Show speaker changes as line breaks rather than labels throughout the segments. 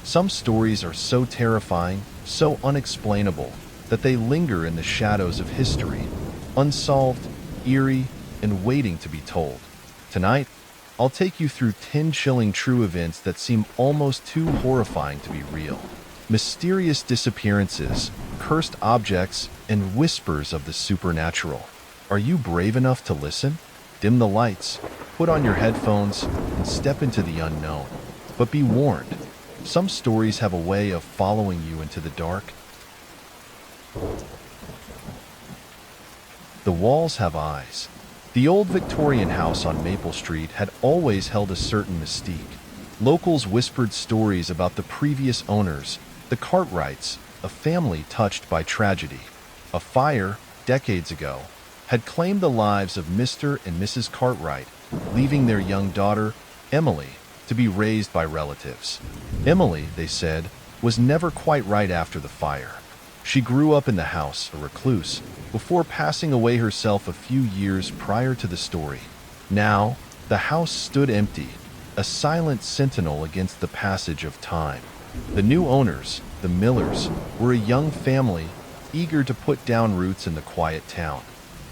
Some stories are so terrifying, so unexplainable, that they linger in the shadows of history, unsolved, eerie, and waiting to be told. Tonight, I'll take you through 10 chilling true events that seem almost too horrifying to be real. Mysterious disappearances, cursed objects, and whispers of the supernatural. Are you brave enough to listen? Dim the lights, put on your headphones, and step into the unknown. But be warned, some stories have a way of following you into the dark. The walls have eyes. The old Victorian house on Maple Street had always held a certain mystique. Locals whispered stories about the previous owners, the Cartwrights, a family touched by tragedy. A fire, decades ago, had claimed the lives of Mr. and Mrs. Cartwright, leaving their young daughter, Emily, to be raised by relatives. Emily, they said, was never quite right after the fire. She grew up in the house, a recluse, before passing away herself a few years prior to the story. Now, the house stood empty, a silent sentinel against the passage of time. The new owners, the Millers, were a young family, eager to put down roots in the quiet town.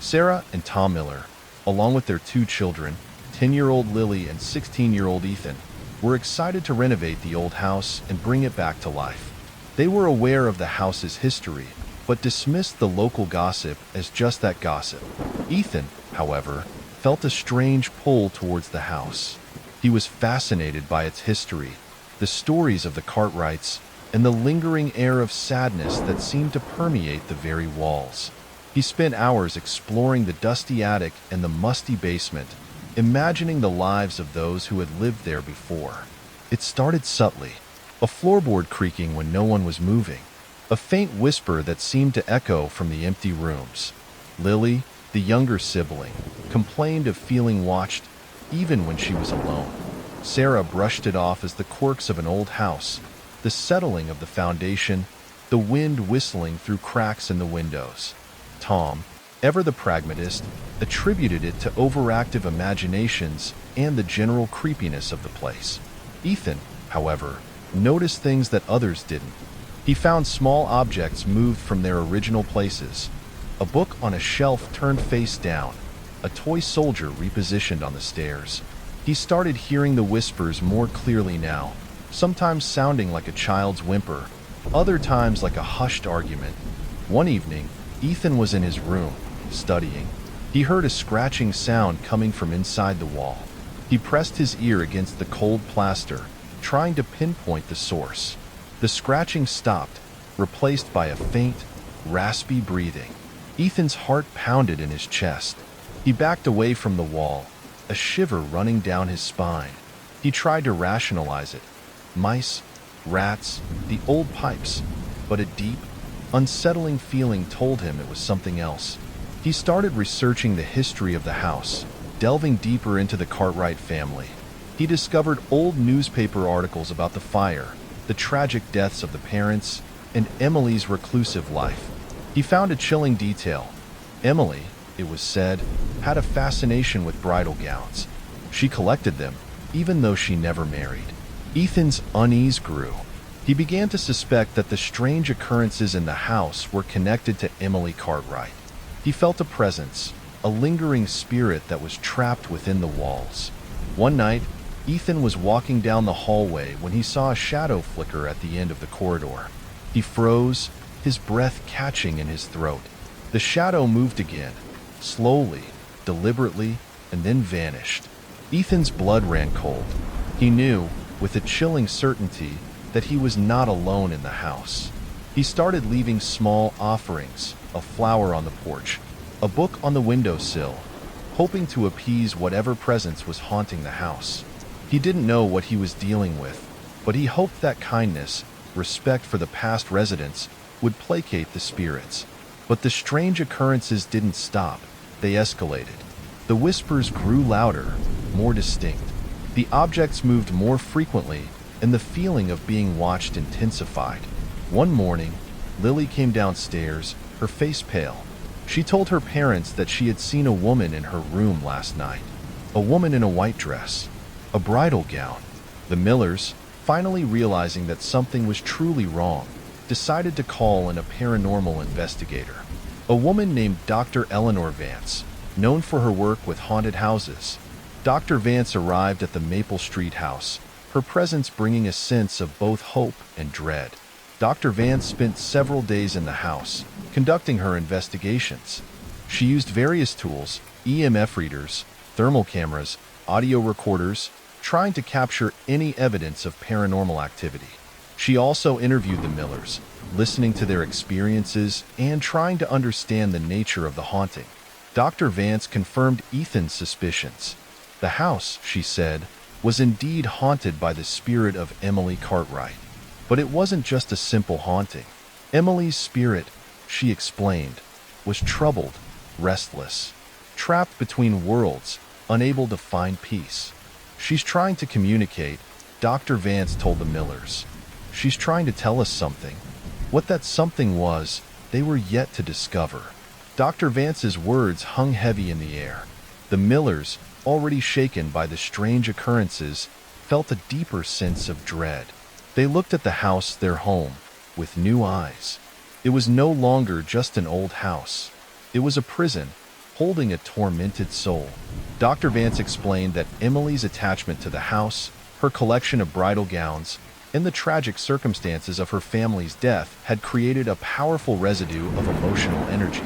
Sarah and Tom Miller, along with their two children, 10-year-old Lily and 16-year-old Ethan, were excited to renovate the old house and bring it back to life. They were aware of the house's history, but dismissed the local gossip as just that gossip. Ethan, however, felt a strange pull towards the house. He was fascinated by its history, the stories of the Cartwrights, and the lingering air of sadness that seemed to permeate the very walls. He spent hours exploring the dusty attic and the musty basement, imagining the lives of those who had lived there before. It started subtly, a floorboard creaking when no one was moving, a faint whisper that seemed to echo from the empty rooms. Lily, the younger sibling, complained of feeling watched even when she was alone. Sarah brushed it off as the quirks of an old house, the settling of the foundation, the wind whistling through cracks in the windows. Tom, ever the pragmatist, attributed it to overactive imaginations and the general creepiness of the place. Ethan, however, noticed things that others didn't. He found small objects moved from their original places. A book on a shelf turned face down, a toy soldier repositioned on the stairs. He started hearing the whispers more clearly now, sometimes sounding like a child's whimper, other times like a hushed argument. One evening, Ethan was in his room, studying. He heard a scratching sound coming from inside the wall. He pressed his ear against the cold plaster, trying to pinpoint the source. The scratching stopped, replaced by a faint, raspy breathing. Ethan's heart pounded in his chest. He backed away from the wall, a shiver running down his spine. He tried to rationalize it. Mice, rats, the old pipes, but a deep, unsettling feeling told him it was something else. He started researching the history of the house, delving deeper into the Cartwright family. He discovered old newspaper articles about the fire, the tragic deaths of the parents, and Emily's reclusive life. He found a chilling detail. Emily, it was said, had a fascination with bridal gowns. She collected them, even though she never married. Ethan's unease grew. He began to suspect that the strange occurrences in the house were connected to Emily Cartwright. He felt a presence, a lingering spirit that was trapped within the walls. One night, Ethan was walking down the hallway when he saw a shadow flicker at the end of the corridor. He froze, his breath catching in his throat. The shadow moved again, slowly, deliberately, and then vanished. Ethan's blood ran cold. He knew, with a chilling certainty, that he was not alone in the house. He started leaving small offerings, a flower on the porch, a book on the windowsill, hoping to appease whatever presence was haunting the house. He didn't know what he was dealing with, but he hoped that kindness, respect for the past residents, would placate the spirits. But the strange occurrences didn't stop. They escalated. The whispers grew louder, more distinct. The objects moved more frequently, and the feeling of being watched intensified. One morning, Lily came downstairs, her face pale. She told her parents that she had seen a woman in her room last night. A woman in a white dress, a bridal gown. The Millers, finally realizing that something was truly wrong, decided to call in a paranormal investigator. A woman named Dr. Eleanor Vance, known for her work with haunted houses. Dr. Vance arrived at the Maple Street house, her presence bringing a sense of both hope and dread. Dr. Vance spent several days in the house, conducting her investigations. She used various tools, EMF readers, thermal cameras, audio recorders, trying to capture any evidence of paranormal activity. She also interviewed the Millers, listening to their experiences and trying to understand the nature of the haunting. Dr. Vance confirmed Ethan's suspicions. The house, she said, was indeed haunted by the spirit of Emily Cartwright. But it wasn't just a simple haunting. Emily's spirit, she explained, was troubled, restless, trapped between worlds, unable to find peace. She's trying to communicate, Dr. Vance told the Millers. She's trying to tell us something. What that something was, they were yet to discover. Dr. Vance's words hung heavy in the air. The Millers, already shaken by the strange occurrences, felt a deeper sense of dread. They looked at the house, their home, with new eyes. It was no longer just an old house. It was a prison, holding a tormented soul. Dr. Vance explained that Emily's attachment to the house, her collection of bridal gowns, and the tragic circumstances of her family's death had created a powerful residue of emotional energy.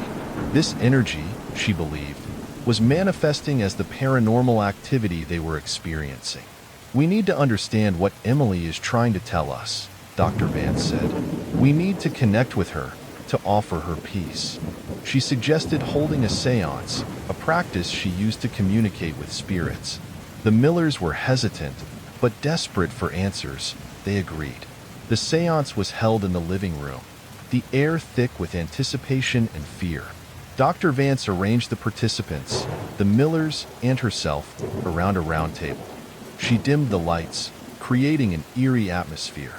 This energy, she believed, was manifesting as the paranormal activity they were experiencing. We need to understand what Emily is trying to tell us, Dr. Vance said. We need to connect with her, to offer her peace. She suggested holding a seance, a practice she used to communicate with spirits. The Millers were hesitant, but desperate for answers. They agreed. The seance was held in the living room, the air thick with anticipation and fear. Dr. Vance arranged the participants, the Millers and herself, around a round table. She dimmed the lights, creating an eerie atmosphere.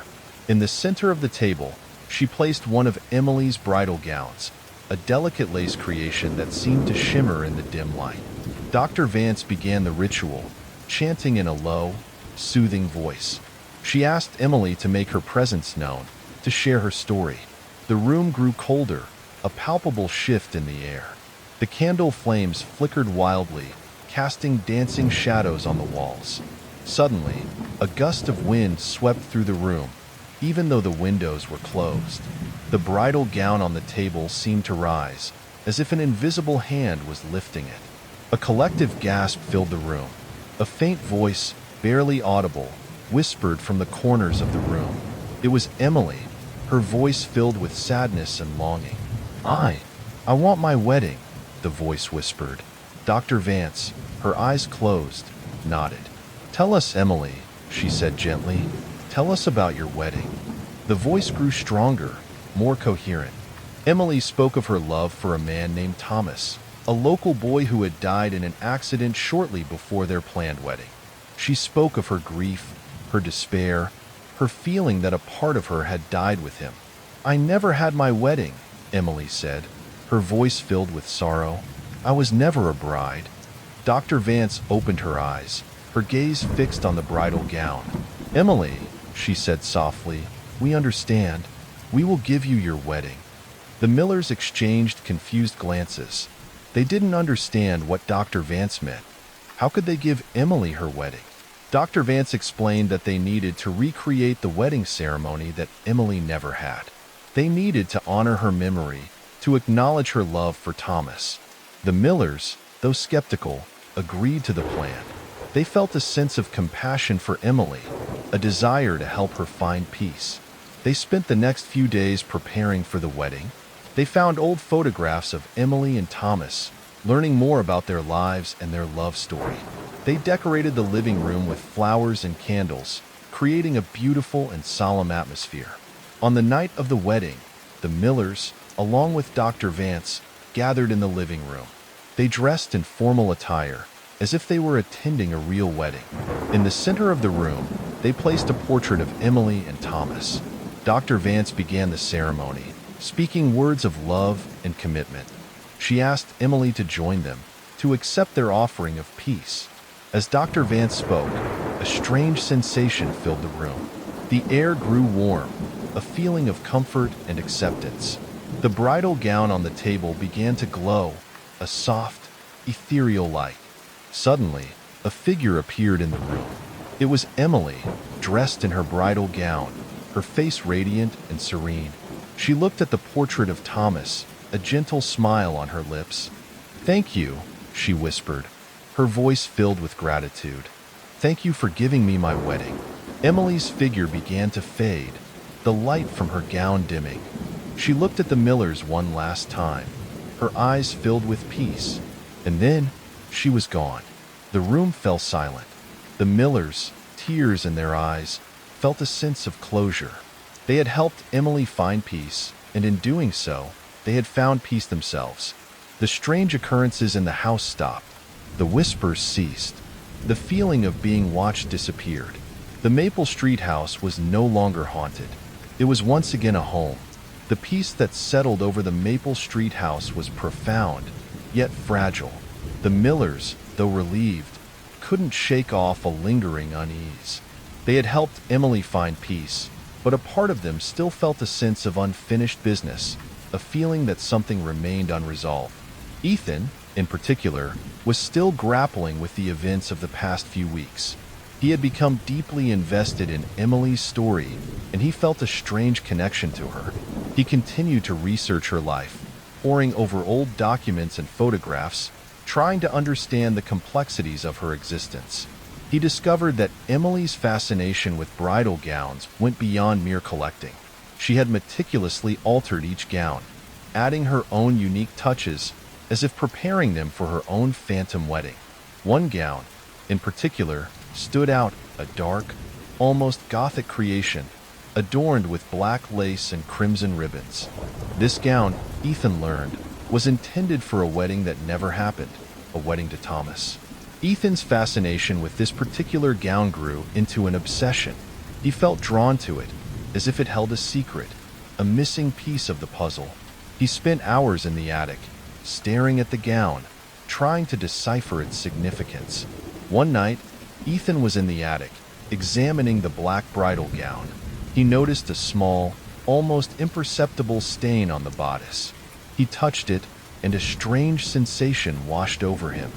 In the center of the table, she placed one of Emily's bridal gowns, a delicate lace creation that seemed to shimmer in the dim light. Dr. Vance began the ritual, chanting in a low, soothing voice. She asked Emily to make her presence known, to share her story. The room grew colder, a palpable shift in the air. The candle flames flickered wildly, casting dancing shadows on the walls. Suddenly, a gust of wind swept through the room, even though the windows were closed. The bridal gown on the table seemed to rise, as if an invisible hand was lifting it. A collective gasp filled the room. A faint voice, barely audible, whispered from the corners of the room. It was Emily, her voice filled with sadness and longing. I want my wedding, the voice whispered. Dr. Vance, her eyes closed, nodded. Tell us, Emily, she said gently. Tell us about your wedding. The voice grew stronger, more coherent. Emily spoke of her love for a man named Thomas, a local boy who had died in an accident shortly before their planned wedding. She spoke of her grief, her despair, her feeling that a part of her had died with him. I never had my wedding, Emily said, her voice filled with sorrow. I was never a bride. Dr. Vance opened her eyes, her gaze fixed on the bridal gown. Emily, she said softly, we understand. We will give you your wedding. The Millers exchanged confused glances. They didn't understand what Dr. Vance meant. How could they give Emily her wedding? Dr. Vance explained that they needed to recreate the wedding ceremony that Emily never had. They needed to honor her memory, to acknowledge her love for Thomas. The Millers, though skeptical, agreed to the plan. They felt a sense of compassion for Emily, a desire to help her find peace. They spent the next few days preparing for the wedding. They found old photographs of Emily and Thomas, learning more about their lives and their love story. They decorated the living room with flowers and candles, creating a beautiful and solemn atmosphere. On the night of the wedding, the Millers, along with Dr. Vance, gathered in the living room. They dressed in formal attire, as if they were attending a real wedding. In the center of the room, they placed a portrait of Emily and Thomas. Dr. Vance began the ceremony, speaking words of love and commitment. She asked Emily to join them, to accept their offering of peace. As Dr. Vance spoke, a strange sensation filled the room. The air grew warm, a feeling of comfort and acceptance. The bridal gown on the table began to glow, a soft, ethereal light. Suddenly, a figure appeared in the room. It was Emily, dressed in her bridal gown, her face radiant and serene. She looked at the portrait of Thomas, a gentle smile on her lips. "Thank you," she whispered, her voice filled with gratitude. "Thank you for giving me my wedding." Emily's figure began to fade, the light from her gown dimming. She looked at the Millers one last time, her eyes filled with peace, and then she was gone. The room fell silent. The Millers, tears in their eyes, felt a sense of closure. They had helped Emily find peace, and in doing so, they had found peace themselves. The strange occurrences in the house stopped. The whispers ceased. The feeling of being watched disappeared. The Maple Street house was no longer haunted. It was once again a home. The peace that settled over the Maple Street house was profound, yet fragile. The Millers, though relieved, couldn't shake off a lingering unease. They had helped Emily find peace, but a part of them still felt a sense of unfinished business, a feeling that something remained unresolved. Ethan, in particular, was still grappling with the events of the past few weeks. He had become deeply invested in Emily's story, and he felt a strange connection to her. He continued to research her life, poring over old documents and photographs, trying to understand the complexities of her existence. He discovered that Emily's fascination with bridal gowns went beyond mere collecting. She had meticulously altered each gown, adding her own unique touches, as if preparing them for her own phantom wedding. One gown, in particular, stood out, a dark, almost Gothic creation, adorned with black lace and crimson ribbons. This gown, Ethan learned, was intended for a wedding that never happened, a wedding to Thomas. Ethan's fascination with this particular gown grew into an obsession. He felt drawn to it, as if it held a secret, a missing piece of the puzzle. He spent hours in the attic, staring at the gown, trying to decipher its significance. One night, Ethan was in the attic, examining the black bridal gown. He noticed a small, almost imperceptible stain on the bodice. He touched it, and a strange sensation washed over him.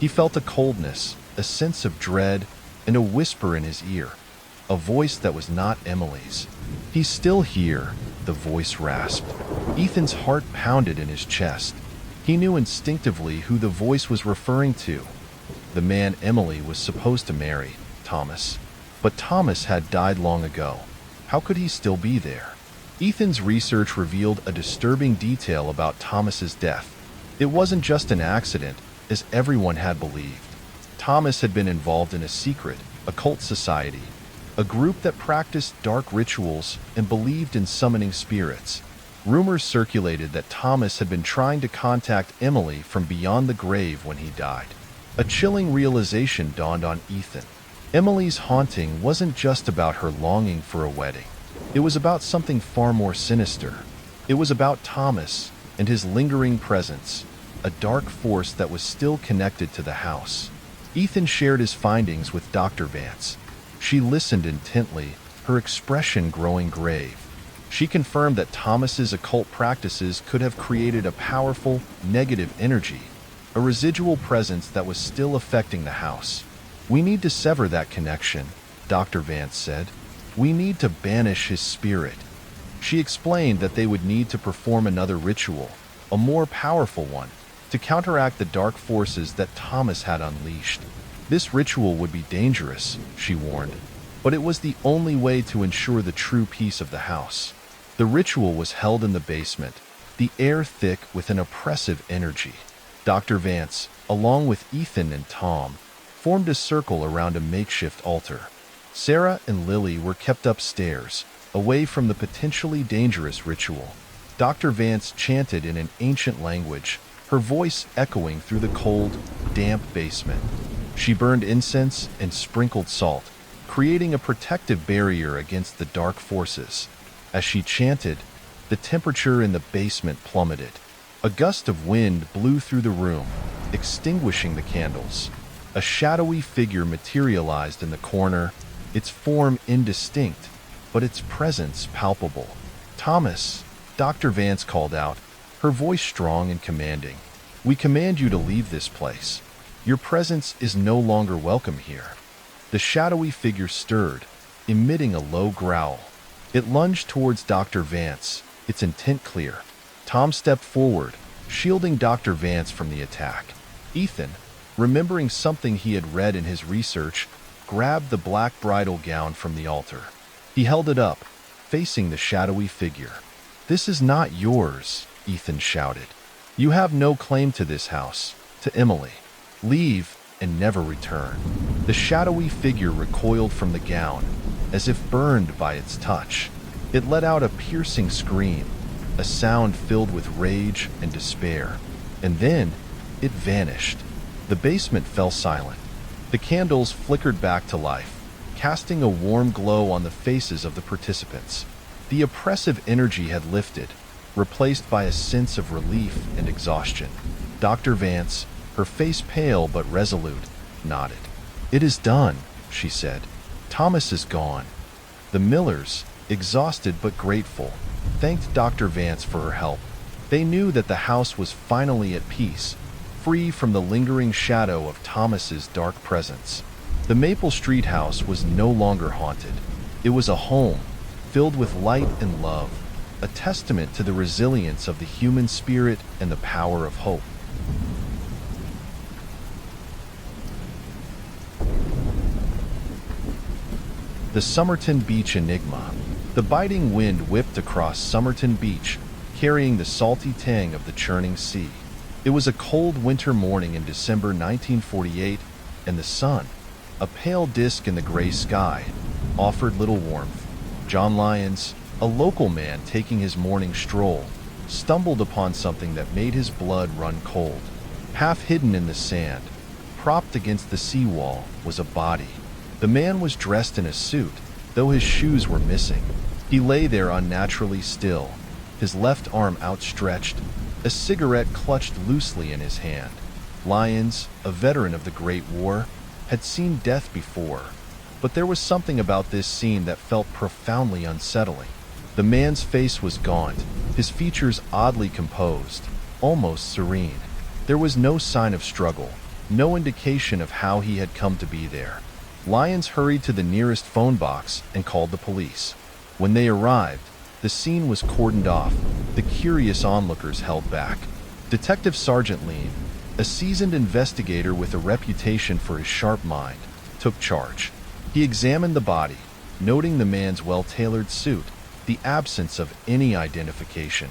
He felt a coldness, a sense of dread, and a whisper in his ear, a voice that was not Emily's. "He's still here," the voice rasped. Ethan's heart pounded in his chest. He knew instinctively who the voice was referring to. The man Emily was supposed to marry, Thomas. But Thomas had died long ago. How could he still be there? Ethan's research revealed a disturbing detail about Thomas's death. It wasn't just an accident, as everyone had believed. Thomas had been involved in a secret, occult society, a group that practiced dark rituals and believed in summoning spirits. Rumors circulated that Thomas had been trying to contact Emily from beyond the grave when he died. A chilling realization dawned on Ethan. Emily's haunting wasn't just about her longing for a wedding. It was about something far more sinister. It was about Thomas and his lingering presence, a dark force that was still connected to the house. Ethan shared his findings with Dr. Vance. She listened intently, her expression growing grave. She confirmed that Thomas's occult practices could have created a powerful, negative energy, a residual presence that was still affecting the house. "We need to sever that connection," Dr. Vance said. "We need to banish his spirit." She explained that they would need to perform another ritual, a more powerful one, to counteract the dark forces that Thomas had unleashed. This ritual would be dangerous, she warned, but it was the only way to ensure the true peace of the house. The ritual was held in the basement, the air thick with an oppressive energy. Dr. Vance, along with Ethan and Tom, formed a circle around a makeshift altar. Sarah and Lily were kept upstairs, away from the potentially dangerous ritual. Dr. Vance chanted in an ancient language, her voice echoing through the cold, damp basement. She burned incense and sprinkled salt, creating a protective barrier against the dark forces. As she chanted, the temperature in the basement plummeted. A gust of wind blew through the room, extinguishing the candles. A shadowy figure materialized in the corner, its form indistinct, but its presence palpable. "Thomas," Dr. Vance called out, her voice strong and commanding. "We command you to leave this place. Your presence is no longer welcome here." The shadowy figure stirred, emitting a low growl. It lunged towards Dr. Vance, its intent clear. Tom stepped forward, shielding Dr. Vance from the attack. Ethan, remembering something he had read in his research, grabbed the black bridal gown from the altar. He held it up, facing the shadowy figure. "This is not yours," Ethan shouted. "You have no claim to this house, to Emily. Leave and never return." The shadowy figure recoiled from the gown, as if burned by its touch. It let out a piercing scream, a sound filled with rage and despair. And then it vanished. The basement fell silent. The candles flickered back to life, casting a warm glow on the faces of the participants. The oppressive energy had lifted, replaced by a sense of relief and exhaustion. Dr. Vance, her face pale but resolute, nodded. "It is done," she said. "Thomas is gone." The Millers, exhausted but grateful, thanked Dr. Vance for her help. They knew that the house was finally at peace, free from the lingering shadow of Thomas's dark presence. The Maple Street house was no longer haunted. It was a home, filled with light and love, a testament to the resilience of the human spirit and the power of hope. The Somerton Beach Enigma. The biting wind whipped across Somerton Beach, carrying the salty tang of the churning sea. It was a cold winter morning in December 1948, and the sun, a pale disk in the gray sky, offered little warmth. John Lyons, a local man taking his morning stroll, stumbled upon something that made his blood run cold. Half hidden in the sand, propped against the seawall, was a body. The man was dressed in a suit, though his shoes were missing. He lay there unnaturally still, his left arm outstretched, a cigarette clutched loosely in his hand. Lyons, a veteran of the Great War, had seen death before, but there was something about this scene that felt profoundly unsettling. The man's face was gaunt, his features oddly composed, almost serene. There was no sign of struggle, no indication of how he had come to be there. Lyons hurried to the nearest phone box and called the police. When they arrived, the scene was cordoned off, the curious onlookers held back. Detective Sergeant Lean, a seasoned investigator with a reputation for his sharp mind, took charge. He examined the body, noting the man's well-tailored suit, the absence of any identification.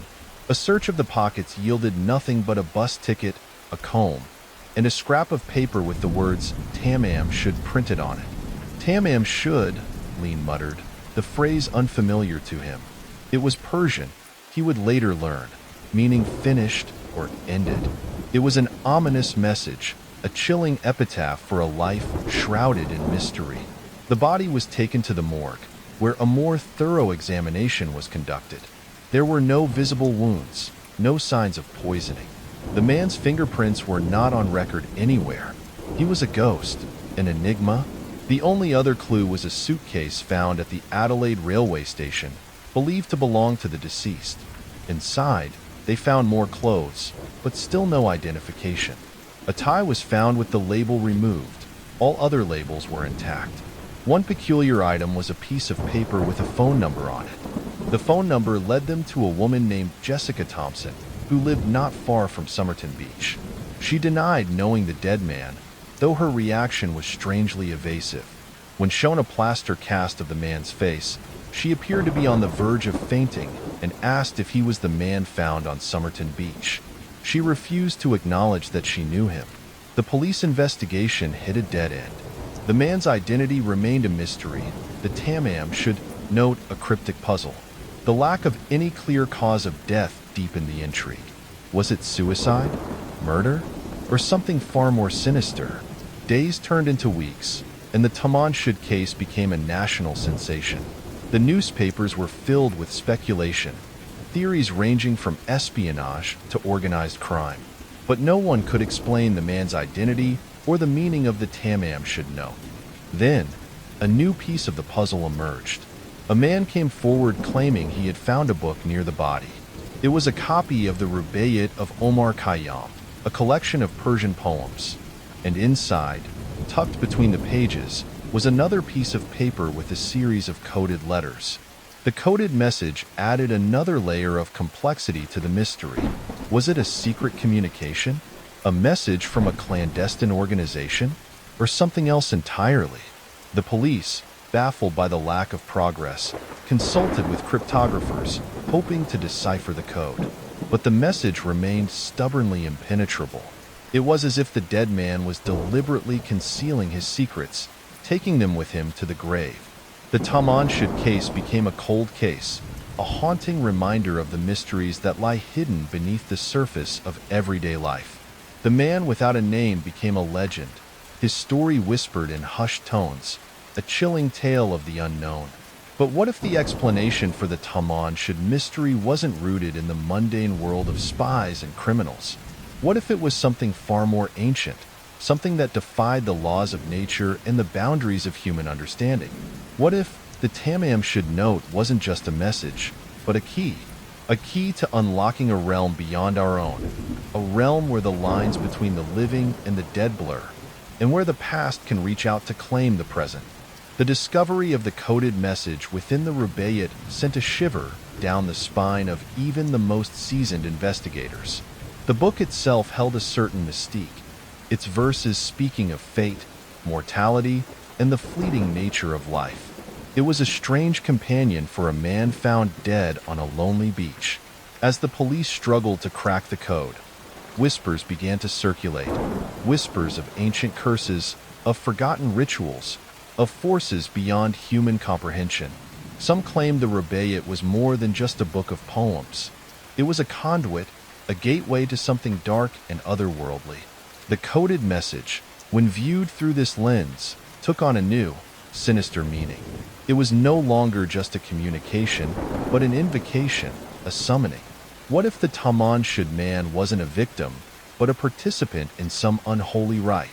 A search of the pockets yielded nothing but a bus ticket, a comb, and a scrap of paper with the words "Tamam should" printed on it. "Tamam should," Lean muttered, the phrase unfamiliar to him. It was Persian, he would later learn, meaning finished or ended. It was an ominous message, a chilling epitaph for a life shrouded in mystery. The body was taken to the morgue, where a more thorough examination was conducted. There were no visible wounds, no signs of poisoning. The man's fingerprints were not on record anywhere. He was a ghost, an enigma. The only other clue was a suitcase found at the Adelaide railway station, believed to belong to the deceased. Inside, they found more clothes, but still no identification. A tie was found with the label removed. All other labels were intact. One peculiar item was a piece of paper with a phone number on it. The phone number led them to a woman named Jessica Thompson, who lived not far from Somerton Beach. She denied knowing the dead man, though her reaction was strangely evasive. When shown a plaster cast of the man's face, she appeared to be on the verge of fainting and asked if he was the man found on Somerton Beach. She refused to acknowledge that she knew him. The police investigation hit a dead end. The man's identity remained a mystery. The Tamam should note a cryptic puzzle. The lack of any clear cause of death deepened the intrigue. Was it suicide, murder, or something far more sinister? Days turned into weeks, and the Tamanshud case became a national sensation. The newspapers were filled with speculation, theories ranging from espionage to organized crime. But no one could explain the man's identity or the meaning of the Tamam should know. Then, a new piece of the puzzle emerged. A man came forward claiming he had found a book near the body. It was a copy of the Rubaiyat of Omar Khayyam, a collection of Persian poems. And inside, tucked between the pages, was another piece of paper with a series of coded letters. The coded message added another layer of complexity to the mystery. Was it a secret communication? A message from a clandestine organization? Or something else entirely? The police, baffled by the lack of progress, consulted with cryptographers, hoping to decipher the code. But the message remained stubbornly impenetrable. It was as if the dead man was deliberately concealing his secrets, taking them with him to the grave. The Tamanshud case became a cold case, a haunting reminder of the mysteries that lie hidden beneath the surface of everyday life. The man without a name became a legend, his story whispered in hushed tones, a chilling tale of the unknown. But what if the explanation for the Tamanshud mystery wasn't rooted in the mundane world of spies and criminals? What if it was something far more ancient, something that defied the laws of nature and the boundaries of human understanding? What if the Tamanshud note wasn't just a message, but a key to unlocking a realm beyond our own, a realm where the lines between the living and the dead blur, and where the past can reach out to claim the present? The discovery of the coded message within the Rubaiyat sent a shiver down the spine of even the most seasoned investigators. The book itself held a certain mystique, its verses speaking of fate, mortality, and the fleeting nature of life. It was a strange companion for a man found dead on a lonely beach. As the police struggled to crack the code, whispers began to circulate, whispers of ancient curses, of forgotten rituals, of forces beyond human comprehension. Some claimed the Rubaiyat was more than just a book of poems. It was a conduit, a gateway to something dark and otherworldly. The coded message, when viewed through this lens, took on a new, sinister meaning. It was no longer just a communication, but an invocation, a summoning. What if the Tamanshud man wasn't a victim, but a participant in some unholy rite?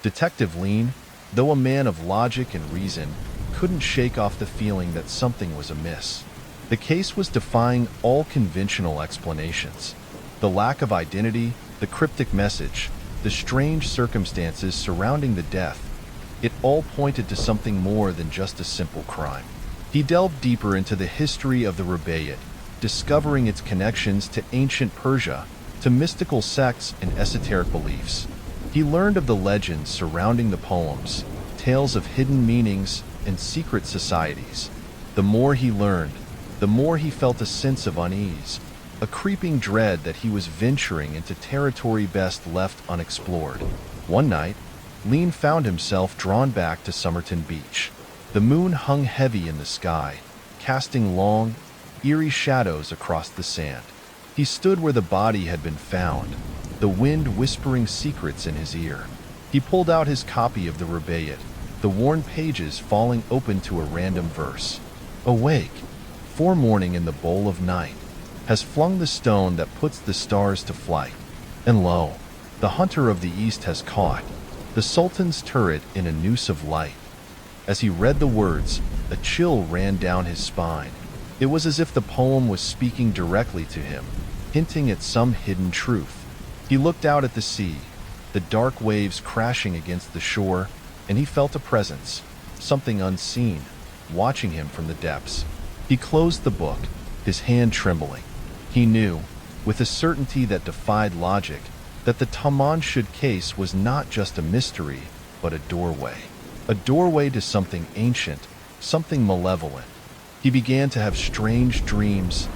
Detective Lean, though a man of logic and reason, couldn't shake off the feeling that something was amiss. The case was defying all conventional explanations. The lack of identity, the cryptic message, the strange circumstances surrounding the death, it all pointed to something more than just a simple crime. He delved deeper into the history of the Rubaiyat, discovering its connections to ancient Persia, to mystical sects and esoteric beliefs. He learned of the legends surrounding the poems, tales of hidden meanings and secret societies. The more he learned, the more he felt a sense of unease, a creeping dread that he was venturing into territory best left unexplored. One night, Lean found himself drawn back to Somerton Beach. The moon hung heavy in the sky, casting long, eerie shadows across the sand. He stood where the body had been found, the wind whispering secrets in his ear. He pulled out his copy of the Rubaiyat, the worn pages falling open to a random verse. Awake, foremorning in the bowl of night, has flung the stone that puts the stars to flight. And lo, the hunter of the east has caught the Sultan's turret in a noose of light. As he read the words, a chill ran down his spine. It was as if the poem was speaking directly to him, hinting at some hidden truth. He looked out at the sea, the dark waves crashing against the shore, and he felt a presence, something unseen, watching him from the depths. He closed the book, his hand trembling. He knew, with a certainty that defied logic, that the Tamanshud case was not just a mystery, but a doorway to something ancient, something malevolent. He began to have strange dreams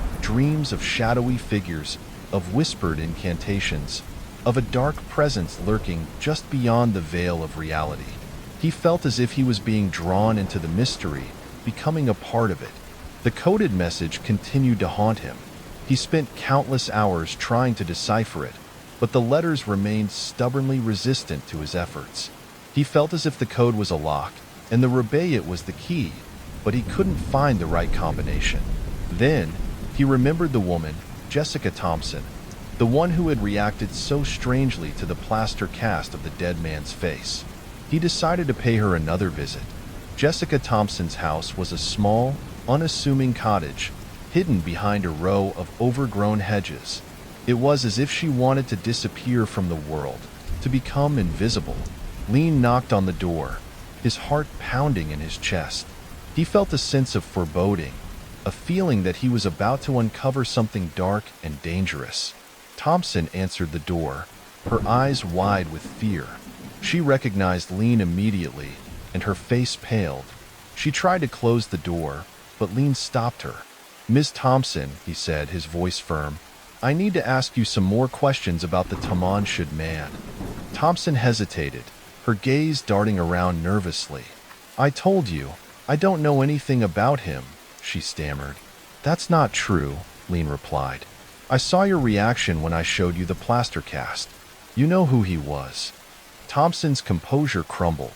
of shadowy figures, of whispered incantations, of a dark presence lurking just beyond the veil of reality. He felt as if he was being drawn into the mystery, becoming a part of it. The coded message continued to haunt him. He spent countless hours trying to decipher it, but the letters remained stubbornly resistant to his efforts. He felt as if the code was a lock, and the Rubaiyat was the key, but he couldn't find the right combination. Then, he remembered the woman, Jessica Thompson, the one who had reacted so strangely to the plaster cast of the dead man's face. He decided to pay her another visit. Jessica Thompson's house was a small, unassuming cottage, hidden behind a row of overgrown hedges. It was as if she wanted to disappear from the world, to become invisible. Lean knocked on the door, his heart pounding in his chest. He felt a sense of foreboding, a feeling that he was about to uncover something dark and dangerous. Thompson answered the door, her eyes wide with fear. She recognized Lean immediately, and her face paled. She tried to close the door, but Lean stopped her. "Miss Thompson," he said, his voice firm, "I need to ask you some more questions about the Tamanshud man." Thompson hesitated, her gaze darting around nervously. "I told you, I don't know anything about him," she stammered. "That's not true," Lean replied. "I saw your reaction when I showed you the plaster cast. You know who he was." Thompson's composure crumbled.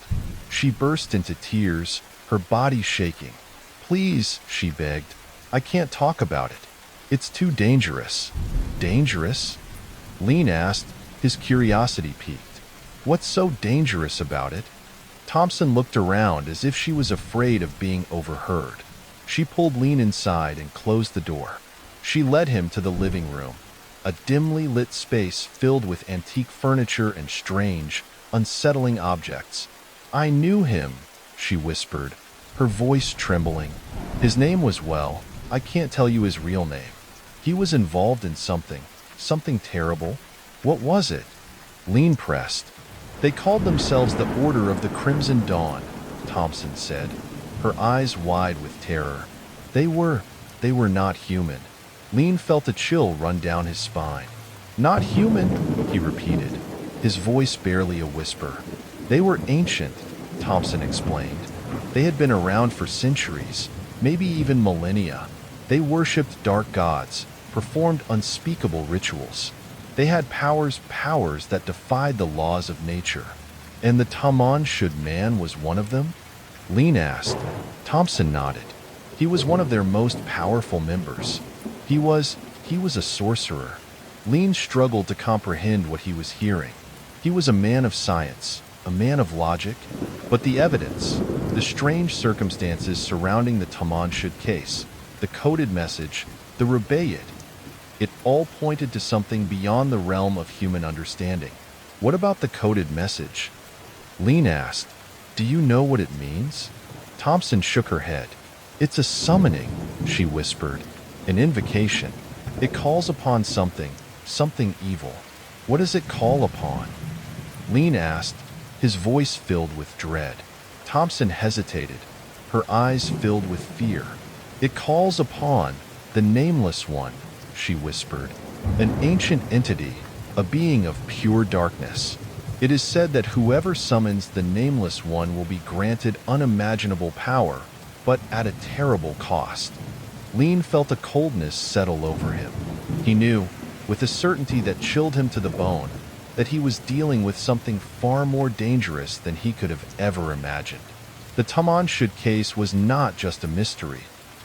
She burst into tears, her body shaking. "Please," she begged, "I can't talk about it. It's too dangerous." "Dangerous?" Lean asked, his curiosity piqued. "What's so dangerous about it?" Thompson looked around as if she was afraid of being overheard. She pulled Lean inside and closed the door. She led him to the living room, a dimly lit space filled with antique furniture and strange, unsettling objects. "I knew him," she whispered, her voice trembling. "His name was, well, I can't tell you his real name. He was involved in something terrible." "What was it?" Lean pressed. "They called themselves the Order of the Crimson Dawn," Thompson said, her eyes wide with terror. They were not human." Lean felt a chill run down his spine. "Not human," he repeated, his voice barely a whisper. "They were ancient," Thompson explained. "They had been around for centuries, maybe even millennia. They worshipped dark gods, performed unspeakable rituals. They had powers that defied the laws of nature. And the Tamanshud man was one of them?" Lean asked. Thompson nodded. "He was one of their most powerful members. He was a sorcerer." Lean struggled to comprehend what he was hearing. He was a man of science, a man of logic, but the evidence, the strange circumstances surrounding the Tamanshud case, the coded message, the rubaiyat, it all pointed to something beyond the realm of human understanding. "What about the coded message?" Lean asked. "Do you know what it means?" Thompson shook her head. "It's a summoning," she whispered. "An invocation. It calls upon something evil." "What does it call upon?" Lean asked, his voice filled with dread. Thompson hesitated, her eyes filled with fear. "It calls upon the Nameless One," she whispered. "An ancient entity, a being of pure darkness. It is said that whoever summons the Nameless One will be granted unimaginable power, but at a terrible cost." Lean felt a coldness settle over him. He knew, with a certainty that chilled him to the bone, that he was dealing with something far more dangerous than he could have ever imagined. The Tamanshud case was not just a mystery.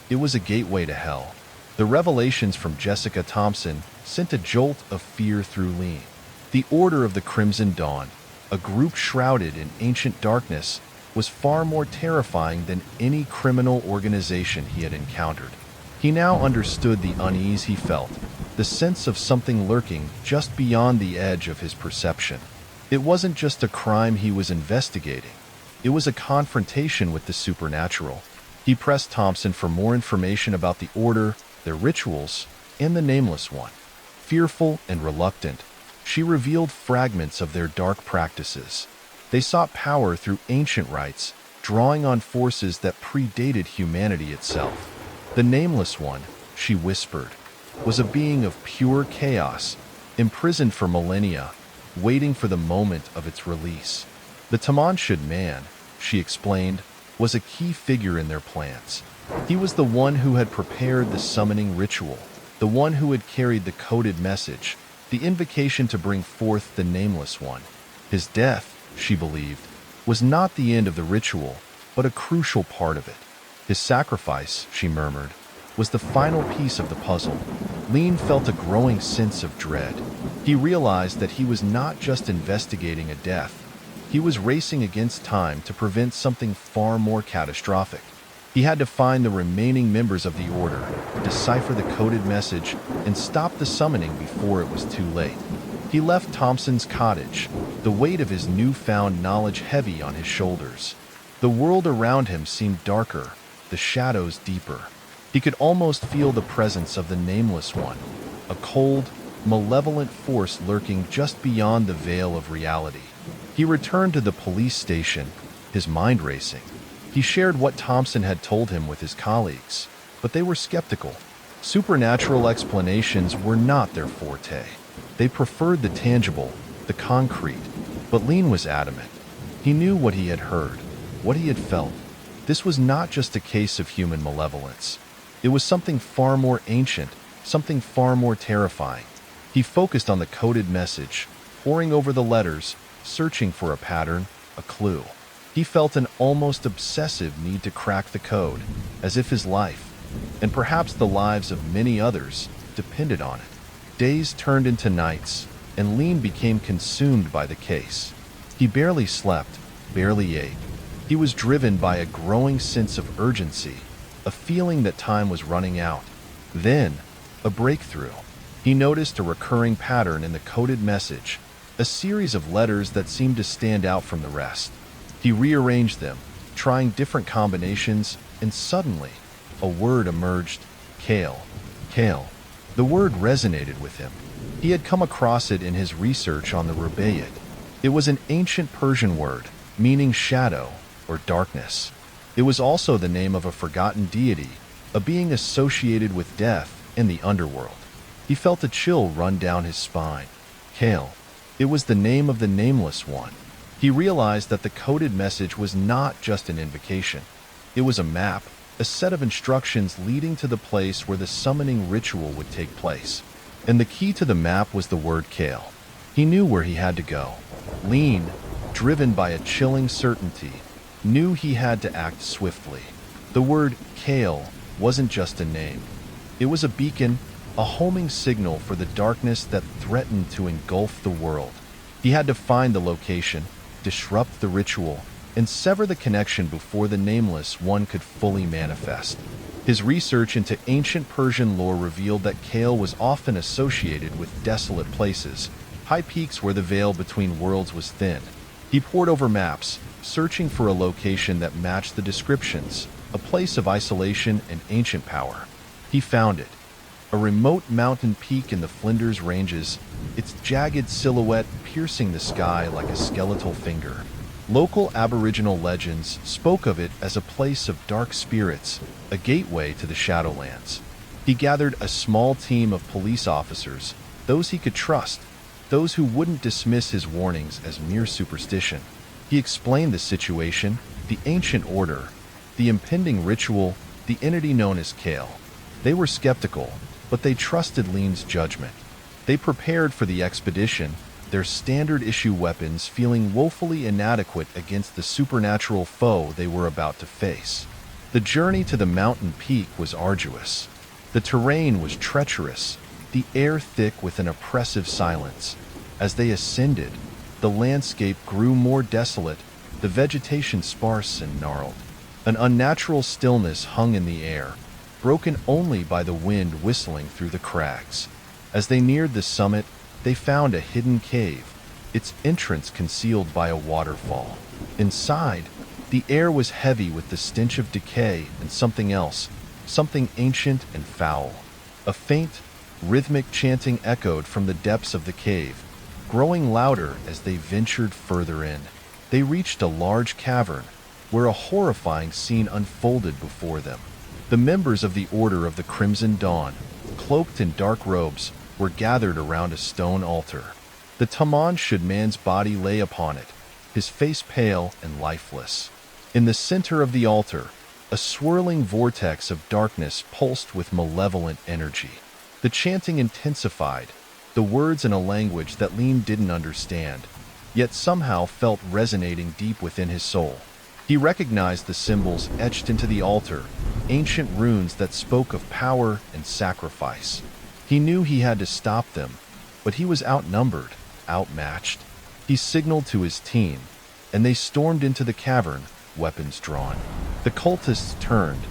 It was a gateway to hell. The revelations from Jessica Thompson sent a jolt of fear through Lean. The Order of the Crimson Dawn, a group shrouded in ancient darkness, was far more terrifying than any criminal organization he had encountered. He now understood the unease he felt, the sense of something lurking just beyond the edge of his perception. It wasn't just a crime he was investigating. It was a confrontation with the supernatural. He pressed Thompson for more information about the Order, their rituals, and the Nameless One. Fearful and reluctant, she revealed fragments of their dark practices. They sought power through ancient rites, drawing on forces that predated humanity itself. The Nameless One, she whispered, was a being of pure chaos, imprisoned for millennia, waiting for the moment of its release. The Tamanshud man, she explained, was a key figure in their plans. He was the one who had prepared the summoning ritual, the one who had carried the coded message, the invocation to bring forth the Nameless One. His death, she believed, was not the end of the ritual, but a crucial part of it. His sacrifice, she murmured, was the final piece of the puzzle. Lean felt a growing sense of dread. He realized that he was not just investigating a death. He was racing against time to prevent something far more catastrophic. He had to find the remaining members of the Order, decipher the coded message, and stop the summoning before it was too late. He left Thompson's cottage, the weight of his newfound knowledge heavy on his shoulders. The world around him seemed darker, the shadows deeper. He could almost feel the presence of the Nameless One, a cold, malevolent force lurking just beyond the veil of reality. He returned to the police station, his mind racing. He shared what Thompson had told him with his colleagues, but they were skeptical. Supernatural explanations were not their forte. They preferred the tangible, the concrete, but Lean was adamant. He knew what he had heard, what he had felt. This was not just a case of human malevolence. It was something far more ancient, something far more terrifying. He focused on the coded message, poring over the letters, searching for a pattern, a clue. He felt an almost obsessive need to crack the code, as if his life, and perhaps the lives of many others, depended on it. Days turned into nights, and Lean became consumed by the case. He barely slept, barely ate. He was driven by a growing sense of urgency, a feeling that time was running out. Then, a breakthrough. He noticed a recurring pattern in the coded message, a series of letters that seemed to stand out from the rest. He rearranged them, trying different combinations, and suddenly, a word emerged: Kale. Kale. The word resonated with him. He had come across it in his research on the Rubaiyat. It was an ancient Persian word, meaning shadow or darkness. It was also the name of a forgotten deity, a being associated with death and the underworld. He felt a chill run down his spine. Kale. It was the name of the Nameless One. He realized that the coded message was not just an invocation. It was a map, a set of instructions leading to the place where the summoning ritual would take place. And the key to the map was the word Kale. He knew where he had to go. Lean, driven by a chilling certainty, knew he had to act swiftly. The word Kale wasn't just a name. It was a beacon, a homing signal for the darkness that threatened to engulf the world. He had to find the location, disrupt the ritual, and sever the connection before the Nameless One could fully manifest. His research into ancient Persian lore revealed that Kale was often associated with desolate places, high peaks where the veil between worlds was thin. He pored over maps, searching for a location that matched the descriptions, a place of isolation and ancient power. He found it. A remote mountain peak in the Flinders Ranges, its jagged silhouette piercing the sky like a skeletal finger. Local Aboriginal legends spoke of it as a place of dark spirits, a gateway to the Shadowlands. He gathered a small team of police officers, those he could trust, those who wouldn't dismiss his warnings as mere superstition. He explained the situation, the ancient order, the impending ritual, the entity known as Kale. They were skeptical, but they trusted Lean's judgment. They prepared for the expedition, their standard-issue weapons feeling woefully inadequate against the supernatural foe they were about to face. The journey to the mountain peak was arduous. The terrain was treacherous, the air thick with an oppressive silence. As they ascended, the landscape grew more desolate, the vegetation sparse and gnarled. An unnatural stillness hung in the air, broken only by the wind whistling through the crags. As they neared the summit, they found a hidden cave, its entrance concealed by a waterfall. Inside, the air was heavy with the stench of decay and something else, something ancient and foul. A faint, rhythmic chanting echoed from the depths of the cave, growing louder as they ventured further in. They reached a large cavern, where a horrifying scene unfolded before them. The members of the Order of the Crimson Dawn, cloaked in dark robes, were gathered around a stone altar. The Taman Shudman's body lay upon it, his face pale and lifeless. In the center of the altar, a swirling vortex of darkness pulsed with malevolent energy. The chanting intensified, the words in a language that Lean didn't understand, yet somehow felt resonating deep within his soul. He recognized the symbols etched into the altar, ancient runes that spoke of power and sacrifice. He knew he had to stop them, but he was outnumbered, outmatched. He signaled to his team, and they stormed into the cavern, weapons drawn. The cultists turned,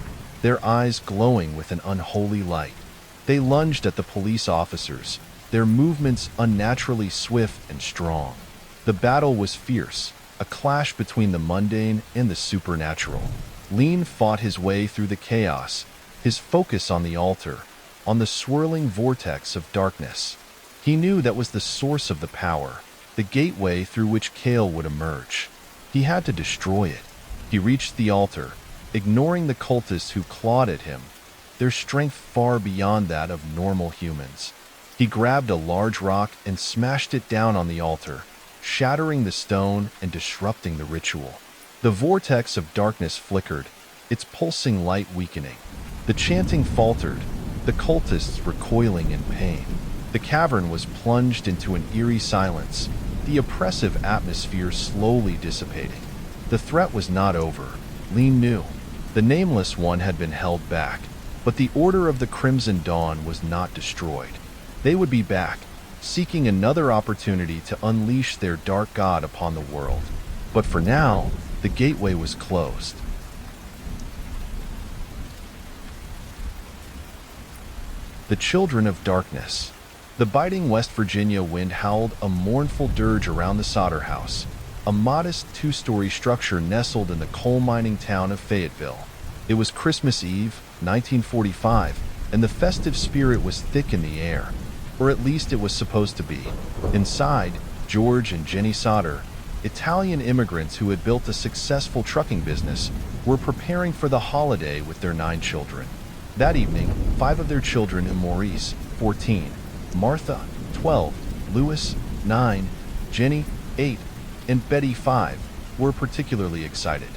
their eyes glowing with an unholy light. They lunged at the police officers, their movements unnaturally swift and strong. The battle was fierce, a clash between the mundane and the supernatural. Lean fought his way through the chaos, his focus on the altar, on the swirling vortex of darkness. He knew that was the source of the power, the gateway through which Kale would emerge. He had to destroy it. He reached the altar, ignoring the cultists who clawed at him, their strength far beyond that of normal humans. He grabbed a large rock and smashed it down on the altar, shattering the stone and disrupting the ritual. The vortex of darkness flickered, its pulsing light weakening. The chanting faltered, the cultists recoiling in pain. The cavern was plunged into an eerie silence, the oppressive atmosphere slowly dissipating. The threat was not over, Lean knew. The Nameless One had been held back, but the Order of the Crimson Dawn was not destroyed. They would be back, seeking another opportunity to unleash their dark god upon the world. But for now, the gateway was closed. The Children of Darkness. The biting West Virginia wind howled a mournful dirge around the Solder House, a modest two-story structure nestled in the coal mining town of Fayetteville. It was Christmas Eve, 1945, and the festive spirit was thick in the air, or at least it was supposed to be. Inside, George and Jenny Solder, Italian immigrants who had built a successful trucking business, were preparing for the holiday with their 9 children. That evening, 5 of their children, Maurice, 14, Martha, 12, Louis, 9, Jenny, 8, and Betty, 5, were particularly excited.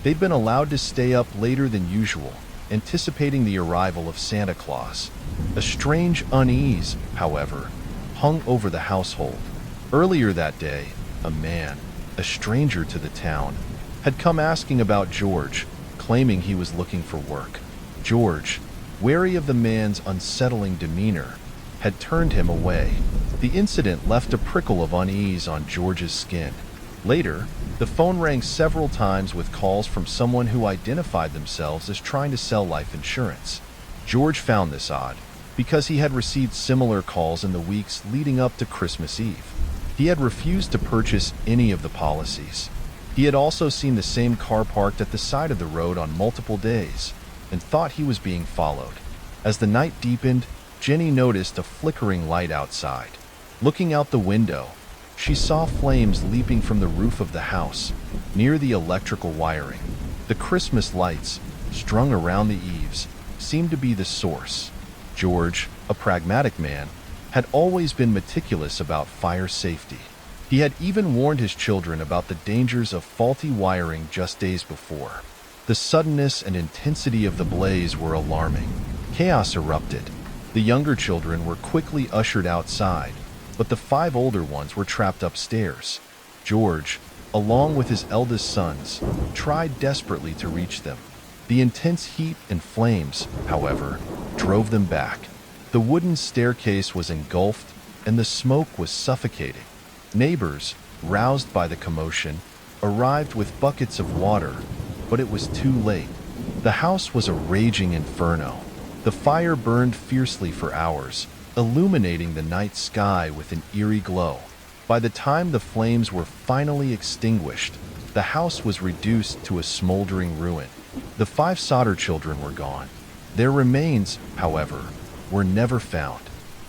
They'd been allowed to stay up later than usual, anticipating the arrival of Santa Claus. A strange unease, however, hung over the household. Earlier that day, a man, a stranger to the town, had come asking about George, claiming he was looking for work. George, wary of the man's unsettling demeanor, had turned him away. The incident left a prickle of unease on George's skin. Later, the phone rang several times with calls from someone who identified themselves as trying to sell life insurance. George found this odd, because he had received similar calls in the weeks leading up to Christmas Eve. He had refused to purchase any of the policies. He had also seen the same car parked at the side of the road on multiple days, and thought he was being followed. As the night deepened, Jenny noticed a flickering light outside. Looking out the window, she saw flames leaping from the roof of the house, near the electrical wiring. The Christmas lights, strung around the eaves, seemed to be the source. George, a pragmatic man, had always been meticulous about fire safety. He had even warned his children about the dangers of faulty wiring just days before. The suddenness and intensity of the blaze were alarming. Chaos erupted. The younger children were quickly ushered outside, but the 5 older ones were trapped upstairs. George, along with his eldest sons, tried desperately to reach them. The intense heat and flames, however, drove them back. The wooden staircase was engulfed, and the smoke was suffocating. Neighbors, roused by the commotion, arrived with buckets of water, but it was too late. The house was a raging inferno. The fire burned fiercely for hours, illuminating the night sky with an eerie glow. By the time the flames were finally extinguished, the house was reduced to a smoldering ruin. The 5 Solder children were gone. Their remains, however, were never found.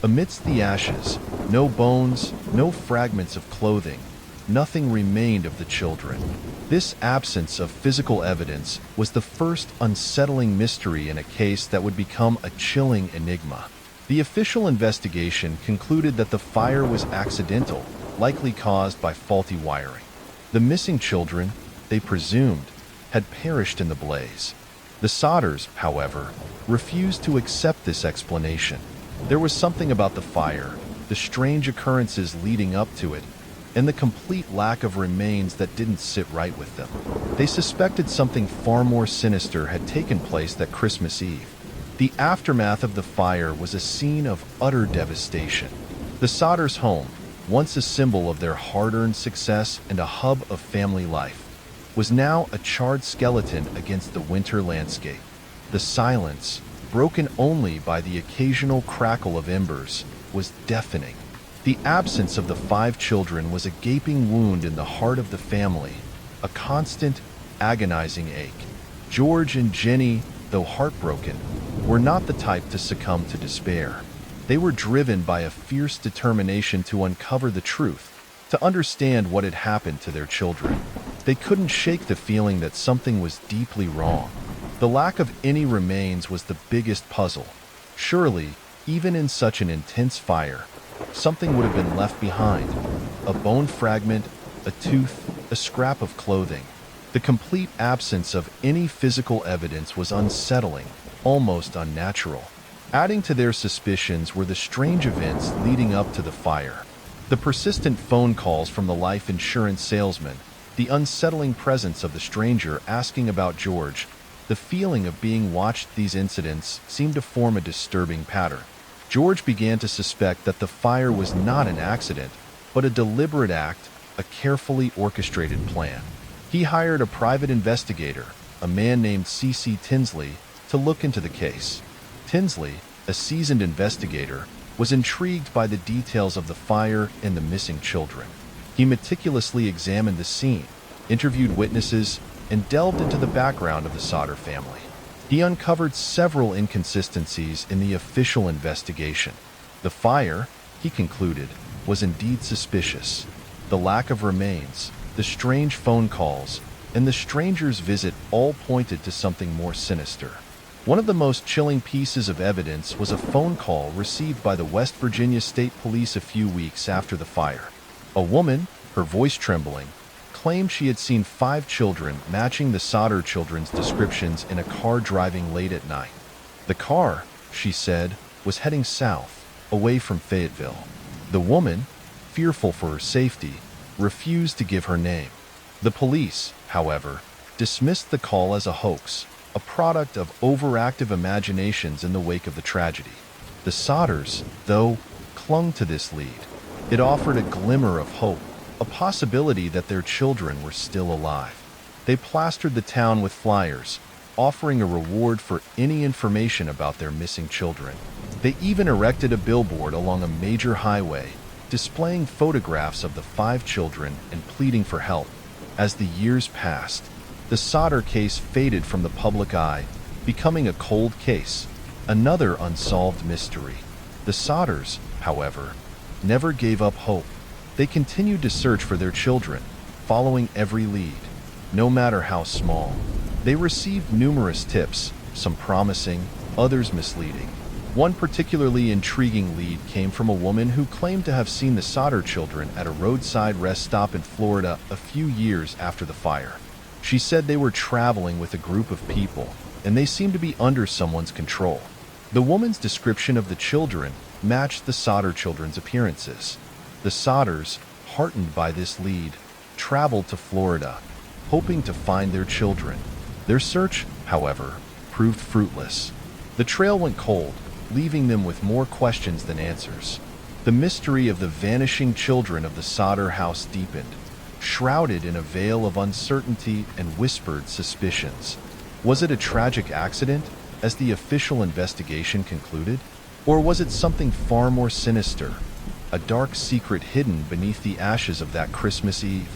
Amidst the ashes, no bones, no fragments of clothing, nothing remained of the children. This absence of physical evidence was the first unsettling mystery in a case that would become a chilling enigma. The official investigation concluded that the fire was accidental, likely caused by faulty wiring. The missing children, they presumed, had perished in the blaze. The Solders, however, refused to accept this explanation. There was something about the fire, the strange occurrences leading up to it, and the complete lack of remains that didn't sit right with them. They suspected something far more sinister had taken place that Christmas Eve. The aftermath of the fire was a scene of utter devastation. The Solders' home, once a symbol of their hard-earned success and a hub of family life, was now a charred skeleton against the winter landscape. The silence, broken only by the occasional crackle of embers, was deafening. The absence of the 5 children was a gaping wound in the heart of the family, a constant, agonizing ache. George and Jenny, though heartbroken, were not the type to succumb to despair. They were driven by a fierce determination to uncover the truth, to understand what had happened to their children. They couldn't shake the feeling that something was deeply wrong. The lack of any remains was the biggest puzzle. Surely, even in such an intense fire, something would have been left behind. A bone fragment, a tooth, a scrap of clothing. The complete absence of any physical evidence was unsettling, almost unnatural. Adding to their suspicions were the strange events leading up to the fire. The persistent phone calls from the life insurance salesman, the unsettling presence of the stranger asking about George, the feeling of being watched. These incidents seemed to form a disturbing pattern. George began to suspect that the fire was not an accident, but a deliberate act, a carefully orchestrated plan. He hired a private investigator, a man named C.C. Tinsley, to look into the case. Tinsley, a seasoned investigator, was intrigued by the details of the fire and the missing children. He meticulously examined the scene, interviewed witnesses, and delved into the background of the Sauter family. He uncovered several inconsistencies in the official investigation. The fire, he concluded, was indeed suspicious. The lack of remains, the strange phone calls, and the stranger's visit all pointed to something more sinister. One of the most chilling pieces of evidence was a phone call received by the West Virginia State Police a few weeks after the fire. A woman, her voice trembling, claimed she had seen 5 children matching the Sauter children's descriptions in a car driving late at night. The car, she said, was heading south, away from Fayetteville. The woman, fearful for her safety, refused to give her name. The police, however, dismissed the call as a hoax, a product of overactive imaginations in the wake of the tragedy. The Sauters, though, clung to this lead. It offered a glimmer of hope, a possibility that their children were still alive. They plastered the town with flyers, offering a reward for any information about their missing children. They even erected a billboard along a major highway, displaying photographs of the 5 children and pleading for help. As the years passed, the Sauter case faded from the public eye, becoming a cold case, another unsolved mystery. The Sauters, however, never gave up hope. They continued to search for their children, following every lead, no matter how small. They received numerous tips, some promising, others misleading. One particularly intriguing lead came from a woman who claimed to have seen the Sauter children at a roadside rest stop in Florida a few years after the fire. She said they were traveling with a group of people, and they seemed to be under someone's control. The woman's description of the children matched the Sauter children's appearances. The Sauters, heartened by this lead, traveled to Florida, hoping to find their children. Their search, however, proved fruitless. The trail went cold, leaving them with more questions than answers. The mystery of the vanishing children of the Sauter house deepened, shrouded in a veil of uncertainty and whispered suspicions. Was it a tragic accident, as the official investigation concluded? Or was it something far more sinister, a dark secret hidden beneath the ashes of that Christmas Eve?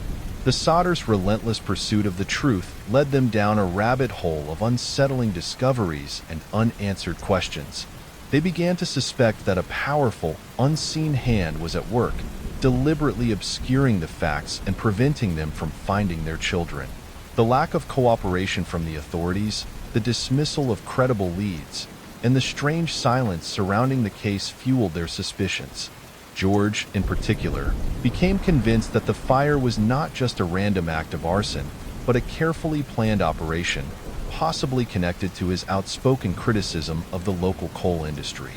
The Sauters' relentless pursuit of the truth led them down a rabbit hole of unsettling discoveries and unanswered questions. They began to suspect that a powerful, unseen hand was at work, deliberately obscuring the facts and preventing them from finding their children. The lack of cooperation from the authorities, the dismissal of credible leads, and the strange silence surrounding the case fueled their suspicions. George, in particular, became convinced that the fire was not just a random act of arson, but a carefully planned operation, possibly connected to his outspoken criticism of the local coal industry.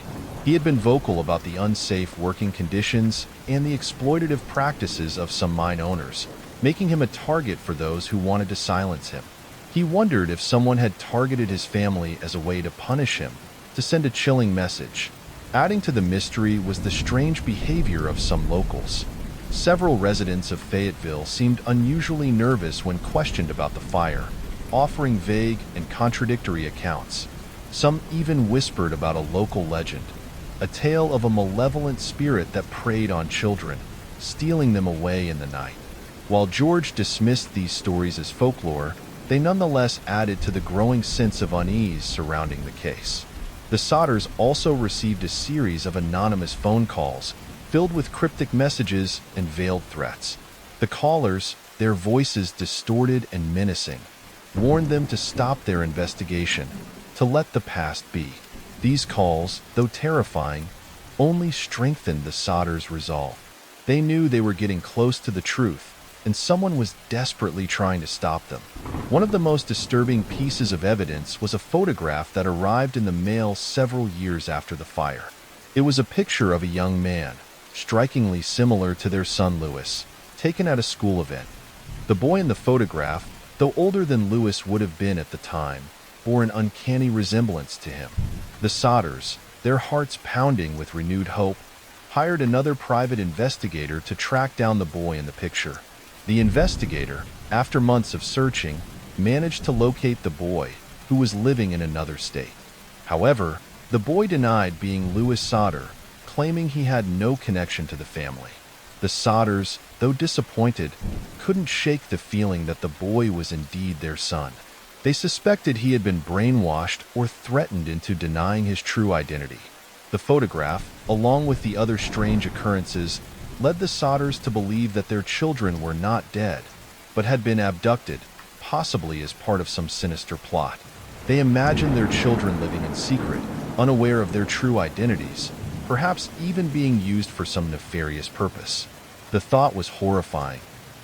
He had been vocal about the unsafe working conditions and the exploitative practices of some mine owners, making him a target for those who wanted to silence him. He wondered if someone had targeted his family as a way to punish him, to send a chilling message. Adding to the mystery was the strange behavior of some locals. Several residents of Fayetteville seemed unusually nervous when questioned about the fire, offering vague and contradictory accounts. Some even whispered about a local legend, a tale of a malevolent spirit that preyed on children, stealing them away in the night. While George dismissed these stories as folklore, they nonetheless added to the growing sense of unease surrounding the case. The Sodders also received a series of anonymous phone calls, filled with cryptic messages and veiled threats. The callers, their voices distorted and menacing, warned them to stop their investigation, to let the past be. These calls, though terrifying, only strengthened the Sodders' resolve. They knew they were getting close to the truth, and someone was desperately trying to stop them. One of the most disturbing pieces of evidence was a photograph that arrived in the mail several years after the fire. It was a picture of a young man, strikingly similar to their son Louis, taken at a school event. The boy in the photograph, though older than Louis would have been at the time, bore an uncanny resemblance to him. The Sodders, their hearts pounding with renewed hope, hired another private investigator to track down the boy in the picture. The investigator, after months of searching, managed to locate the boy, who was living in another state. However, the boy denied being Louis Sodder, claiming he had no connection to the family. The Sodders, though disappointed, couldn't shake the feeling that the boy was indeed their son. They suspected he had been brainwashed or threatened into denying his true identity. The photograph, along with the other strange occurrences, led the Sodders to believe that their children were not dead, but had been abducted, possibly as part of some sinister plot. They imagined their children living in secret, unaware of their true identities, perhaps even being used for some nefarious purpose. The thought was horrifying,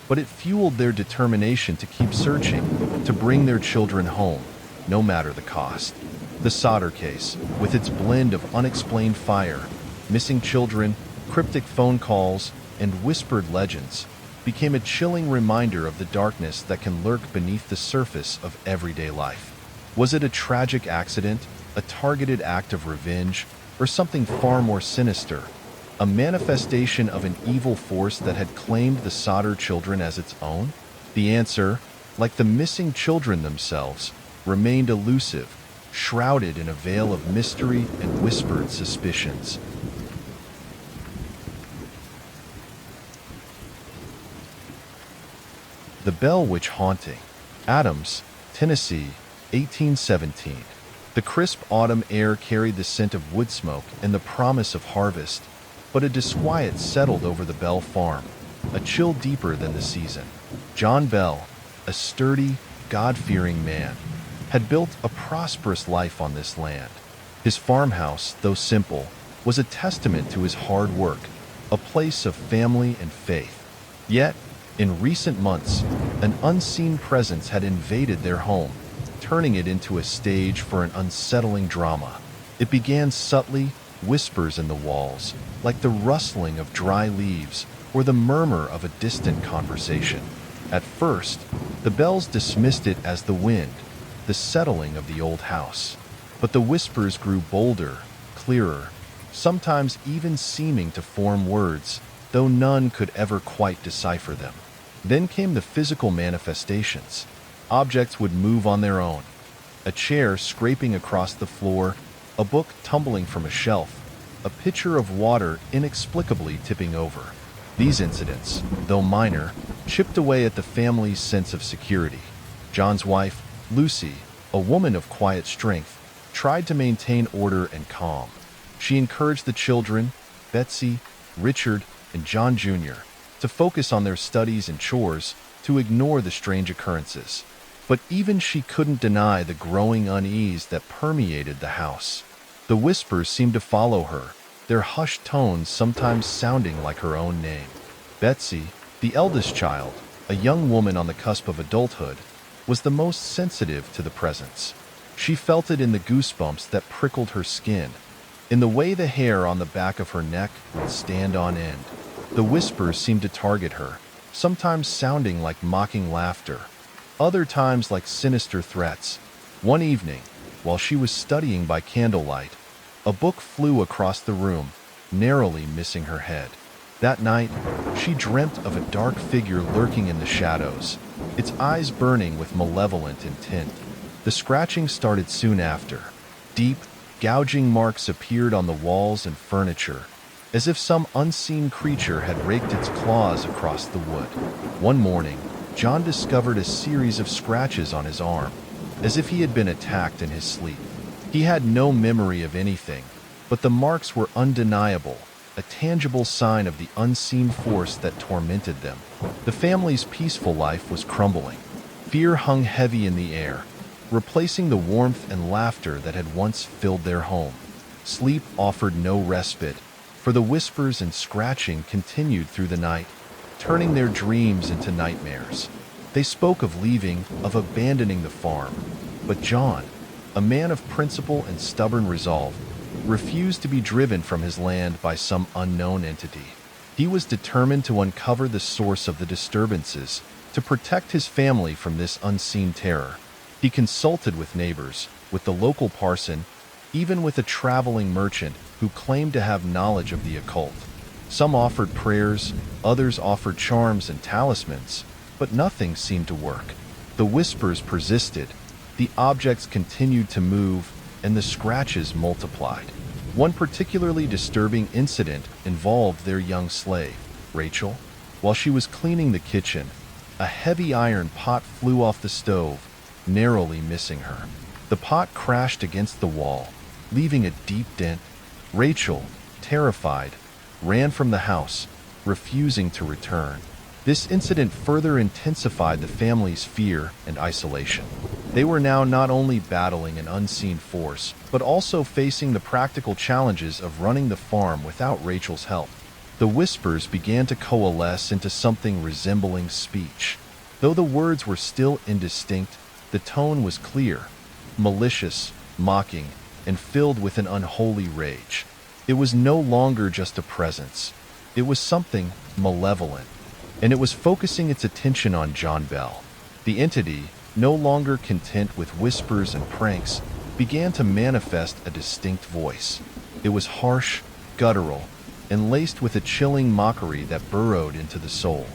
but it fueled their determination to keep searching, to bring their children home, no matter the cost. The Sodder case, with its blend of unexplained fire, missing children, cryptic phone calls, and whispered legends, became a chilling reminder of the darkness that can lurk beneath the surface of everyday life. Was it a tragic accident, a targeted act of revenge, or something far more sinister, a manifestation of an evil force that had claimed the Sodder children as its own? The answer, like the missing children themselves, remained elusive, shrouded in a veil of mystery and whispered suspicions. The Bell Witch Haunting, Adams, Tennessee, 1817. The crisp autumn air carried the scent of wood smoke and the promise of harvest, but a disquiet settled over the Bell farm, a chill deeper than the season. John Bell, a sturdy, God-fearing man, had built a prosperous life on this land. His farmhouse, though simple, was a testament to his hard work, a place of family and faith. Yet, in recent months, an unseen presence had invaded their home, turning it into a stage for an unsettling drama. It began subtly, whispers in the walls, like the rustling of dry leaves or the murmur of a distant conversation. At first, the Bells dismissed it as the wind, the settling of the old house. But the whispers grew bolder, clearer, sometimes even seeming to form words, though none could ever quite decipher them. Then came the physical manifestations. Objects would move on their own. A chair scraping across the floor, a book tumbling from a shelf, a pitcher of water inexplicably tipping over. These incidents, though minor, chipped away at the family's sense of security. John's wife, Lucy, a woman of quiet strength, tried to maintain order and calm. She encouraged the children, Betsy, Richard, and John Jr., to focus on their studies and chores, to ignore the strange occurrences. But even she couldn't deny the growing unease that permeated the house. The whispers seemed to follow her, their hushed tones sometimes sounding like her own name. Betsy, the eldest child, a young woman on the cusp of adulthood, was the most sensitive to the presence. She felt it in the goosebumps that prickled her skin, in the way the hair on the back of her neck would stand on end. The whispers seemed to target her, sometimes sounding like mocking laughter, other times like sinister threats. One evening, while she was studying by candlelight, a book flew across the room, narrowly missing her head. That night, she dreamt of a dark figure lurking in the shadows, its eyes burning with malevolent intent. The scratching started soon after. Deep, gouging marks appeared on the walls and furniture, as if some unseen creature had raked its claws across the wood. One morning, John discovered a series of scratches on his arm, as if he had been attacked in his sleep. He had no memory of anything, but the marks were undeniable, a tangible sign of the unseen force that tormented them. The family's peaceful life was crumbling. Fear hung heavy in the air, replacing the warmth and laughter that had once filled their home. Sleep offered no respite, for the whispers and scratching continued through the night, turning their dreams into nightmares. They spoke of leaving, of abandoning the farm, but John, a man of principle and stubborn resolve, refused to be driven from his land by some unknown entity. He was determined to uncover the source of the disturbances, to protect his family from this unseen terror. He consulted with neighbors, with the local parson, even with a traveling merchant who claimed to have knowledge of the occult. Some offered prayers, others offered charms and talismans, but nothing seemed to work. The whispers persisted, the objects continued to move, and the scratches multiplied. One particularly disturbing incident involved their young slave, Rachel. While she was cleaning the kitchen, a heavy iron pot flew off the stove, narrowly missing her. The pot crashed against the wall, leaving a deep dent. Rachel, terrified, ran from the house, refusing to return. This incident further intensified the family's fear and isolation. They were now not only battling an unseen force, but also facing the practical challenges of running the farm without Rachel's help. The whispers began to coalesce into something resembling speech. Though the words were still indistinct, the tone was clear, malicious, mocking, and filled with an unholy rage. It was no longer just a presence. It was something malevolent, and it was focusing its attention on John Bell. The entity, no longer content with whispers and pranks, began to manifest a distinct voice. It was harsh, guttural, and laced with a chilling mockery that burrowed into the soul.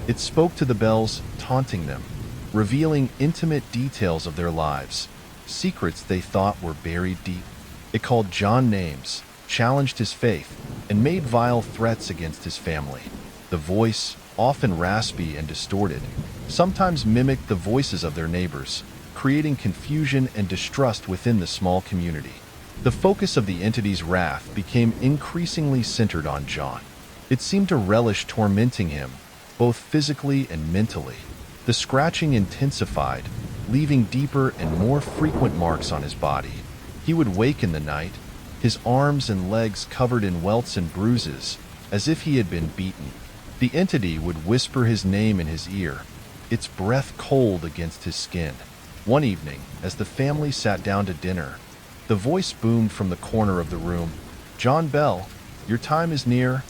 It spoke to the Bells, taunting them, revealing intimate details of their lives, secrets they thought were buried deep. It called John names, challenged his faith, and made vile threats against his family. The voice, often raspy and distorted, sometimes mimicked the voices of their neighbors, creating confusion and distrust within the small community. The focus of the entity's wrath became increasingly centered on John. It seemed to relish tormenting him, both physically and mentally. The scratching intensified, leaving deeper and more frequent marks on his body. He would wake in the night, his arms and legs covered in welts and bruises, as if he had been beaten. The entity would whisper his name in his ear, its breath cold against his skin. One evening, as the family sat down to dinner, the voice boomed from the corner of the room, "John Bell, your time is near."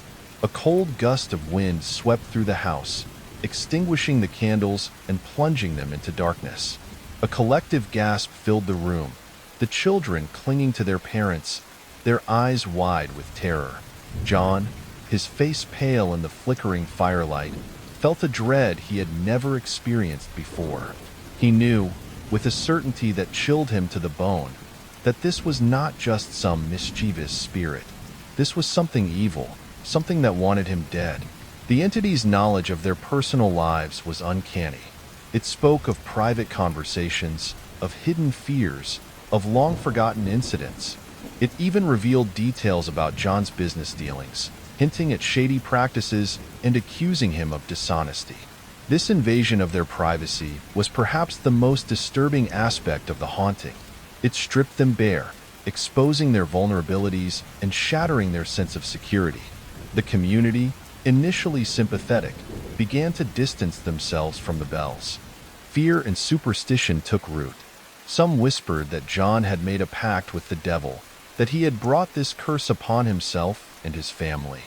A cold gust of wind swept through the house, extinguishing the candles and plunging them into darkness. A collective gasp filled the room, the children clinging to their parents, their eyes wide with terror. John, his face pale in the flickering firelight, felt a dread he had never experienced before. He knew, with a certainty that chilled him to the bone, that this was not just some mischievous spirit. This was something evil, something that wanted him dead. The entity's knowledge of their personal lives was uncanny. It spoke of private conversations, of hidden fears, of long-forgotten incidents. It even revealed details about John's business dealings, hinting at shady practices and accusing him of dishonesty. This invasion of their privacy was perhaps the most disturbing aspect of the haunting. It stripped them bare, exposing their vulnerabilities and shattering their sense of security. The community, initially sympathetic, began to distance themselves from the Bells. Fear and superstition took root. Some whispered that John had made a pact with the devil, that he had brought this curse upon himself and his family.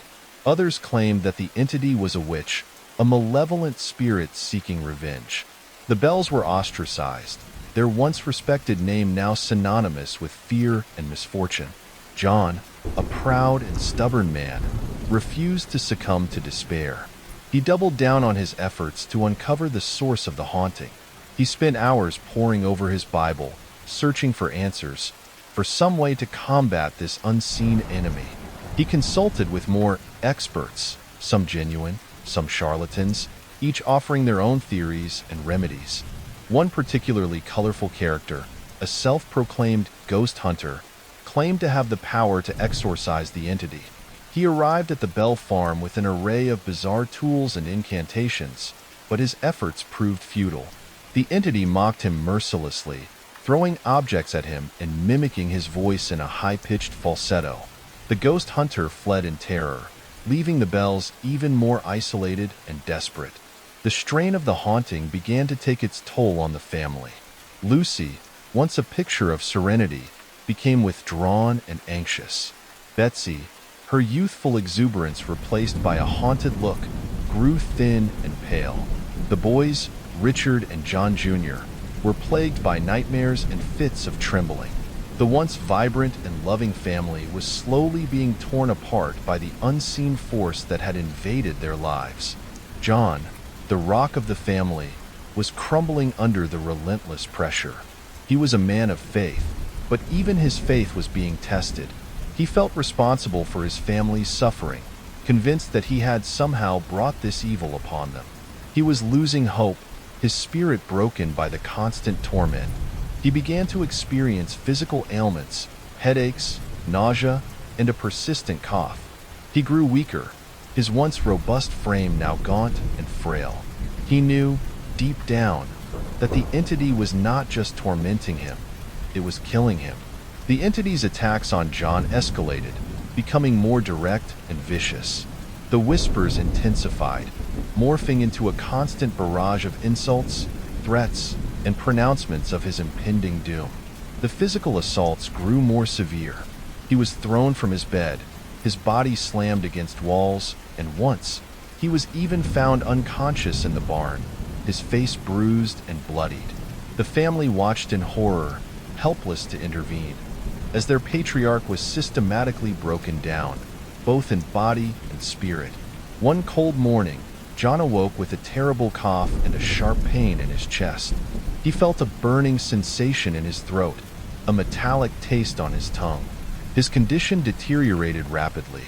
Others claimed that the entity was a witch, a malevolent spirit seeking revenge. The Bells were ostracized, their once respected name now synonymous with fear and misfortune. John, a proud and stubborn man, refused to succumb to despair. He doubled down on his efforts to uncover the source of the haunting. He spent hours poring over his Bible, searching for answers, for some way to combat this unseen enemy. He consulted with more experts, some genuine, some charlatans, each offering their own theories and remedies. One particularly colorful character, a self-proclaimed ghost hunter, claimed to have the power to exorcise the entity. He arrived at the Bell farm with an array of bizarre tools and incantations, but his efforts proved futile. The entity mocked him mercilessly, throwing objects at him and mimicking his voice in a high-pitched falsetto. The ghost hunter fled in terror, leaving the Bells even more isolated and desperate. The strain of the haunting began to take its toll on the family. Lucy, once a picture of serenity, became withdrawn and anxious. Betsy, her youthful exuberance replaced by a haunted look, grew thin and pale. The boys, Richard and John Jr., were plagued by nightmares and fits of trembling. The once vibrant and loving family was slowly being torn apart by the unseen force that had invaded their lives. John, the rock of the family, was crumbling under the relentless pressure. He was a man of faith, but even his faith was being tested. He felt responsible for his family's suffering, convinced that he had somehow brought this evil upon them. He was losing hope, his spirit broken by the constant torment. He began to experience physical ailments, headaches, nausea, and a persistent cough. He grew weaker, his once robust frame now gaunt and frail. He knew, deep down, that the entity was not just tormenting him, it was killing him. The entity's attacks on John escalated, becoming more direct and vicious. The whispers intensified, morphing into a constant barrage of insults, threats, and pronouncements of his impending doom. The physical assaults grew more severe. He was thrown from his bed, his body slammed against walls, and once, he was even found unconscious in the barn, his face bruised and bloodied. The family watched in horror, helpless to intervene, as their patriarch was systematically broken down, both in body and spirit. One cold morning, John awoke with a terrible cough and a sharp pain in his chest. He felt a burning sensation in his throat, a metallic taste on his tongue. His condition deteriorated rapidly.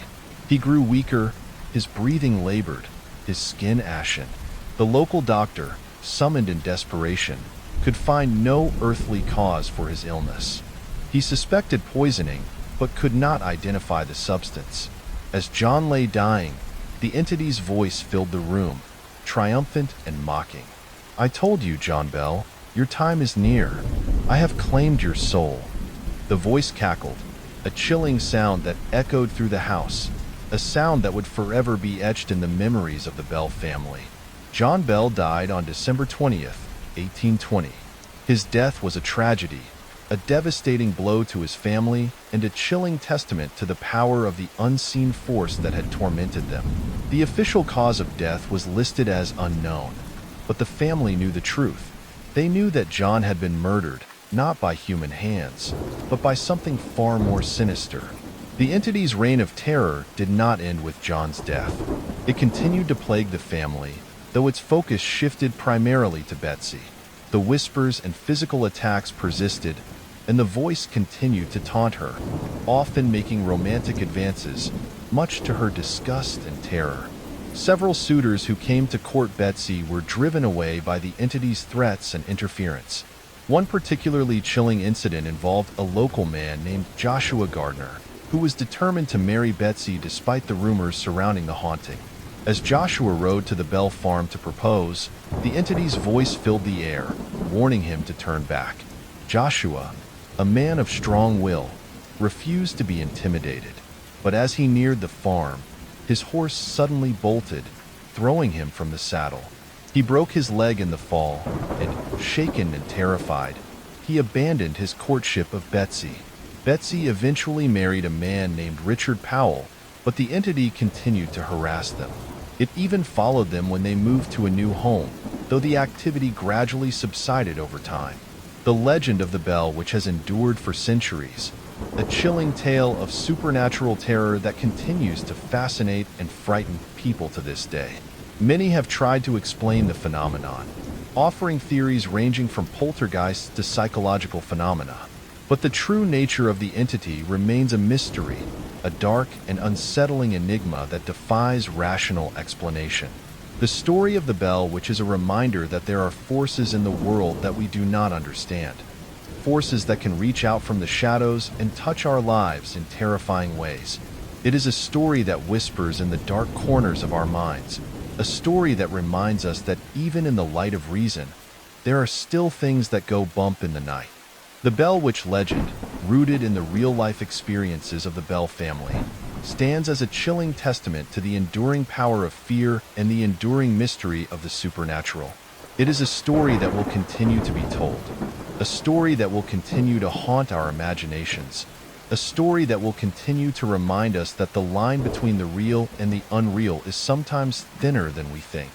He grew weaker, his breathing labored, his skin ashen. The local doctor, summoned in desperation, could find no earthly cause for his illness. He suspected poisoning, but could not identify the substance. As John lay dying, the entity's voice filled the room, triumphant and mocking. "I told you, John Bell, your time is near. I have claimed your soul." The voice cackled, a chilling sound that echoed through the house, a sound that would forever be etched in the memories of the Bell family. John Bell died on December 20th, 1820. His death was a tragedy, a devastating blow to his family, and a chilling testament to the power of the unseen force that had tormented them. The official cause of death was listed as unknown, but the family knew the truth. They knew that John had been murdered, not by human hands, but by something far more sinister. The entity's reign of terror did not end with John's death. It continued to plague the family, though its focus shifted primarily to Betsy. The whispers and physical attacks persisted, and the voice continued to taunt her, often making romantic advances, much to her disgust and terror. Several suitors who came to court Betsy were driven away by the entity's threats and interference. One particularly chilling incident involved a local man named Joshua Gardner, who was determined to marry Betsy despite the rumors surrounding the haunting. As Joshua rode to the Bell farm to propose, the entity's voice filled the air, warning him to turn back. Joshua, a man of strong will, refused to be intimidated, but as he neared the farm, his horse suddenly bolted, throwing him from the saddle. He broke his leg in the fall, and, shaken and terrified, he abandoned his courtship of Betsy. Betsy eventually married a man named Richard Powell, but the entity continued to harass them. It even followed them when they moved to a new home, though the activity gradually subsided over time. The legend of the Bell, which has endured for centuries, a chilling tale of supernatural terror that continues to fascinate and frighten people to this day. Many have tried to explain the phenomenon, offering theories ranging from poltergeists to psychological phenomena. But the true nature of the entity remains a mystery, a dark and unsettling enigma that defies rational explanation. The story of the bell, which is a reminder that there are forces in the world that we do not understand, forces that can reach out from the shadows and touch our lives in terrifying ways. It is a story that whispers in the dark corners of our minds, a story that reminds us that even in the light of reason, there are still things that go bump in the night. The Bell Witch legend, rooted in the real-life experiences of the Bell family, stands as a chilling testament to the enduring power of fear and the enduring mystery of the supernatural. It is a story that will continue to be told, a story that will continue to haunt our imaginations, a story that will continue to remind us that the line between the real and the unreal is sometimes thinner than we think.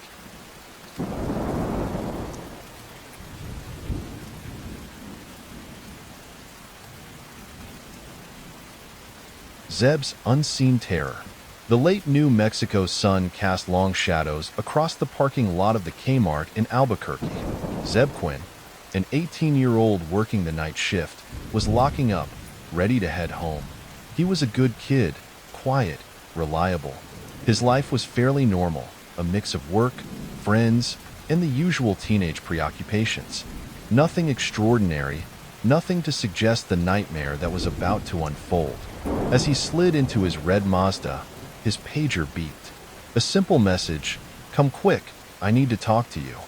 Zeb's unseen terror. The late New Mexico sun cast long shadows across the parking lot of the Kmart in Albuquerque. Zeb Quinn, an 18-year-old working the night shift, was locking up, ready to head home. He was a good kid, quiet, reliable. His life was fairly normal, a mix of work, friends, and the usual teenage preoccupations. Nothing extraordinary, nothing to suggest the nightmare that was about to unfold. As he slid into his red Mazda, his pager beeped. A simple message, "Come quick, I need to talk to you."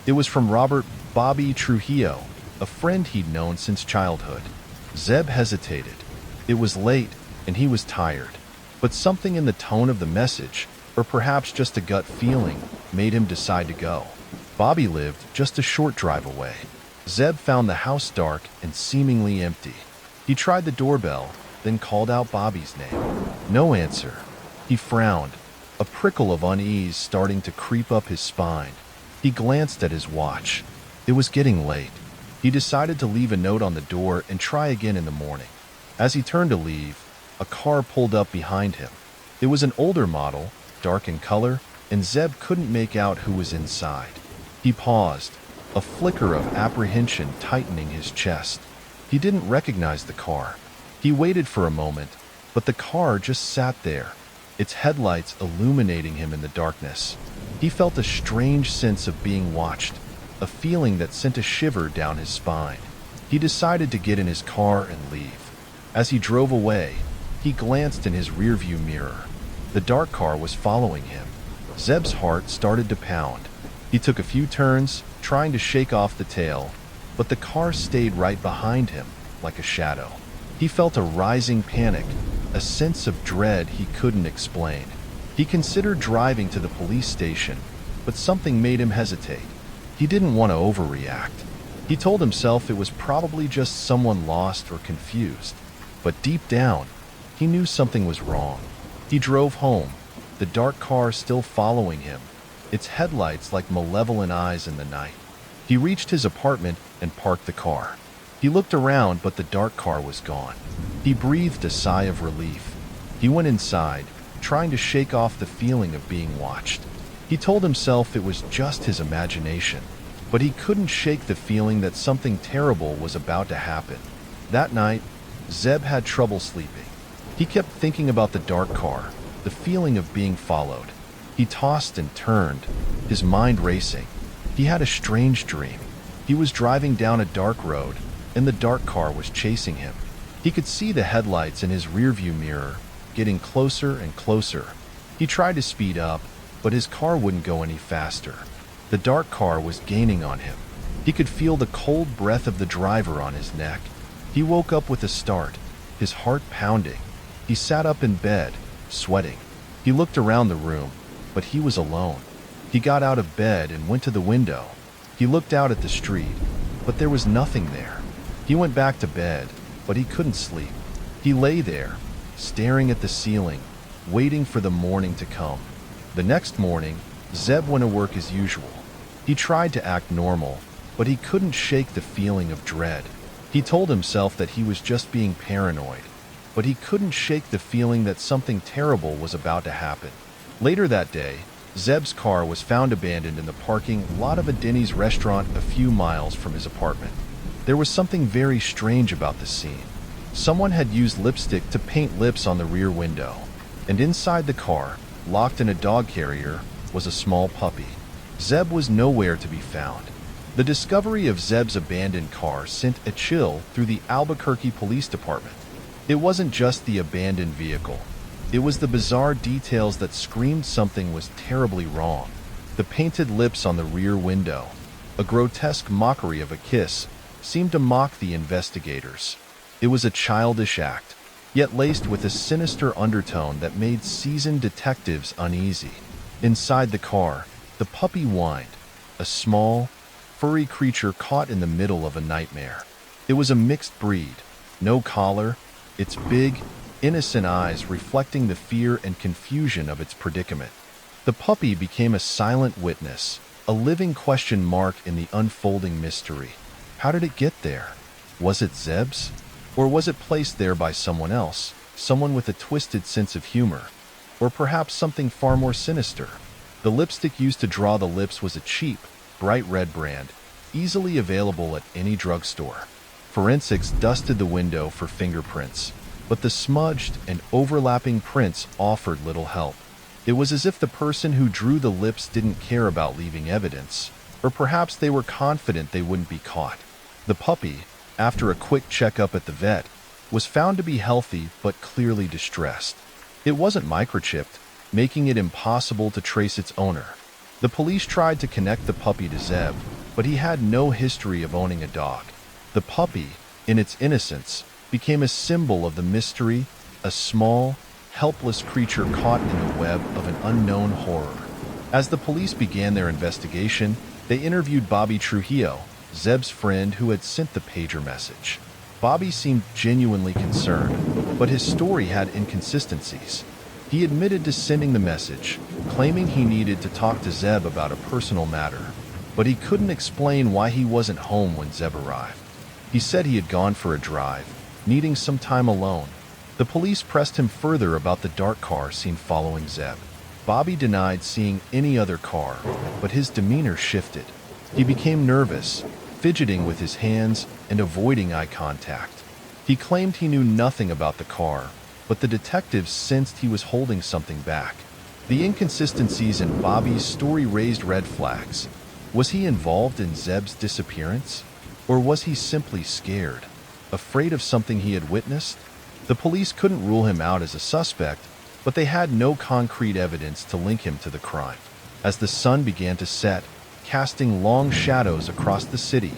It was from Robert "Bobby" Trujillo, a friend he'd known since childhood. Zeb hesitated. It was late, and he was tired. But something in the tone of the message, or perhaps just a gut feeling, made him decide to go. Bobby lived just a short drive away. Zeb found the house dark and seemingly empty. He tried the doorbell, then called out Bobby's name. No answer. He frowned, a prickle of unease starting to creep up his spine. He glanced at his watch. It was getting late. He decided to leave a note on the door and try again in the morning. As he turned to leave, a car pulled up behind him. It was an older model, dark in color, and Zeb couldn't make out who was inside. He paused, a flicker of apprehension tightening his chest. He didn't recognize the car. He waited for a moment, but the car just sat there, its headlights illuminating him in the darkness. He felt a strange sense of being watched, a feeling that sent a shiver down his spine. He decided to get in his car and leave. As he drove away, he glanced in his rearview mirror. The dark car was following him. Zeb's heart started to pound. He took a few turns, trying to shake off the tail, but the car stayed right behind him, like a shadow. He felt a rising panic, a sense of dread he couldn't explain. He considered driving to the police station, but something made him hesitate. He didn't want to overreact. He told himself it was probably just someone lost or confused. But deep down, he knew something was wrong. He drove home, the dark car still following him, its headlights like malevolent eyes in the night. He reached his apartment and parked the car. He looked around, but the dark car was gone. He breathed a sigh of relief. He went inside, trying to shake off the feeling of being watched. He told himself it was just his imagination, but he couldn't shake the feeling that something terrible was about to happen. That night, Zeb had trouble sleeping. He kept thinking about the dark car, the feeling of being followed. He tossed and turned, his mind racing. He had a strange dream. He was driving down a dark road, and the dark car was chasing him. He could see the headlights in his rearview mirror, getting closer and closer. He tried to speed up, but his car wouldn't go any faster. The dark car was gaining on him. He could feel the cold breath of the driver on his neck. He woke up with a start, his heart pounding. He sat up in bed, sweating. He looked around the room, but he was alone. He got out of bed and went to the window. He looked out at the street, but there was nothing there. He went back to bed, but he couldn't sleep. He lay there, staring at the ceiling, waiting for the morning to come. The next morning, Zeb went to work as usual. He tried to act normal, but he couldn't shake the feeling of dread. He told himself that he was just being paranoid, but he couldn't shake the feeling that something terrible was about to happen. Later that day, Zeb's car was found abandoned in the parking lot of a Denny's restaurant a few miles from his apartment. There was something very strange about the scene. Someone had used lipstick to paint lips on the rear window, and inside the car, locked in a dog carrier, was a small puppy. Zeb was nowhere to be found. The discovery of Zeb's abandoned car sent a chill through the Albuquerque Police Department. It wasn't just the abandoned vehicle. It was the bizarre details that screamed something was terribly wrong. The painted lips on the rear window, a grotesque mockery of a kiss, seemed to mock the investigators. It was a childish act, yet laced with a sinister undertone that made seasoned detectives uneasy. Inside the car, the puppy whined, a small, furry creature caught in the middle of a nightmare. It was a mixed breed, no collar, its big, innocent eyes reflecting the fear and confusion of its predicament. The puppy became a silent witness, a living question mark in the unfolding mystery. How did it get there? Was it Zeb's? Or was it placed there by someone else, someone with a twisted sense of humor? Or perhaps something far more sinister? The lipstick used to draw the lips was a cheap, bright red brand, easily available at any drugstore. Forensics dusted the window for fingerprints, but the smudged and overlapping prints offered little help. It was as if the person who drew the lips didn't care about leaving evidence, or perhaps they were confident they wouldn't be caught. The puppy, after a quick checkup at the vet, was found to be healthy but clearly distressed. It wasn't microchipped, making it impossible to trace its owner. The police tried to connect the puppy to Zeb, but he had no history of owning a dog. The puppy, in its innocence, became a symbol of the mystery, a small, helpless creature caught in the web of an unknown horror. As the police began their investigation, they interviewed Bobby Trujillo, Zeb's friend who had sent the pager message. Bobby seemed genuinely concerned, but his story had inconsistencies. He admitted to sending the message, claiming he needed to talk to Zeb about a personal matter, but he couldn't explain why he wasn't home when Zeb arrived. He said he had gone for a drive, needing some time alone. The police pressed him further about the dark car seen following Zeb. Bobby denied seeing any other car, but his demeanor shifted. He became nervous, fidgeting with his hands and avoiding eye contact. He claimed he knew nothing about the car, but the detectives sensed he was holding something back. The inconsistencies in Bobby's story raised red flags. Was he involved in Zeb's disappearance? Or was he simply scared, afraid of something he had witnessed? The police couldn't rule him out as a suspect, but they had no concrete evidence to link him to the crime. As the sun began to set, casting long shadows across the city,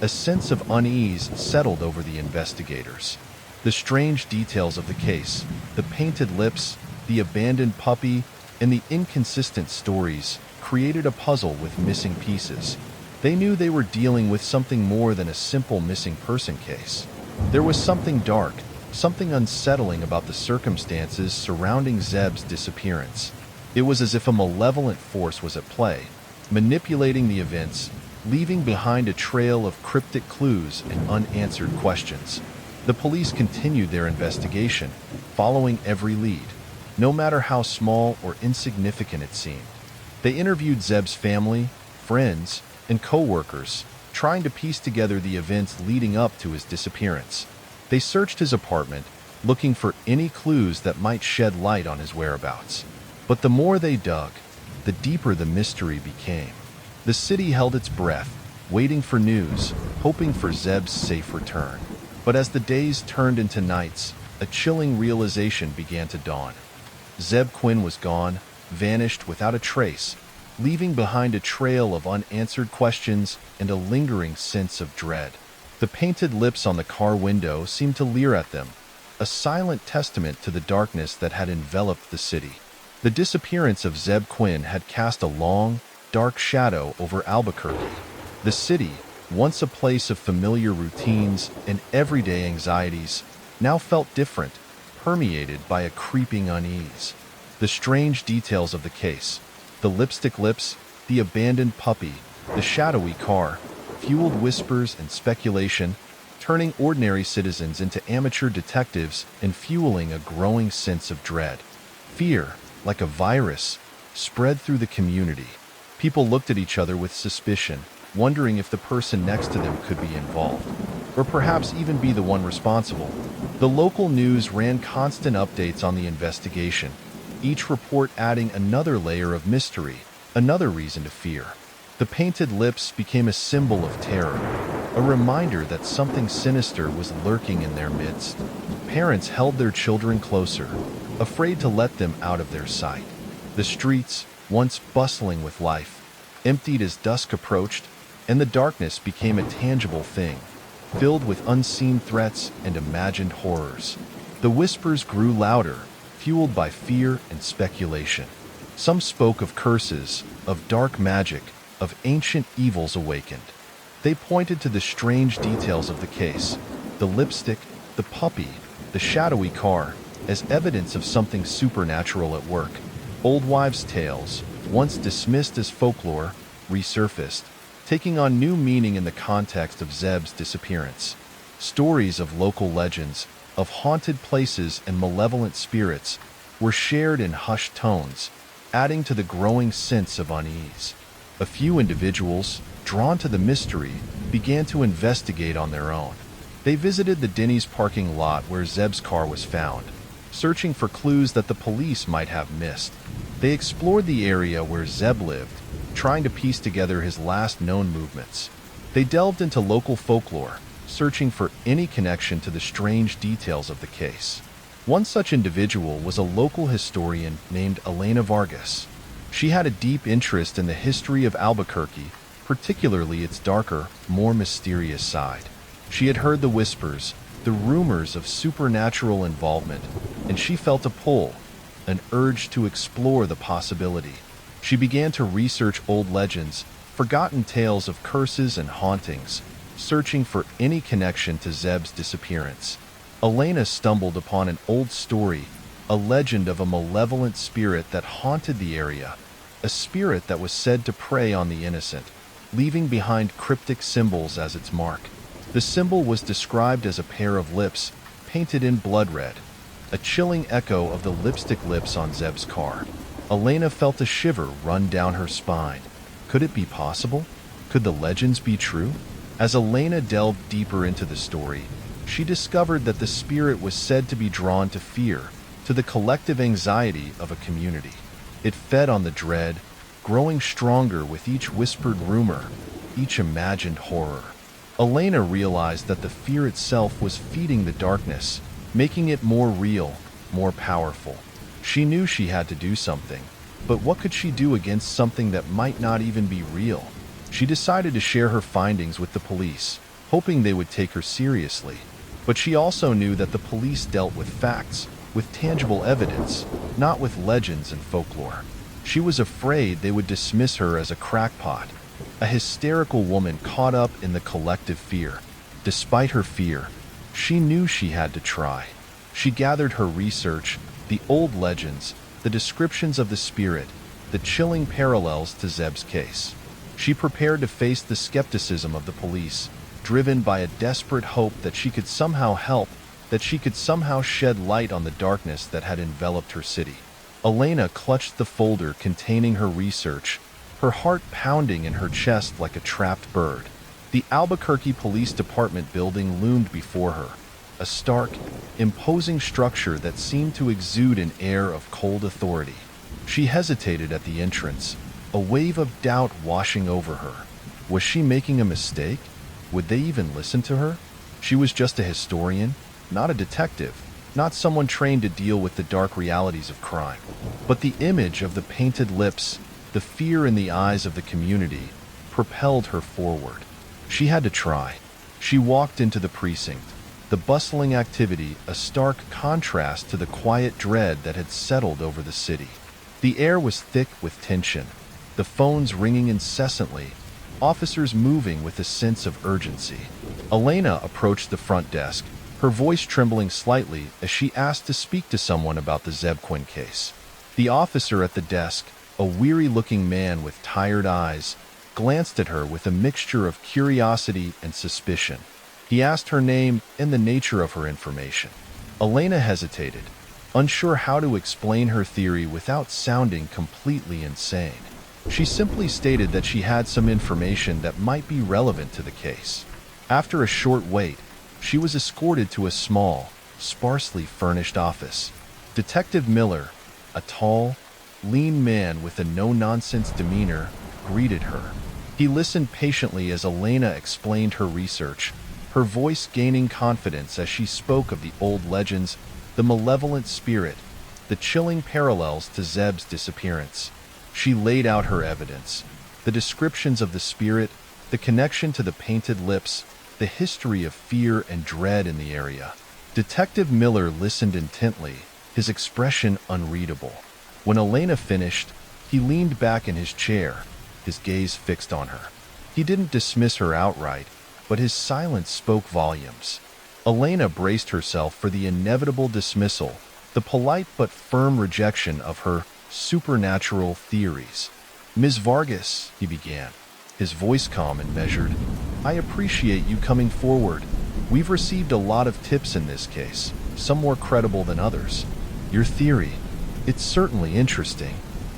a sense of unease settled over the investigators. The strange details of the case, the painted lips, the abandoned puppy, and the inconsistent stories created a puzzle with missing pieces. They knew they were dealing with something more than a simple missing person case. There was something dark, something unsettling about the circumstances surrounding Zeb's disappearance. It was as if a malevolent force was at play, manipulating the events, leaving behind a trail of cryptic clues and unanswered questions. The police continued their investigation, following every lead, no matter how small or insignificant it seemed. They interviewed Zeb's family, friends, and co-workers, trying to piece together the events leading up to his disappearance. They searched his apartment, looking for any clues that might shed light on his whereabouts. But the more they dug, the deeper the mystery became. The city held its breath, waiting for news, hoping for Zeb's safe return. But as the days turned into nights, a chilling realization began to dawn. Zeb Quinn was gone, vanished without a trace, leaving behind a trail of unanswered questions and a lingering sense of dread. The painted lips on the car window seemed to leer at them, a silent testament to the darkness that had enveloped the city. The disappearance of Zeb Quinn had cast a long, dark shadow over Albuquerque. The city, once a place of familiar routines and everyday anxieties, now felt different, permeated by a creeping unease. The strange details of the case, the lipstick lips, the abandoned puppy, the shadowy car, fueled whispers and speculation, turning ordinary citizens into amateur detectives and fueling a growing sense of dread. Fear, like a virus, spread through the community. People looked at each other with suspicion, wondering if the person next to them could be involved, or perhaps even be the one responsible. The local news ran constant updates on the investigation, each report adding another layer of mystery, another reason to fear. The painted lips became a symbol of terror, a reminder that something sinister was lurking in their midst. Parents held their children closer, afraid to let them out of their sight. The streets, once bustling with life, emptied as dusk approached, and the darkness became a tangible thing, filled with unseen threats and imagined horrors. The whispers grew louder, fueled by fear and speculation. Some spoke of curses, of dark magic, of ancient evils awakened. They pointed to the strange details of the case, the lipstick, the puppy, the shadowy car, as evidence of something supernatural at work. Old wives' tales, once dismissed as folklore, resurfaced, taking on new meaning in the context of Zeb's disappearance. Stories of local legends, of haunted places and malevolent spirits, were shared in hushed tones, adding to the growing sense of unease. A few individuals, drawn to the mystery, began to investigate on their own. They visited the Denny's parking lot where Zeb's car was found, searching for clues that the police might have missed. They explored the area where Zeb lived, trying to piece together his last known movements. They delved into local folklore, searching for any connection to the strange details of the case. One such individual was a local historian named Elena Vargas. She had a deep interest in the history of Albuquerque, particularly its darker, more mysterious side. She had heard the whispers, the rumors of supernatural involvement, and she felt a pull, an urge to explore the possibility. She began to research old legends, forgotten tales of curses and hauntings, searching for any connection to Zeb's disappearance. Elena stumbled upon an old story, a legend of a malevolent spirit that haunted the area, a spirit that was said to prey on the innocent, leaving behind cryptic symbols as its mark. The symbol was described as a pair of lips, painted in blood red, a chilling echo of the lipstick lips on Zeb's car. Elena felt a shiver run down her spine. Could it be possible? Could the legends be true? As Elena delved deeper into the story, she discovered that the spirit was said to be drawn to fear, to the collective anxiety of a community. It fed on the dread, growing stronger with each whispered rumor, each imagined horror. Elena realized that the fear itself was feeding the darkness, making it more real, more powerful. She knew she had to do something, but what could she do against something that might not even be real? She decided to share her findings with the police, hoping they would take her seriously. But she also knew that the police dealt with facts, with tangible evidence, not with legends and folklore. She was afraid they would dismiss her as a crackpot, a hysterical woman caught up in the collective fear. Despite her fear, she knew she had to try. She gathered her research, the old legends, the descriptions of the spirit, the chilling parallels to Zeb's case. She prepared to face the skepticism of the police, driven by a desperate hope that she could somehow help, that she could somehow shed light on the darkness that had enveloped her city. Elena clutched the folder containing her research, her heart pounding in her chest like a trapped bird. The Albuquerque Police Department building loomed before her, a stark, imposing structure that seemed to exude an air of cold authority. She hesitated at the entrance, a wave of doubt washing over her. Was she making a mistake? Would they even listen to her? She was just a historian, not a detective, not someone trained to deal with the dark realities of crime. But the image of the painted lips, the fear in the eyes of the community, propelled her forward. She had to try. She walked into the precinct, the bustling activity a stark contrast to the quiet dread that had settled over the city. The air was thick with tension, the phones ringing incessantly, officers moving with a sense of urgency. Elena approached the front desk, her voice trembling slightly as she asked to speak to someone about the Zeb Quinn case. The officer at the desk, a weary-looking man with tired eyes, glanced at her with a mixture of curiosity and suspicion. He asked her name and the nature of her information. Elena hesitated, unsure how to explain her theory without sounding completely insane. She simply stated that she had some information that might be relevant to the case. After a short wait, she was escorted to a small, sparsely furnished office. Detective Miller, a tall, lean man with a no-nonsense demeanor, greeted her. He listened patiently as Elena explained her research, her voice gaining confidence as she spoke of the old legends, the malevolent spirit, the chilling parallels to Zeb's disappearance. She laid out her evidence, the descriptions of the spirit, the connection to the painted lips, the history of fear and dread in the area. Detective Miller listened intently, his expression unreadable. When Elena finished, he leaned back in his chair, his gaze fixed on her. He didn't dismiss her outright, but his silence spoke volumes. Elena braced herself for the inevitable dismissal, the polite but firm rejection of her supernatural theories. "Ms. Vargas," he began, his voice calm and measured, "I appreciate you coming forward. We've received a lot of tips in this case, some more credible than others. Your theory, it's certainly interesting."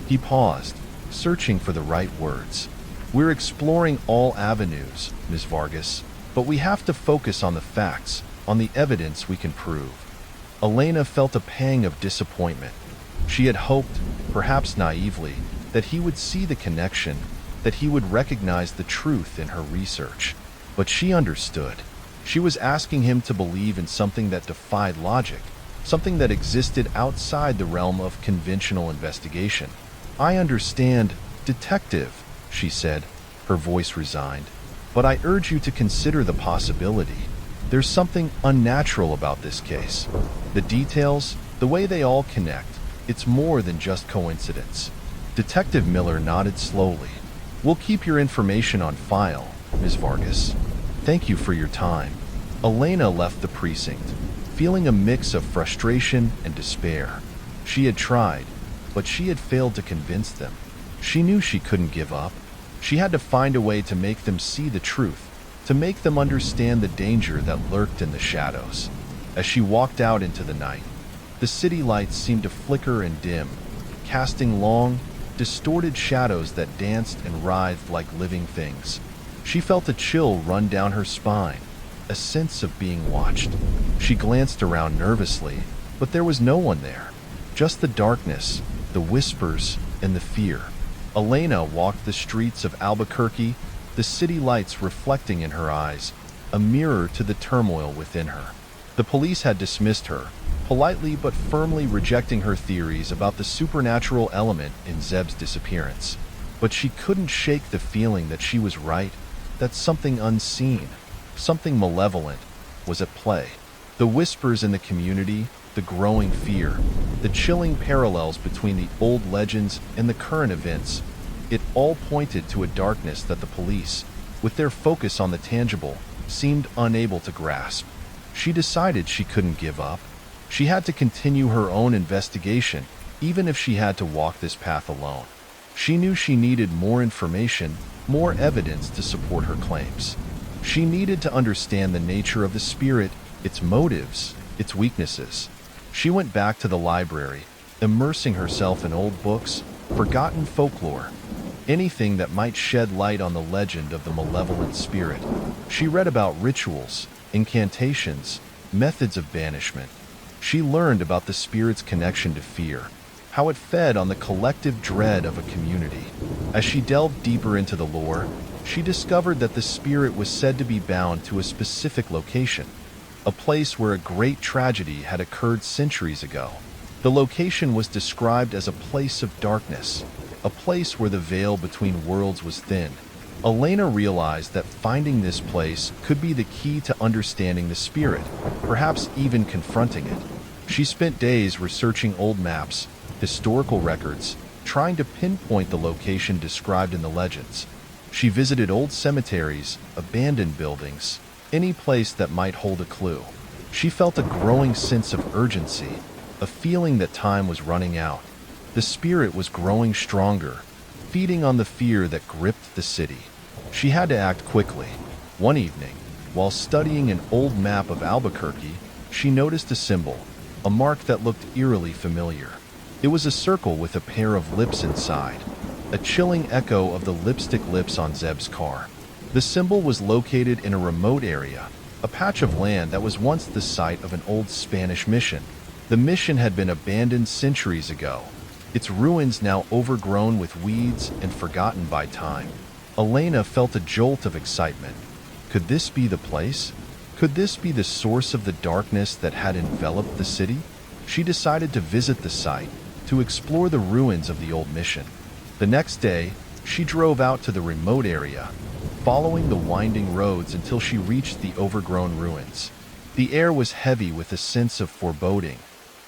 He paused, searching for the right words. "We're exploring all avenues, Ms. Vargas, but we have to focus on the facts, on the evidence we can prove." Elena felt a pang of disappointment. She had hoped, perhaps naively, that he would see the connection, that he would recognize the truth in her research. But she understood. She was asking him to believe in something that defied logic, something that existed outside the realm of conventional investigation. "I understand, detective," she said, her voice resigned, "but I urge you to consider the possibility. There's something unnatural about this case. The details, the way they all connect, it's more than just coincidence." Detective Miller nodded slowly. "We'll keep your information on file, Ms. Vargas. Thank you for your time." Elena left the precinct, feeling a mix of frustration and despair. She had tried, but she had failed to convince them. She knew she couldn't give up. She had to find a way to make them see the truth, to make them understand the danger that lurked in the shadows. As she walked out into the night, the city lights seemed to flicker and dim, casting long, distorted shadows that danced and writhed like living things. She felt a chill run down her spine, a sense of being watched. She glanced around nervously, but there was no one there. Just the darkness, the whispers, and the fear. Elena walked the streets of Albuquerque, the city lights reflecting in her eyes, a mirror to the turmoil within her. The police had dismissed her, politely but firmly rejecting her theories about the supernatural element in Zeb's disappearance. But she couldn't shake the feeling that she was right, that something unseen, something malevolent, was at play. The whispers in the community, the growing fear, the chilling parallels between the old legends and the current events, it all pointed to a darkness that the police, with their focus on the tangible, seemed unable to grasp. She decided she couldn't give up. She had to continue her own investigation, even if she had to walk this path alone. She knew she needed more information, more evidence to support her claims. She needed to understand the nature of the spirit, its motives, its weaknesses. She went back to the library, immersing herself in old books, forgotten folklore, anything that might shed light on the legend of the malevolent spirit. She read about rituals, incantations, methods of banishment. She learned about the spirit's connection to fear, how it fed on the collective dread of a community. As she delved deeper into the lore, she discovered that the spirit was said to be bound to a specific location, a place where a great tragedy had occurred centuries ago. The location was described as a place of darkness, a place where the veil between worlds was thin. Elena realized that finding this place could be the key to understanding the spirit, perhaps even confronting it. She spent days researching old maps, historical records, trying to pinpoint the location described in the legends. She visited old cemeteries, abandoned buildings, any place that might hold a clue. She felt a growing sense of urgency, a feeling that time was running out. The spirit was growing stronger, feeding on the fear that gripped the city. She had to act quickly. One evening, While studying an old map of Albuquerque, she noticed a symbol, a mark that looked eerily familiar. It was a circle with a pair of lips inside, a chilling echo of the lipstick lips on Zeb's car. The symbol was located in a remote area, a patch of land that was once the site of an old Spanish mission. The mission had been abandoned centuries ago, its ruins now overgrown with weeds and forgotten by time. Elena felt a jolt of excitement. Could this be the place? Could this be the source of the darkness that had enveloped the city? She decided to visit the site, to explore the ruins of the old mission. The next day, she drove out to the remote area, following the winding roads until she reached the overgrown ruins. The air was heavy with a sense of foreboding,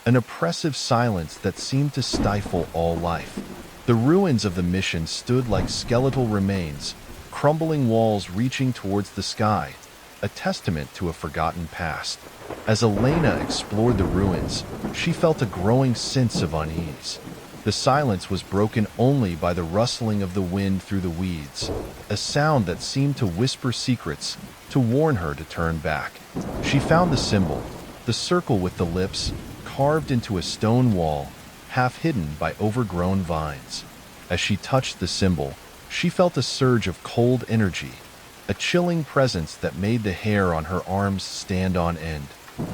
an oppressive silence that seemed to stifle all life. The ruins of the mission stood like skeletal remains, crumbling walls reaching towards the sky, a testament to a forgotten past. As Elena explored the ruins, she felt a growing sense of unease. The silence was broken only by the rustling of the wind through the weeds, a sound that seemed to whisper secrets, to warn her to turn back. She found the symbol, the circle with the lips, carved into a stone wall, half hidden by overgrown vines. As she touched the symbol, she felt a surge of cold energy, a chilling presence that made the hair on her arms stand on end.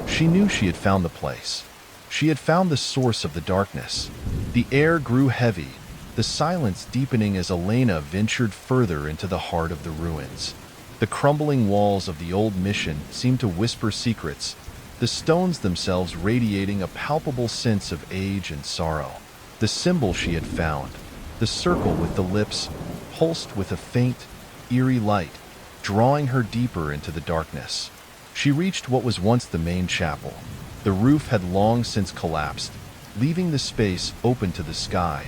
She knew she had found the place. She had found the source of the darkness. The air grew heavy, the silence deepening as Elena ventured further into the heart of the ruins. The crumbling walls of the old mission seemed to whisper secrets, the stones themselves radiating a palpable sense of age and sorrow. The symbol she had found, the circle with the lips, pulsed with a faint, eerie light, drawing her deeper into the darkness. She reached what was once the main chapel. The roof had long since collapsed, leaving the space open to the sky,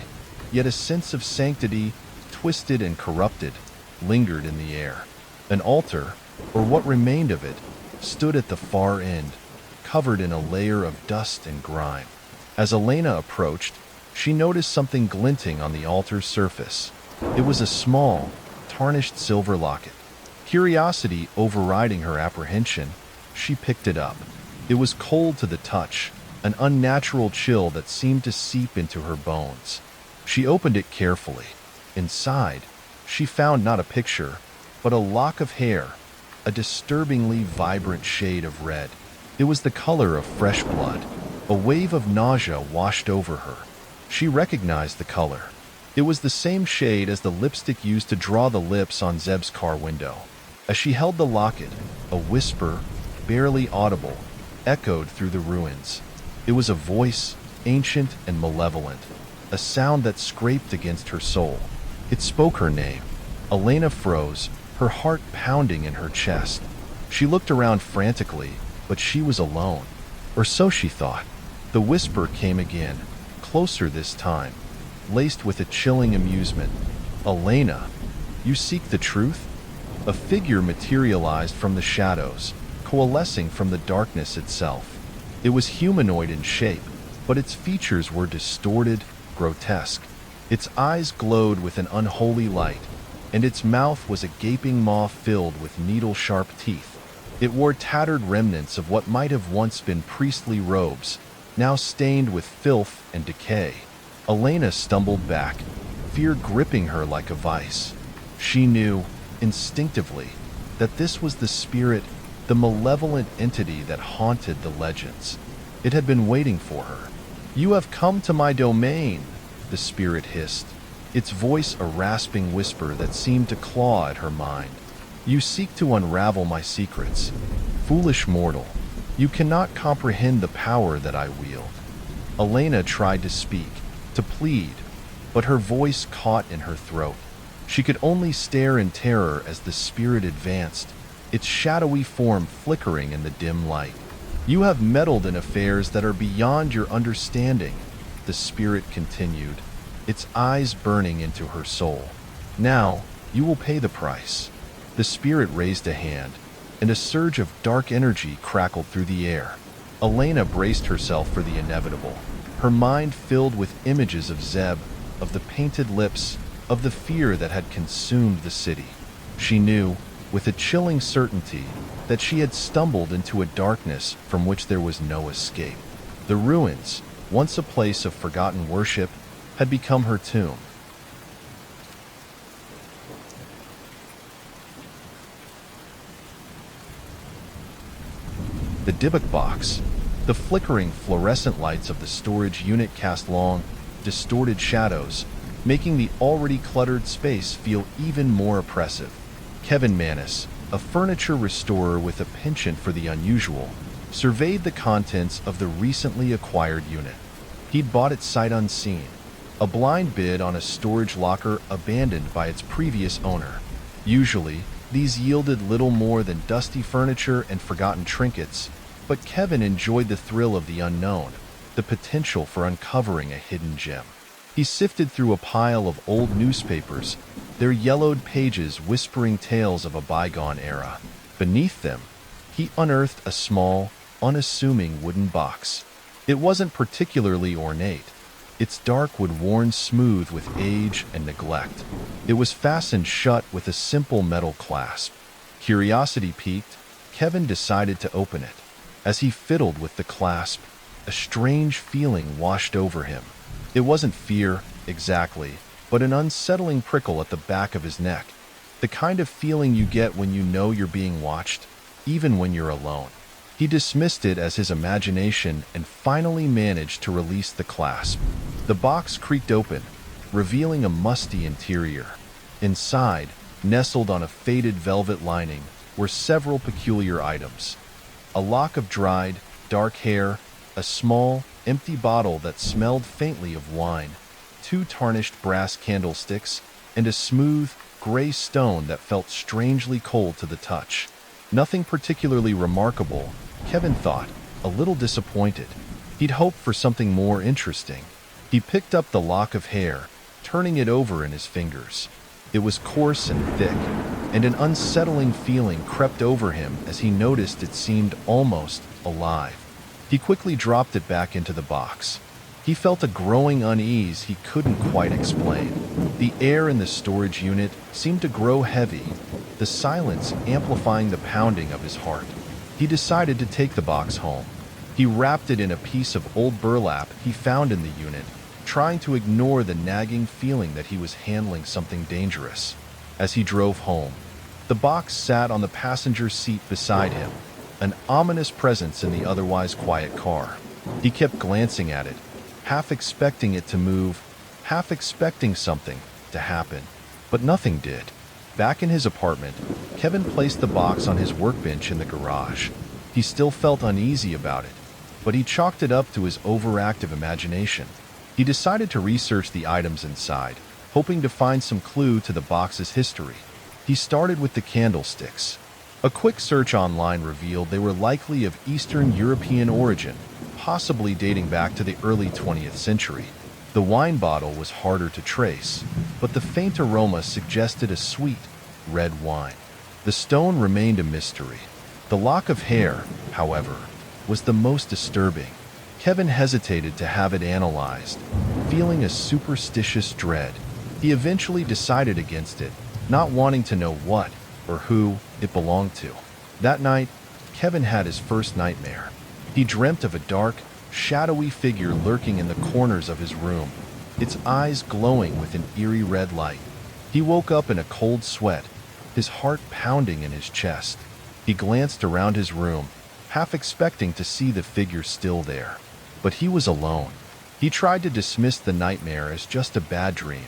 yet a sense of sanctity, twisted and corrupted, lingered in the air. An altar, or what remained of it, stood at the far end, covered in a layer of dust and grime. As Elena approached, she noticed something glinting on the altar's surface. It was a small, tarnished silver locket. Curiosity overriding her apprehension, she picked it up. It was cold to the touch, an unnatural chill that seemed to seep into her bones. She opened it carefully. Inside, she found not a picture, but a lock of hair, a disturbingly vibrant shade of red. It was the color of fresh blood. A wave of nausea washed over her. She recognized the color. It was the same shade as the lipstick used to draw the lips on Zeb's car window. As she held the locket, a whisper, barely audible, echoed through the ruins. It was a voice, ancient and malevolent, a sound that scraped against her soul. It spoke her name. Elena froze, her heart pounding in her chest. She looked around frantically, but she was alone. Or so she thought. The whisper came again, closer this time, laced with a chilling amusement. "Elena, you seek the truth?" A figure materialized from the shadows, coalescing from the darkness itself. It was humanoid in shape, but its features were distorted, grotesque. Its eyes glowed with an unholy light, and its mouth was a gaping maw filled with needle-sharp teeth. It wore tattered remnants of what might have once been priestly robes, now stained with filth and decay. Elena stumbled back, fear gripping her like a vice. She knew, instinctively, that this was the spirit, the malevolent entity that haunted the legends. It had been waiting for her. "You have come to my domain," the spirit hissed, its voice a rasping whisper that seemed to claw at her mind. "You seek to unravel my secrets. Foolish mortal, you cannot comprehend the power that I wield." Elena tried to speak, to plead, but her voice caught in her throat. She could only stare in terror as the spirit advanced, its shadowy form flickering in the dim light. "You have meddled in affairs that are beyond your understanding," the spirit continued, its eyes burning into her soul. "Now, you will pay the price." The spirit raised a hand, and a surge of dark energy crackled through the air. Elena braced herself for the inevitable, her mind filled with images of Zeb, of the painted lips, of the fear that had consumed the city. She knew, with a chilling certainty that she had stumbled into a darkness from which there was no escape. The ruins, once a place of forgotten worship, had become her tomb. The Dybbuk box. The flickering fluorescent lights of the storage unit cast long, distorted shadows, making the already cluttered space feel even more oppressive. Kevin Mannis, a furniture restorer with a penchant for the unusual, surveyed the contents of the recently acquired unit. He'd bought it sight unseen, a blind bid on a storage locker abandoned by its previous owner. Usually, these yielded little more than dusty furniture and forgotten trinkets, but Kevin enjoyed the thrill of the unknown, the potential for uncovering a hidden gem. He sifted through a pile of old newspapers, their yellowed pages whispering tales of a bygone era. Beneath them, he unearthed a small, unassuming wooden box. It wasn't particularly ornate. Its dark wood worn smooth with age and neglect. It was fastened shut with a simple metal clasp. Curiosity piqued, Kevin decided to open it. As he fiddled with the clasp, a strange feeling washed over him. It wasn't fear, exactly, but an unsettling prickle at the back of his neck. The kind of feeling you get when you know you're being watched, even when you're alone. He dismissed it as his imagination and finally managed to release the clasp. The box creaked open, revealing a musty interior. Inside, nestled on a faded velvet lining, were several peculiar items. A lock of dried, dark hair, a small, empty bottle that smelled faintly of wine, 2 tarnished brass candlesticks, and a smooth, gray stone that felt strangely cold to the touch. Nothing particularly remarkable, Kevin thought, a little disappointed. He'd hoped for something more interesting. He picked up the lock of hair, turning it over in his fingers. It was coarse and thick, and an unsettling feeling crept over him as he noticed it seemed almost alive. He quickly dropped it back into the box. He felt a growing unease he couldn't quite explain. The air in the storage unit seemed to grow heavy, the silence amplifying the pounding of his heart. He decided to take the box home. He wrapped it in a piece of old burlap he found in the unit, trying to ignore the nagging feeling that he was handling something dangerous. As he drove home, the box sat on the passenger seat beside him, an ominous presence in the otherwise quiet car. He kept glancing at it, half expecting it to move, half expecting something to happen, but nothing did. Back in his apartment, Kevin placed the box on his workbench in the garage. He still felt uneasy about it, but he chalked it up to his overactive imagination. He decided to research the items inside, hoping to find some clue to the box's history. He started with the candlesticks. A quick search online revealed they were likely of Eastern European origin, possibly dating back to the early 20th century. The wine bottle was harder to trace, but the faint aroma suggested a sweet, red wine. The stone remained a mystery. The lock of hair, however, was the most disturbing. Kevin hesitated to have it analyzed, feeling a superstitious dread. He eventually decided against it, not wanting to know what or who it belonged to. That night, Kevin had his first nightmare. He dreamt of a dark, shadowy figure lurking in the corners of his room, its eyes glowing with an eerie red light. He woke up in a cold sweat, his heart pounding in his chest. He glanced around his room, half expecting to see the figure still there. But he was alone. He tried to dismiss the nightmare as just a bad dream,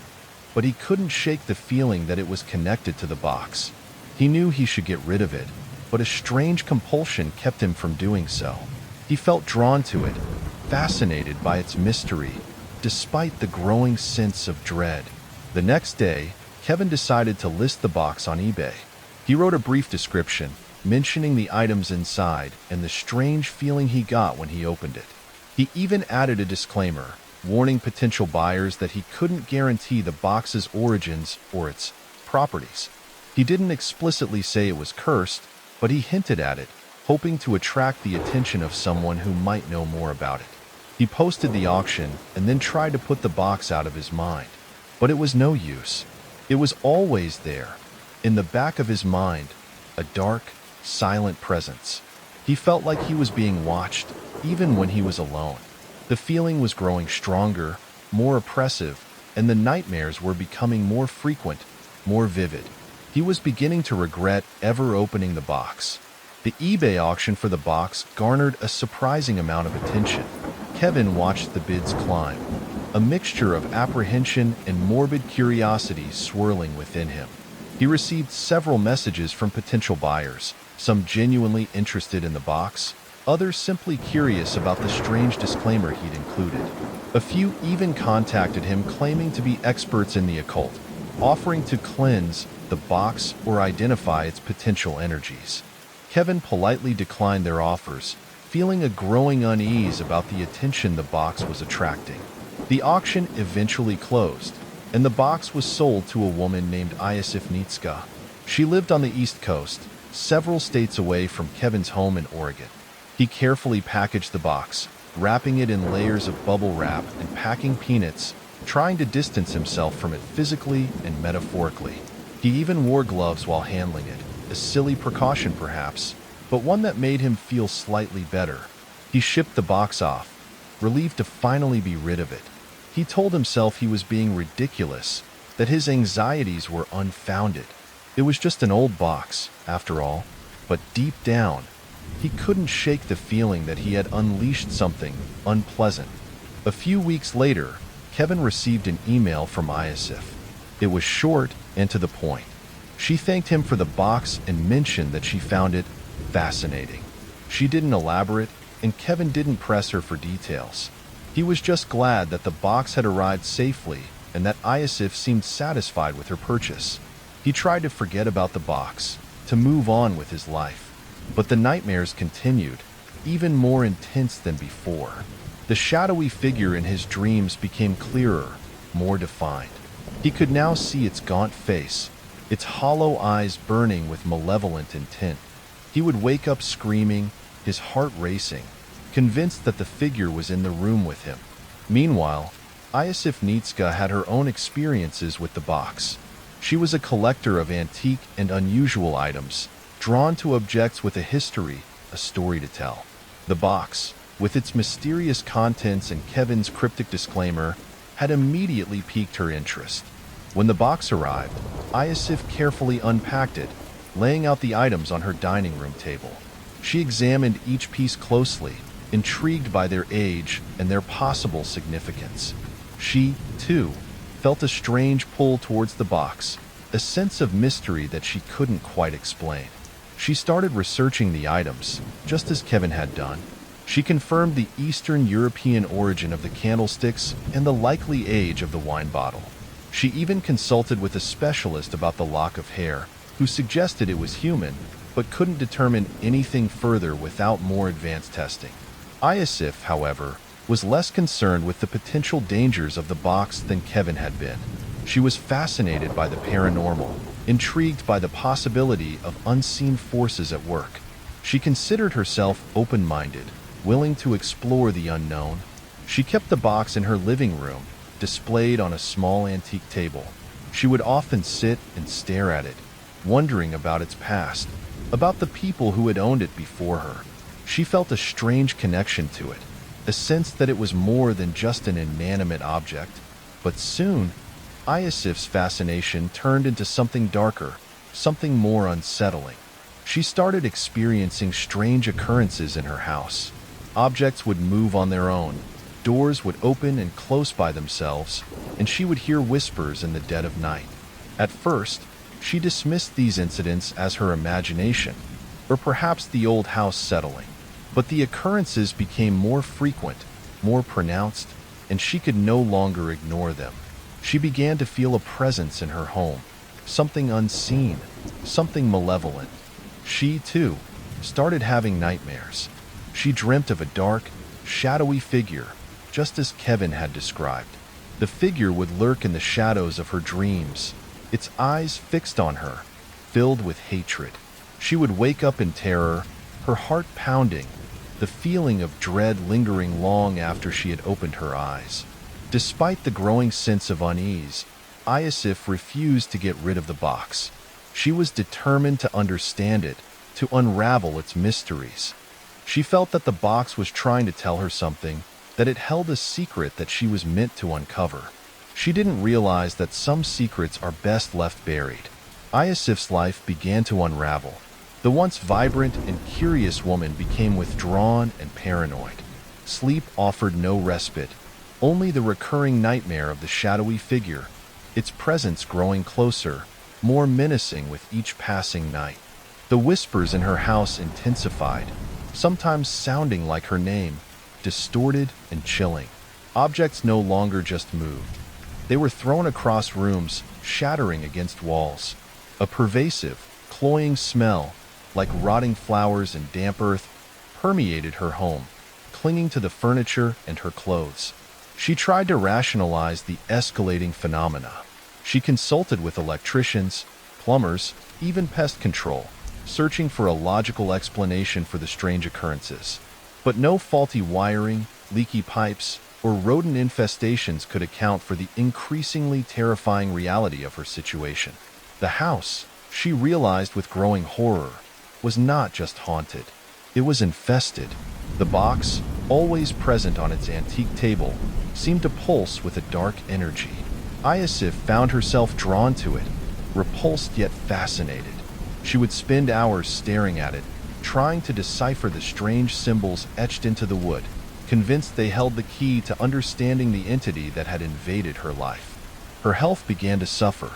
but he couldn't shake the feeling that it was connected to the box. He knew he should get rid of it, but a strange compulsion kept him from doing so. He felt drawn to it, fascinated by its mystery, despite the growing sense of dread. The next day, Kevin decided to list the box on eBay. He wrote a brief description, mentioning the items inside and the strange feeling he got when he opened it. He even added a disclaimer, warning potential buyers that he couldn't guarantee the box's origins or its properties. He didn't explicitly say it was cursed, but he hinted at it, hoping to attract the attention of someone who might know more about it. He posted the auction and then tried to put the box out of his mind, but it was no use. It was always there, in the back of his mind, a dark, silent presence. He felt like he was being watched, even when he was alone. The feeling was growing stronger, more oppressive, and the nightmares were becoming more frequent, more vivid. He was beginning to regret ever opening the box. The eBay auction for the box garnered a surprising amount of attention. Kevin watched the bids climb, a mixture of apprehension and morbid curiosity swirling within him. He received several messages from potential buyers, some genuinely interested in the box, others simply curious about the strange disclaimer he'd included. A few even contacted him claiming to be experts in the occult, offering to cleanse the box or identify its potential energies. Kevin politely declined their offers, feeling a growing unease about the attention the box was attracting. The auction eventually closed, and the box was sold to a woman named Nitska. She lived on the East Coast, several states away from Kevin's home in Oregon. He carefully packaged the box, wrapping it in layers of bubble wrap and packing peanuts, trying to distance himself from it physically and metaphorically. He even wore gloves while handling it, a silly precaution perhaps, but one that made him feel slightly better. He shipped the box off, relieved to finally be rid of it. He told himself he was being ridiculous, that his anxieties were unfounded. It was just an old box, after all, but deep down, he couldn't shake the feeling that he had unleashed something unpleasant. A few weeks later, Kevin received an email from Iosif. It was short and to the point. She thanked him for the box and mentioned that she found it fascinating. She didn't elaborate, and Kevin didn't press her for details. He was just glad that the box had arrived safely and that Iosif seemed satisfied with her purchase. He tried to forget about the box, to move on with his life. But the nightmares continued, even more intense than before. The shadowy figure in his dreams became clearer, more defined. He could now see its gaunt face, its hollow eyes burning with malevolent intent. He would wake up screaming, his heart racing, convinced that the figure was in the room with him. Meanwhile, Nitska had her own experiences with the box. She was a collector of antique and unusual items, drawn to objects with a history, a story to tell. The box, with its mysterious contents and Kevin's cryptic disclaimer, had immediately piqued her interest. When the box arrived, Iosif carefully unpacked it, laying out the items on her dining room table. She examined each piece closely, intrigued by their age and their possible significance. She, too, felt a strange pull towards the box, a sense of mystery that she couldn't quite explain. She started researching the items, just as Kevin had done. She confirmed the Eastern European origin of the candlesticks and the likely age of the wine bottle. She even consulted with a specialist about the lock of hair, who suggested it was human, but couldn't determine anything further without more advanced testing. Iosif, however, was less concerned with the potential dangers of the box than Kevin had been. She was fascinated by the paranormal, intrigued by the possibility of unseen forces at work. She considered herself open-minded, willing to explore the unknown. She kept the box in her living room, displayed on a small antique table. She would often sit and stare at it, wondering about its past, about the people who had owned it before her. She felt a strange connection to it, a sense that it was more than just an inanimate object. But soon, Iosif's fascination turned into something darker, something more unsettling. She started experiencing strange occurrences in her house. Objects would move on their own, doors would open and close by themselves, and she would hear whispers in the dead of night. At first, she dismissed these incidents as her imagination, or perhaps the old house settling. But the occurrences became more frequent, more pronounced, and she could no longer ignore them. She began to feel a presence in her home, something unseen, something malevolent. She, too, started having nightmares. She dreamt of a dark, shadowy figure, just as Kevin had described. The figure would lurk in the shadows of her dreams, its eyes fixed on her, filled with hatred. She would wake up in terror, her heart pounding, the feeling of dread lingering long after she had opened her eyes. Despite the growing sense of unease, Iosif refused to get rid of the box. She was determined to understand it, to unravel its mysteries. She felt that the box was trying to tell her something, that it held a secret that she was meant to uncover. She didn't realize that some secrets are best left buried. Iosif's life began to unravel. The once vibrant and curious woman became withdrawn and paranoid. Sleep offered no respite, only the recurring nightmare of the shadowy figure, its presence growing closer, more menacing with each passing night. The whispers in her house intensified, sometimes sounding like her name, distorted and chilling. Objects no longer just moved. They were thrown across rooms, shattering against walls. A pervasive, cloying smell, like rotting flowers and damp earth, permeated her home, clinging to the furniture and her clothes. She tried to rationalize the escalating phenomena. She consulted with electricians, plumbers, even pest control, searching for a logical explanation for the strange occurrences. But no faulty wiring, leaky pipes, or rodent infestations could account for the increasingly terrifying reality of her situation. The house, she realized with growing horror, was not just haunted. It was infested. The box, always present on its antique table, seemed to pulse with a dark energy. Iosif found herself drawn to it, repulsed yet fascinated. She would spend hours staring at it, trying to decipher the strange symbols etched into the wood, convinced they held the key to understanding the entity that had invaded her life. Her health began to suffer.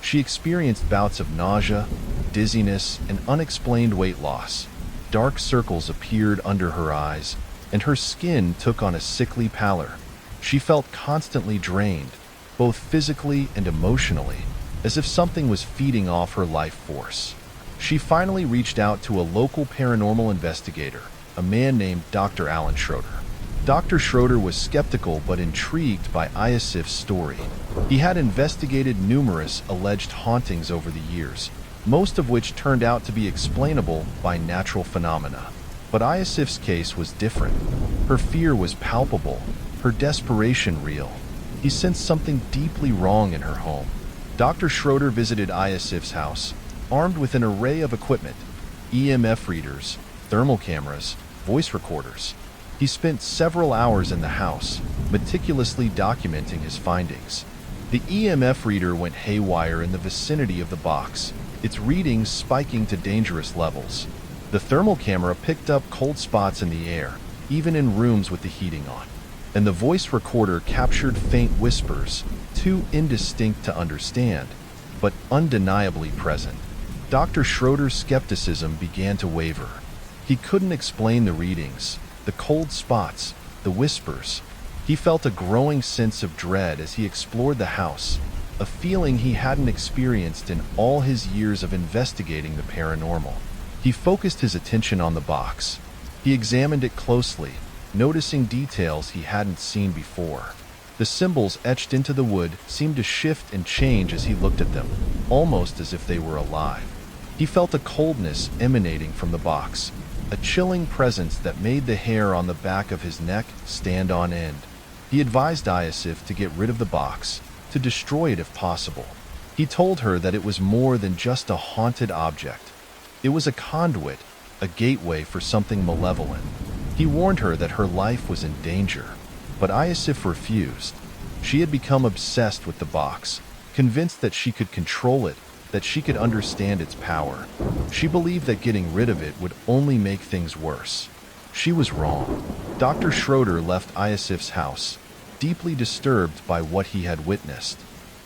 She experienced bouts of nausea, dizziness, and unexplained weight loss. Dark circles appeared under her eyes, and her skin took on a sickly pallor. She felt constantly drained, both physically and emotionally, as if something was feeding off her life force. She finally reached out to a local paranormal investigator, a man named Dr. Alan Schroeder. Dr. Schroeder was skeptical but intrigued by Iosif's story. He had investigated numerous alleged hauntings over the years, most of which turned out to be explainable by natural phenomena. But Iosif's case was different. Her fear was palpable, her desperation real. He sensed something deeply wrong in her home. Dr. Schroeder visited Iosif's house, armed with an array of equipment, EMF readers, thermal cameras, voice recorders. He spent several hours in the house, meticulously documenting his findings. The EMF reader went haywire in the vicinity of the box, its readings spiking to dangerous levels. The thermal camera picked up cold spots in the air, even in rooms with the heating on. And the voice recorder captured faint whispers, too indistinct to understand, but undeniably present. Dr. Schroeder's skepticism began to waver. He couldn't explain the readings, the cold spots, the whispers. He felt a growing sense of dread as he explored the house, a feeling he hadn't experienced in all his years of investigating the paranormal. He focused his attention on the box. He examined it closely, noticing details he hadn't seen before. The symbols etched into the wood seemed to shift and change as he looked at them, almost as if they were alive. He felt a coldness emanating from the box, a chilling presence that made the hair on the back of his neck stand on end. He advised Iosif to get rid of the box, to destroy it if possible. He told her that it was more than just a haunted object. It was a conduit, a gateway for something malevolent. He warned her that her life was in danger, but Iosif refused. She had become obsessed with the box, convinced that she could control it, that she could understand its power. She believed that getting rid of it would only make things worse. She was wrong. Dr. Schroeder left Iosif's house, deeply disturbed by what he had witnessed.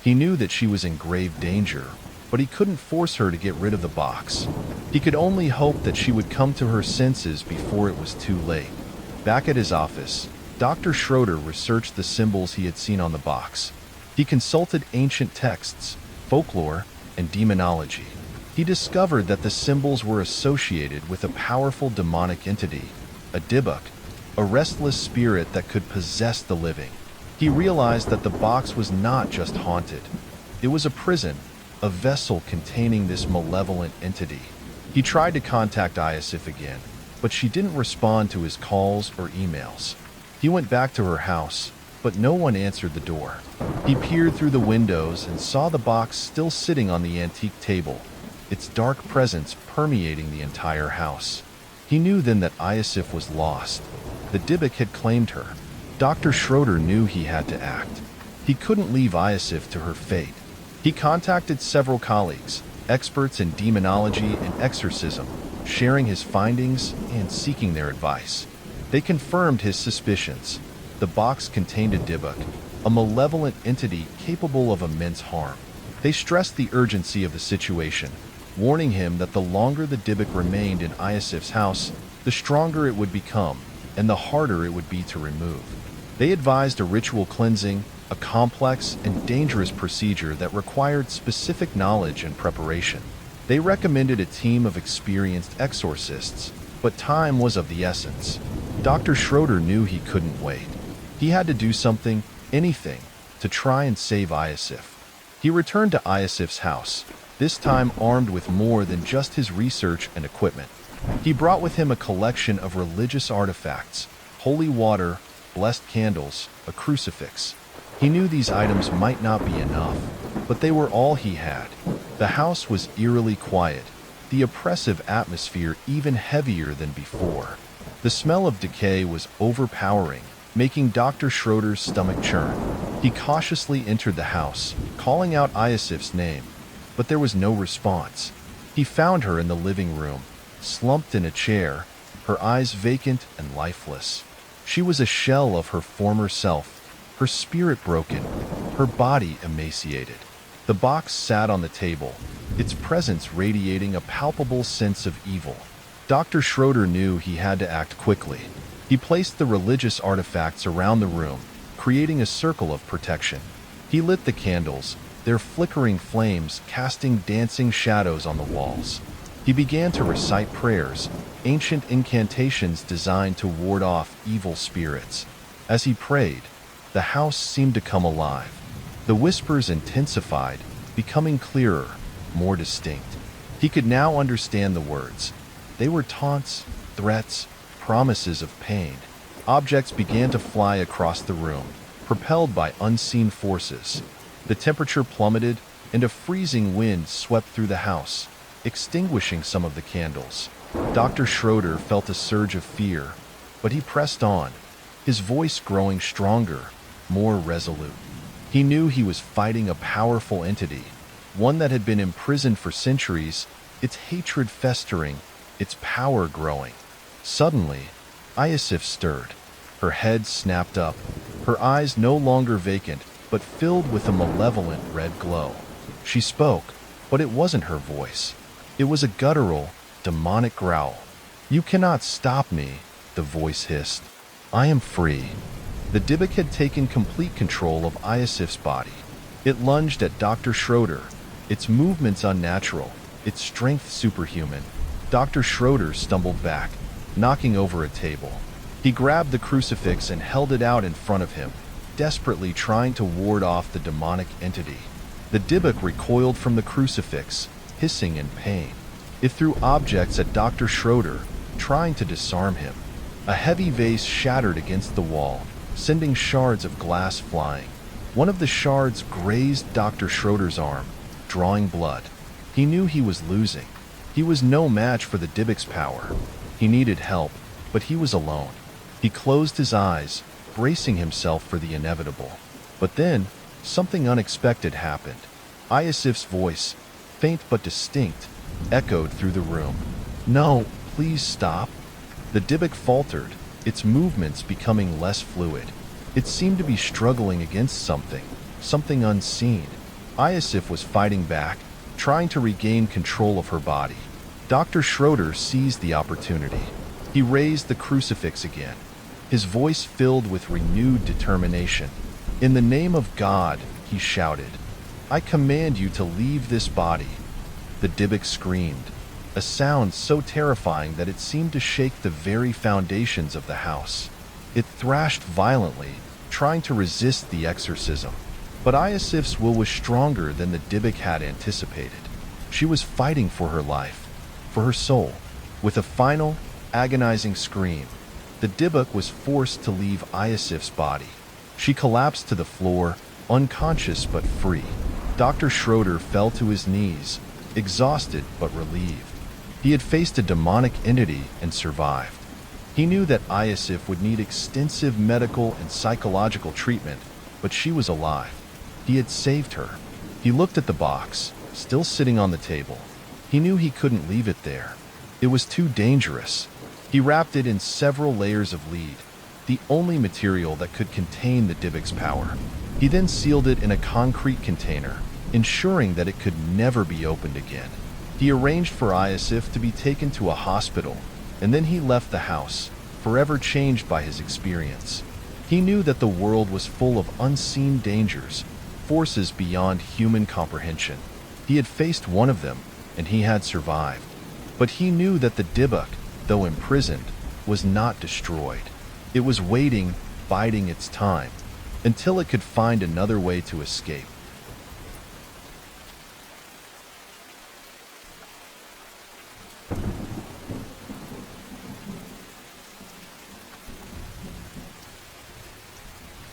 He knew that she was in grave danger, but he couldn't force her to get rid of the box. He could only hope that she would come to her senses before it was too late. Back at his office, Dr. Schroeder researched the symbols he had seen on the box. He consulted ancient texts, folklore, and demonology. He discovered that the symbols were associated with a powerful demonic entity, a Dybbuk, a restless spirit that could possess the living. He realized that the box was not just haunted. It was a prison, a vessel containing this malevolent entity. He tried to contact Iosif again, but she didn't respond to his calls or emails. He went back to her house, but no one answered the door. He peered through the windows and saw the box still sitting on the antique table, its dark presence permeating the entire house. He knew then that Iosif was lost. The Dybbuk had claimed her. Dr. Schroeder knew he had to act. He couldn't leave Iosif to her fate. He contacted several colleagues, experts in demonology and exorcism, sharing his findings and seeking their advice. They confirmed his suspicions. The box contained a Dybbuk, a malevolent entity capable of immense harm. They stressed the urgency of the situation, warning him that the longer the Dybbuk remained in Iosif's house, the stronger it would become, and the harder it would be to remove. They advised a ritual cleansing, a complex and dangerous procedure that required specific knowledge and preparation. They recommended a team of experienced exorcists, but time was of the essence. Dr. Schroeder knew he couldn't wait. He had to do something, anything, to try and save Iosif. He returned to Iosif's house, this time armed with more than just his research and equipment. He brought with him a collection of religious artifacts, holy water, blessed candles, a crucifix. He knew these items might not be enough, but they were all he had. The house was eerily quiet, the oppressive atmosphere even heavier than before. The smell of decay was overpowering, making Dr. Schroeder's stomach churn. He cautiously entered the house, calling out Iosif's name, but there was no response. He found her in the living room, slumped in a chair, her eyes vacant and lifeless. She was a shell of her former self, her spirit broken, her body emaciated. The box sat on the table, its presence radiating a palpable sense of evil. Dr. Schroeder knew he had to act quickly. He placed the religious artifacts around the room, creating a circle of protection. He lit the candles, their flickering flames casting dancing shadows on the walls. He began to recite prayers, ancient incantations designed to ward off evil spirits. As he prayed, the house seemed to come alive. The whispers intensified, becoming clearer, more distinct. He could now understand the words. They were taunts, threats, promises of pain. Objects began to fly across the room, propelled by unseen forces. The temperature plummeted, and a freezing wind swept through the house, extinguishing some of the candles. Dr. Schroeder felt a surge of fear, but he pressed on, his voice growing stronger, more resolute. He knew he was fighting a powerful entity, one that had been imprisoned for centuries, its hatred festering, its power growing. Suddenly, Iosif stirred. Her head snapped up, her eyes no longer vacant, but filled with a malevolent red glow. She spoke, but it wasn't her voice. It was a guttural, demonic growl. "You cannot stop me," the voice hissed. "I am free." The Dybbuk had taken complete control of Iosif's body. It lunged at Dr. Schroeder, its movements unnatural, its strength superhuman. Dr. Schroeder stumbled back, knocking over a table. He grabbed the crucifix and held it out in front of him, desperately trying to ward off the demonic entity. The Dybbuk recoiled from the crucifix, hissing in pain. It threw objects at Dr. Schroeder, trying to disarm him. A heavy vase shattered against the wall, sending shards of glass flying. One of the shards grazed Dr. Schroeder's arm, drawing blood. He knew he was losing. He was no match for the Dybbuk's power. He needed help, but he was alone. He closed his eyes, bracing himself for the inevitable. But then, something unexpected happened. Iosif's voice, faint but distinct, echoed through the room. "No, please stop." The Dybbuk faltered, its movements becoming less fluid. It seemed to be struggling against something unseen. Iosif was fighting back, trying to regain control of her body. Dr. Schroeder seized the opportunity. He raised the crucifix again, his voice filled with renewed determination. "In the name of God," he shouted, "I command you to leave this body." The Dybbuk screamed, a sound so terrifying that it seemed to shake the very foundations of the house. It thrashed violently, trying to resist the exorcism. But Iosif's will was stronger than the Dybbuk had anticipated. She was fighting for her life, for her soul. With a final, agonizing scream, the Dybbuk was forced to leave Iosif's body. She collapsed to the floor, unconscious but free. Dr. Schroeder fell to his knees, exhausted but relieved. He had faced a demonic entity and survived. He knew that Iosif would need extensive medical and psychological treatment, but she was alive. He had saved her. He looked at the box, still sitting on the table. He knew he couldn't leave it there. It was too dangerous. He wrapped it in several layers of lead, the only material that could contain the Dybbuk's power. He then sealed it in a concrete container, ensuring that it could never be opened again. He arranged for Iosif to be taken to a hospital, and then he left the house, forever changed by his experience. He knew that the world was full of unseen dangers, forces beyond human comprehension. He had faced one of them, and he had survived. But he knew that the Dybbuk, though imprisoned, was not destroyed. It was waiting, biding its time, until it could find another way to escape.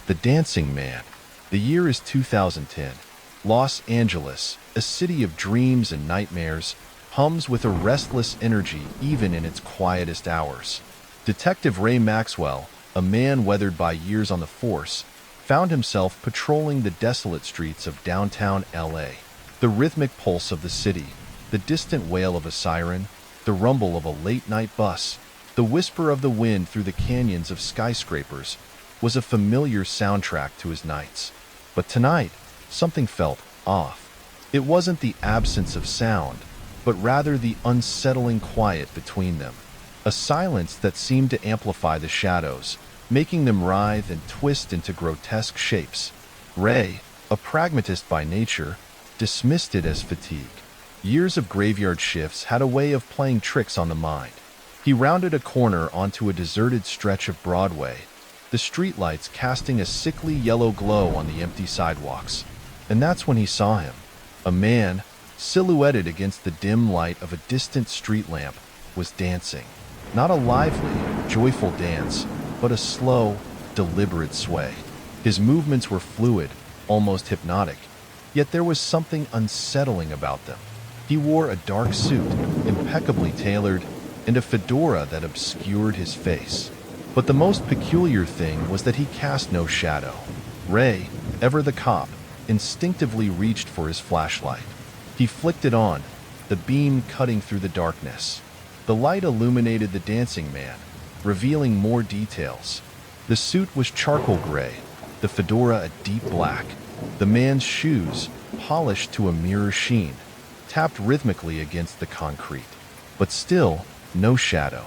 The Dancing Man. The year is 2010. Los Angeles, a city of dreams and nightmares, hums with a restless energy even in its quietest hours. Detective Ray Maxwell, a man weathered by years on the force, found himself patrolling the desolate streets of downtown LA. The rhythmic pulse of the city, the distant wail of a siren, the rumble of a late-night bus, the whisper of the wind through the canyons of skyscrapers was a familiar soundtrack to his nights. But tonight, something felt off. It wasn't the absence of sound, but rather the unsettling quiet between them. A silence that seemed to amplify the shadows, making them writhe and twist into grotesque shapes. Ray, a pragmatist by nature, dismissed it as fatigue. Years of graveyard shifts had a way of playing tricks on the mind. He rounded a corner onto a deserted stretch of Broadway, the streetlights casting a sickly yellow glow on the empty sidewalks. And that's when he saw him. A man, silhouetted against the dim light of a distant street lamp, was dancing. Not a lively, joyful dance, but a slow, deliberate sway. His movements were fluid, almost hypnotic, yet there was something unsettling about them. He wore a dark suit, impeccably tailored, and a fedora that obscured his face. But the most peculiar thing was that he cast no shadow. Ray, ever the cop, instinctively reached for his flashlight. He flicked it on, the beam cutting through the darkness. The light illuminated the dancing man, revealing more details. The suit was charcoal gray, the fedora a deep black. The man's shoes, polished to a mirror sheen, tapped rhythmically against the concrete. But still, no shadow.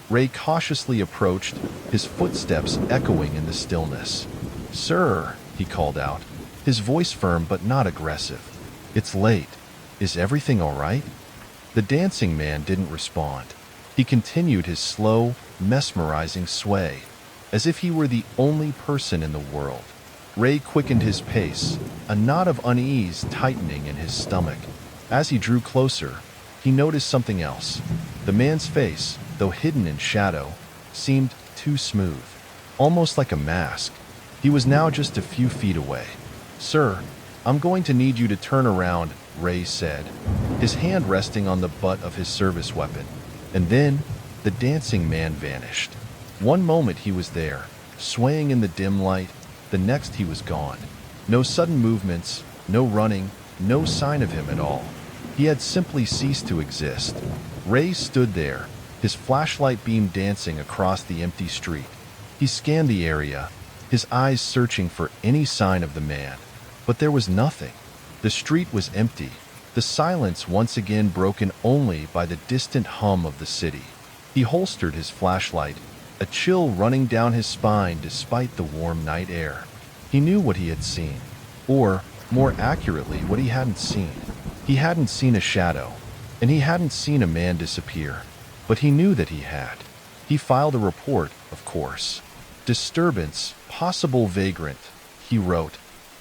Ray cautiously approached, his footsteps echoing in the stillness. "Sir," he called out, his voice firm but not aggressive. "It's late. Is everything all right?" The dancing man didn't respond. He continued his slow, mesmerizing sway, as if he were the only person in the world. Ray quickened his pace, a knot of unease tightening in his stomach. As he drew closer, he noticed something else. The man's face, though hidden in shadow, seemed too smooth, almost like a mask. He was now just a few feet away. "Sir, I'm going to need you to turn around," Ray said, his hand resting on the butt of his service weapon. And then, the dancing man vanished. One moment he was there, swaying in the dim light, the next he was gone. No sudden movements, no running, no sign of him at all. He had simply ceased to exist. Ray stood there, his flashlight beam dancing across the empty street. He scanned the area, his eyes searching for any sign of the man. But there was nothing. The street was empty, the silence once again broken only by the distant hum of the city. He holstered his flashlight, a chill running down his spine despite the warm night air. He knew what he had seen, or, more accurately, what he hadn't seen. He hadn't seen a shadow, and he hadn't seen a man disappear. But he knew that he had. He filed a report, of course. "Disturbance, possible vagrant," he wrote,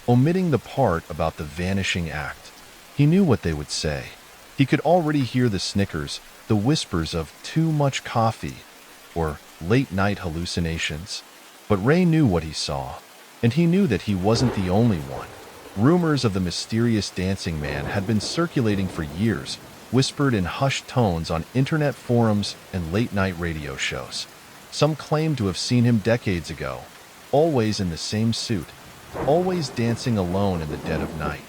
omitting the part about the vanishing act. He knew what they would say. He could already hear the snickers, the whispers of too much coffee, or late-night hallucinations. But Ray knew what he saw, and he knew that he wasn't the only one. Rumors of the mysterious dancing man had been circulating for years, whispered in hushed tones on internet forums and late-night radio shows. Some claimed to have seen him decades ago, always in the same suit, always dancing alone in the dead of night,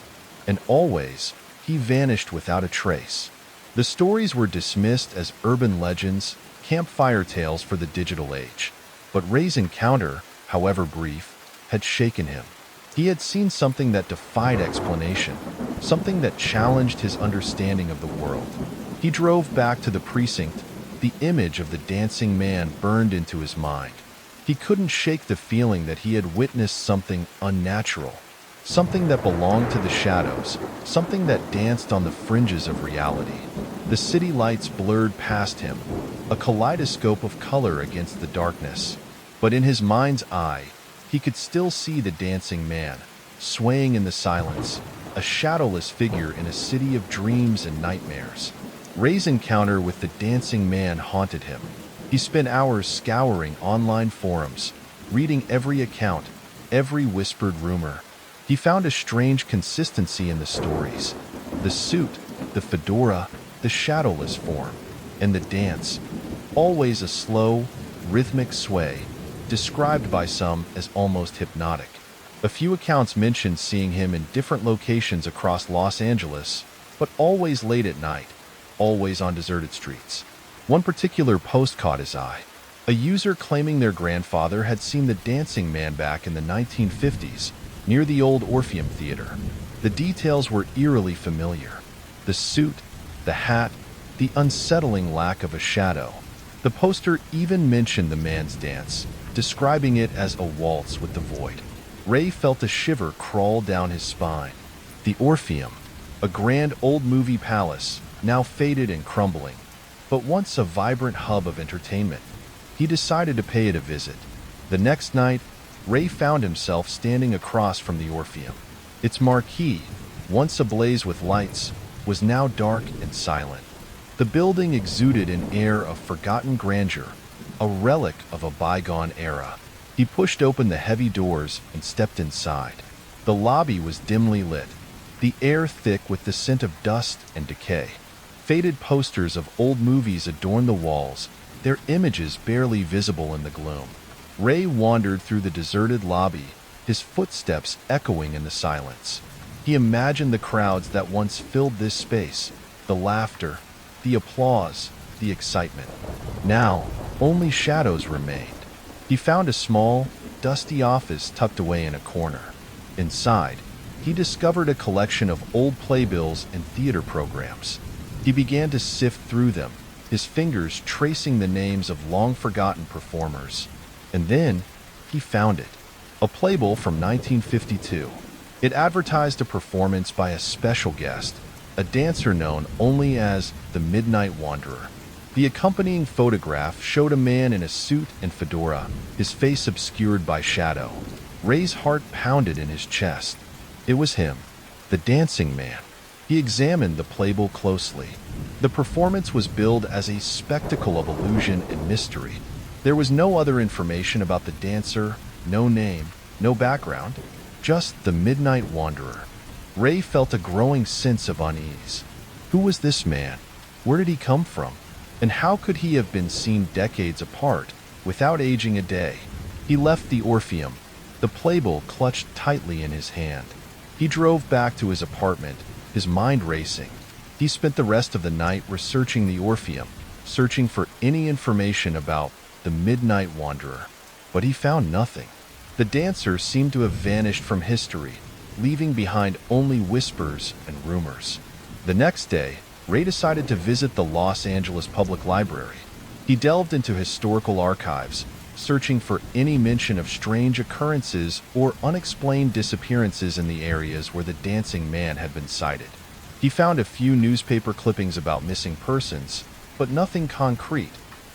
and always he vanished without a trace. The stories were dismissed as urban legends, campfire tales for the digital age. But Ray's encounter, however brief, had shaken him. He had seen something that defied explanation, something that challenged his understanding of the world. He drove back to the precinct. The image of the dancing man burned into his mind. He couldn't shake the feeling that he had witnessed something unnatural, something that belonged to the shadows, something that danced on the fringes of reality. The city lights blurred past him, a kaleidoscope of color against the darkness. But in his mind's eye, he could still see the dancing man, swaying in the silence, a shadowless figure in a city of dreams and nightmares. Ray's encounter with the dancing man haunted him. He spent hours scouring online forums, reading every account, every whispered rumor. He found a strange consistency in the stories. The suit, the fedora, the shadowless form, and the dance. Always a slow, rhythmic sway, described by some as almost hypnotic. A few accounts mentioned seeing him in different locations across Los Angeles, but always late at night, always on deserted streets. One particular post caught his eye. A user claiming their grandfather had seen the dancing man back in the 1950s, near the old Orpheum Theater. The details were eerily familiar. The suit, the hat, the unsettling lack of a shadow. The poster even mentioned the man's dance, describing it as a waltz with the void. Ray felt a shiver crawl down his spine. The Orpheum, a grand old movie palace, now faded and crumbling, but once a vibrant hub of entertainment. He decided to pay it a visit. The next night, Ray found himself standing across from the Orpheum. Its marquee, once ablaze with lights, was now dark and silent. The building exuded an air of forgotten grandeur, a relic of a bygone era. He pushed open the heavy doors and stepped inside. The lobby was dimly lit, the air thick with the scent of dust and decay. Faded posters of old movies adorned the walls, their images barely visible in the gloom. Ray wandered through the deserted lobby, his footsteps echoing in the silence. He imagined the crowds that once filled this space, the laughter, the applause, the excitement. Now, only shadows remained. He found a small, dusty office tucked away in a corner. Inside, he discovered a collection of old playbills and theater programs. He began to sift through them, his fingers tracing the names of long-forgotten performers. And then, he found it. A playbill from 1952. It advertised a performance by a special guest, a dancer known only as the Midnight Wanderer. The accompanying photograph showed a man in a suit and fedora, his face obscured by shadow. Ray's heart pounded in his chest. It was him, the dancing man. He examined the playbill closely. The performance was billed as a spectacle of illusion and mystery. There was no other information about the dancer, no name, no background, just the Midnight Wanderer. Ray felt a growing sense of unease. Who was this man? Where did he come from? And how could he have been seen decades apart, without aging a day? He left the Orpheum, the playbill clutched tightly in his hand. He drove back to his apartment, his mind racing. He spent the rest of the night researching the Orpheum, searching for any information about the Midnight Wanderer. But he found nothing. The dancer seemed to have vanished from history, leaving behind only whispers and rumors. The next day, Ray decided to visit the Los Angeles Public Library. He delved into historical archives, searching for any mention of strange occurrences or unexplained disappearances in the areas where the dancing man had been sighted. He found a few newspaper clippings about missing persons, but nothing concrete,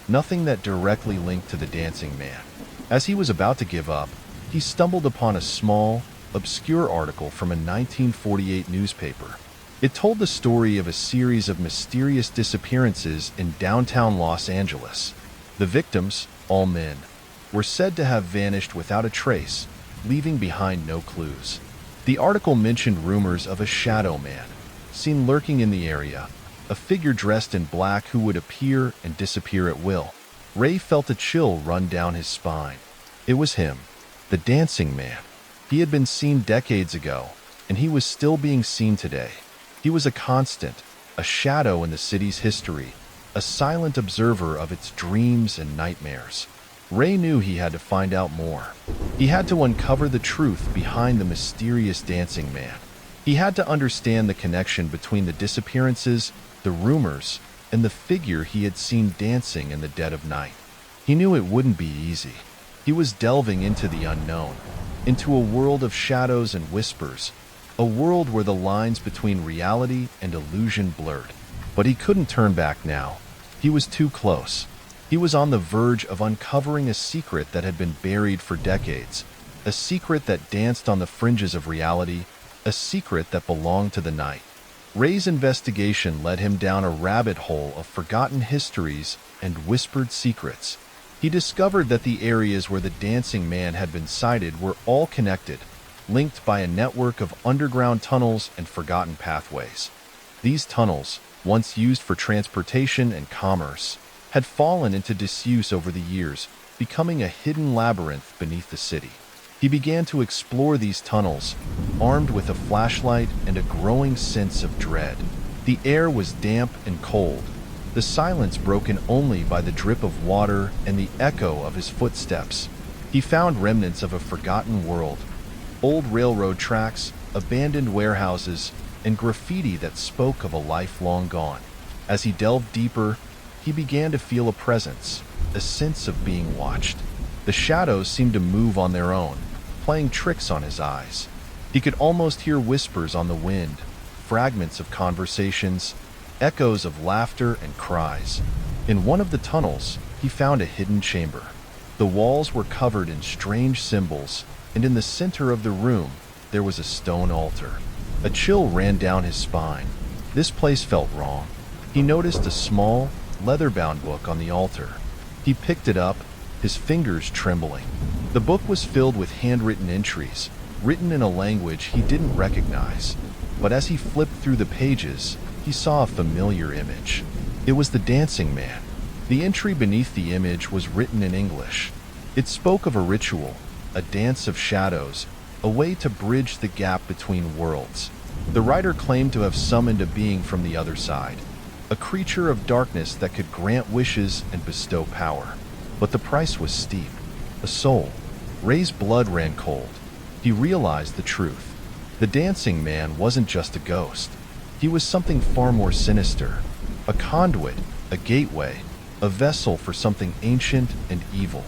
nothing that directly linked to the dancing man. As he was about to give up, he stumbled upon a small, obscure article from a 1948 newspaper. It told the story of a series of mysterious disappearances in downtown Los Angeles. The victims, all men, were said to have vanished without a trace, leaving behind no clues. The article mentioned rumors of a shadow man, seen lurking in the area, a figure dressed in black who would appear and disappear at will. Ray felt a chill run down his spine. It was him, the dancing man. He had been seen decades ago, and he was still being seen today. He was a constant, a shadow in the city's history, a silent observer of its dreams and nightmares. Ray knew he had to find out more. He had to uncover the truth behind the mysterious dancing man. He had to understand the connection between the disappearances, the rumors, and the figure he had seen dancing in the dead of night. He knew it wouldn't be easy. He was delving into the unknown, into a world of shadows and whispers, a world where the lines between reality and illusion blurred. But he couldn't turn back now. He was too close. He was on the verge of uncovering a secret that had been buried for decades, a secret that danced on the fringes of reality, a secret that belonged to the night. Ray's investigation led him down a rabbit hole of forgotten histories and whispered secrets. He discovered that the areas where the dancing man had been sighted were all connected, linked by a network of underground tunnels and forgotten pathways. These tunnels, once used for transportation and commerce, had fallen into disuse over the years, becoming a hidden labyrinth beneath the city. He began to explore these tunnels, armed with a flashlight and a growing sense of dread. The air was damp and cold, the silence broken only by the drip of water and the echo of his footsteps. He found remnants of a forgotten world, old railroad tracks, abandoned warehouses, and graffiti that spoke of a life long gone. As he delved deeper, he began to feel a presence, a sense of being watched. The shadows seemed to move on their own, playing tricks on his eyes. He could almost hear whispers on the wind, fragments of conversations, echoes of laughter and cries. In one of the tunnels, he found a hidden chamber. The walls were covered in strange symbols, and in the center of the room, there was a stone altar. A chill ran down his spine. This place felt wrong. He noticed a small, leather-bound book on the altar. He picked it up, his fingers trembling. The book was filled with handwritten entries, written in a language he didn't recognize. But as he flipped through the pages, he saw a familiar image. It was the dancing man. The entry beneath the image was written in English. It spoke of a ritual, a dance of shadows, a way to bridge the gap between worlds. The writer claimed to have summoned a being from the other side, a creature of darkness that could grant wishes and bestow power. But the price was steep. A soul. Ray's blood ran cold. He realized the truth. The dancing man wasn't just a ghost. He was something far more sinister. A conduit, a gateway, a vessel for something ancient and evil.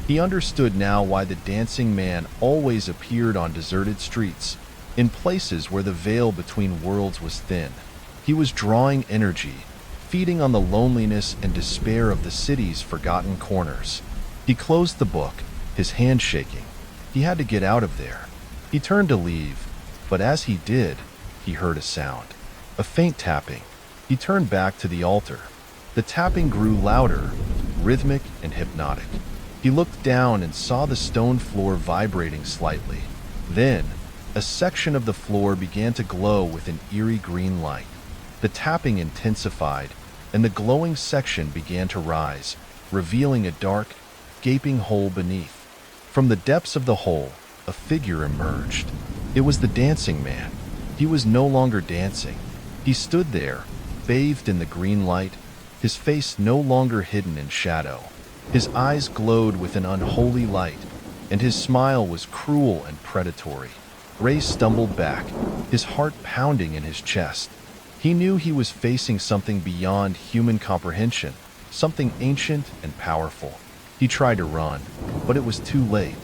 He understood now why the dancing man always appeared on deserted streets, in places where the veil between worlds was thin. He was drawing energy, feeding on the loneliness and despair of the city's forgotten corners. He closed the book, his hand shaking. He had to get out of there. He turned to leave, but as he did, he heard a sound. A faint tapping. He turned back to the altar. The tapping grew louder, rhythmic and hypnotic. He looked down and saw the stone floor vibrating slightly. Then, a section of the floor began to glow with an eerie green light. The tapping intensified, and the glowing section began to rise, revealing a dark, gaping hole beneath. From the depths of the hole, a figure emerged. It was the dancing man. He was no longer dancing. He stood there, bathed in the green light, his face no longer hidden in shadow. His eyes glowed with an unholy light, and his smile was cruel and predatory. Ray stumbled back, his heart pounding in his chest. He knew he was facing something beyond human comprehension, something ancient and powerful. He tried to run, but it was too late.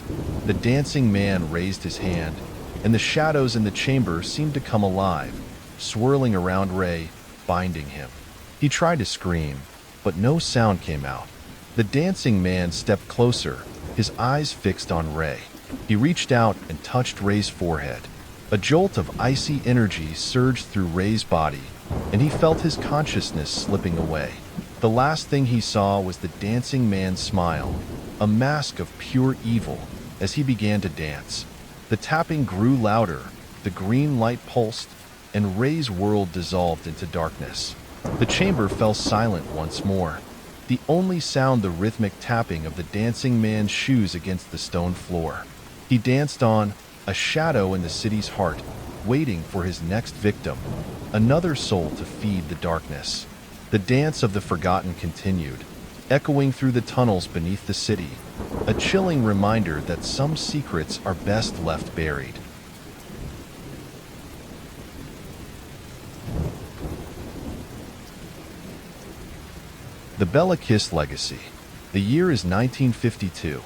The dancing man raised his hand, and the shadows in the chamber seemed to come alive, swirling around Ray, binding him. He tried to scream, but no sound came out. The dancing man stepped closer, his eyes fixed on Ray. He reached out and touched Ray's forehead. A jolt of icy energy surged through Ray's body, and he felt his consciousness slipping away. The last thing he saw was the dancing man's smile, a mask of pure evil, as he began to dance. The tapping grew louder, the green light pulsed, and Ray's world dissolved into darkness. The chamber fell silent once more, the only sound the rhythmic tapping of the dancing man's shoes against the stone floor. He danced on, a shadow in the city's heart, waiting for his next victim, another soul to feed the darkness. The dance of the forgotten continued, echoing through the tunnels beneath the city, a chilling reminder that some secrets are best left buried. The Bella Kiss Legacy. The year is 1952.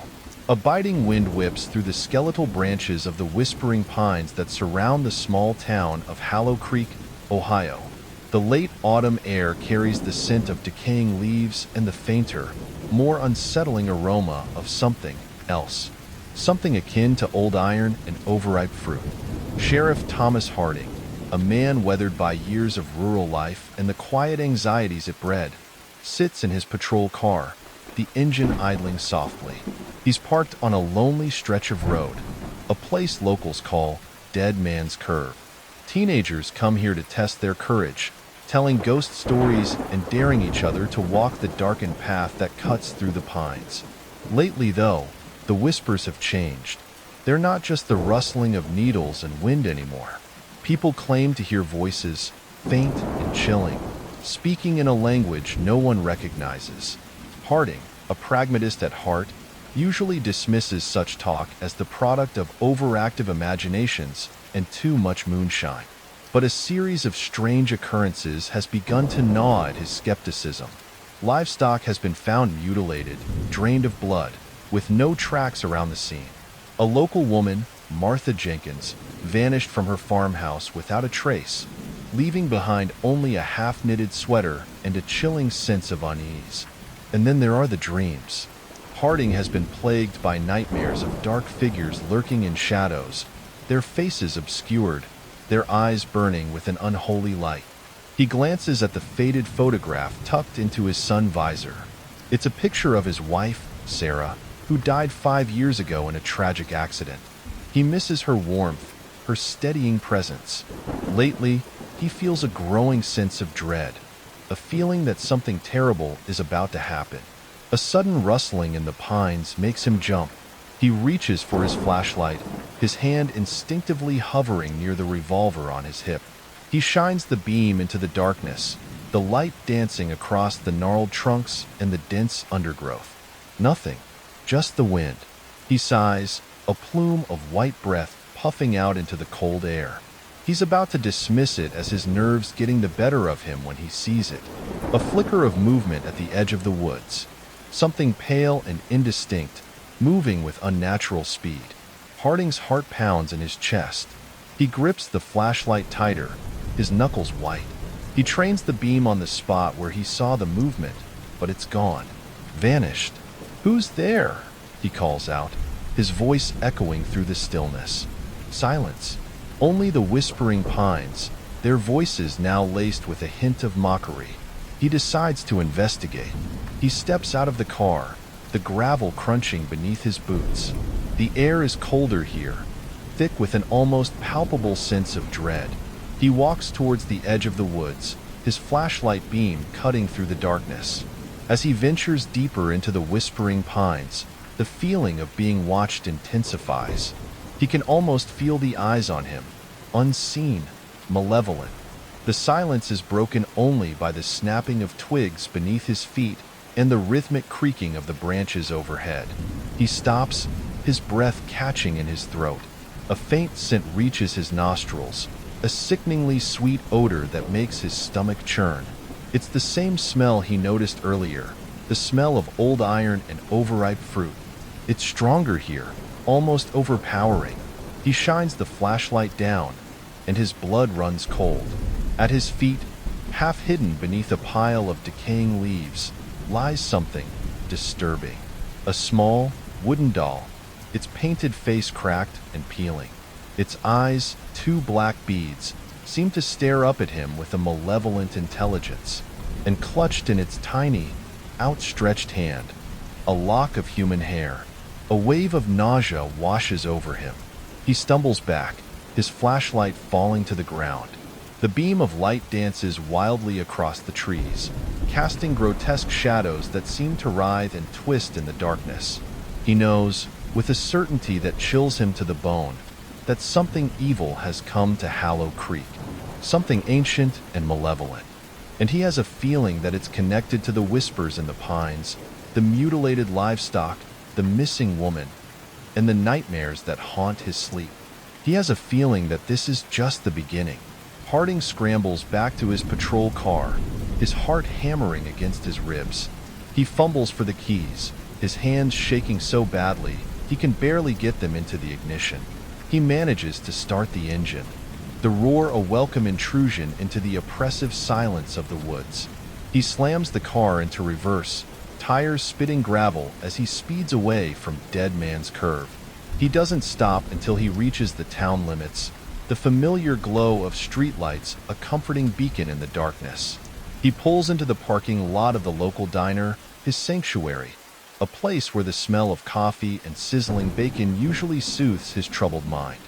A biting wind whips through the skeletal branches of the whispering pines that surround the small town of Hollow Creek, Ohio. The late autumn air carries the scent of decaying leaves and the fainter, more unsettling aroma of something else. Something akin to old iron and overripe fruit. Sheriff Thomas Harding, a man weathered by years of rural life and the quiet anxieties it bred, sits in his patrol car, the engine idling softly. He's parked on a lonely stretch of road, a place locals call Dead Man's Curve. Teenagers come here to test their courage, telling ghost stories and daring each other to walk the darkened path that cuts through the pines. Lately, though, the whispers have changed. They're not just the rustling of needles and wind anymore. People claim to hear voices, faint and chilling, speaking in a language no one recognizes. Harding, a pragmatist at heart, usually dismisses such talk as the product of overactive imaginations and too much moonshine. But a series of strange occurrences has begun to gnaw at his skepticism. Livestock has been found mutilated, drained of blood, with no tracks around the scene. A local woman, Martha Jenkins, vanished from her farmhouse without a trace, leaving behind only a half-knitted sweater and a chilling sense of unease. And then there are the dreams. Harding has been plagued by nightmares of dark figures lurking in shadows, their faces obscured, their eyes burning with an unholy light. He glances at the faded photograph tucked into his sun visor. It's a picture of his wife, Sarah, who died 5 years ago in a tragic accident. He misses her warmth, her steadying presence. Lately, he feels a growing sense of dread, a feeling that something terrible is about to happen. A sudden rustling in the pines makes him jump. He reaches for his flashlight, his hand instinctively hovering near the revolver on his hip. He shines the beam into the darkness, the light dancing across the gnarled trunks and the dense undergrowth. Nothing, just the wind. He sighs, a plume of white breath puffing out into the cold air. He's about to dismiss it as his nerves getting the better of him when he sees it. A flicker of movement at the edge of the woods. Something pale and indistinct, moving with unnatural speed. Harding's heart pounds in his chest. He grips the flashlight tighter, his knuckles white. He trains the beam on the spot where he saw the movement, but it's gone. Vanished. "Who's there?" he calls out, his voice echoing through the stillness. Silence. Only the whispering pines, their voices now laced with a hint of mockery. He decides to investigate. He steps out of the car, the gravel crunching beneath his boots. The air is colder here, thick with an almost palpable sense of dread. He walks towards the edge of the woods, his flashlight beam cutting through the darkness. As he ventures deeper into the whispering pines, the feeling of being watched intensifies. He can almost feel the eyes on him, unseen, malevolent. The silence is broken only by the snapping of twigs beneath his feet and the rhythmic creaking of the branches overhead. He stops, his breath catching in his throat. A faint scent reaches his nostrils, a sickeningly sweet odor that makes his stomach churn. It's the same smell he noticed earlier, the smell of old iron and overripe fruit. It's stronger here, almost overpowering. He shines the flashlight down, and his blood runs cold. At his feet, half hidden beneath a pile of decaying leaves, lies something disturbing. A small, wooden doll, its painted face cracked and peeling. Its eyes, two black beads, seem to stare up at him with a malevolent intelligence. And clutched in its tiny, outstretched hand, a lock of human hair. A wave of nausea washes over him. He stumbles back, his flashlight falling to the ground. The beam of light dances wildly across the trees, casting grotesque shadows that seem to writhe and twist in the darkness. He knows, with a certainty that chills him to the bone, that something evil has come to Hallow Creek, something ancient and malevolent. And he has a feeling that it's connected to the whispers in the pines, the mutilated livestock, the missing woman, and the nightmares that haunt his sleep. He has a feeling that this is just the beginning. Harding scrambles back to his patrol car, his heart hammering against his ribs. He fumbles for the keys, his hands shaking so badly he can barely get them into the ignition. He manages to start the engine, the roar a welcome intrusion into the oppressive silence of the woods. He slams the car into reverse, tires spitting gravel as he speeds away from Dead Man's Curve. He doesn't stop until he reaches the town limits, the familiar glow of streetlights a comforting beacon in the darkness. He pulls into the parking lot of the local diner, his sanctuary, a place where the smell of coffee and sizzling bacon usually soothes his troubled mind.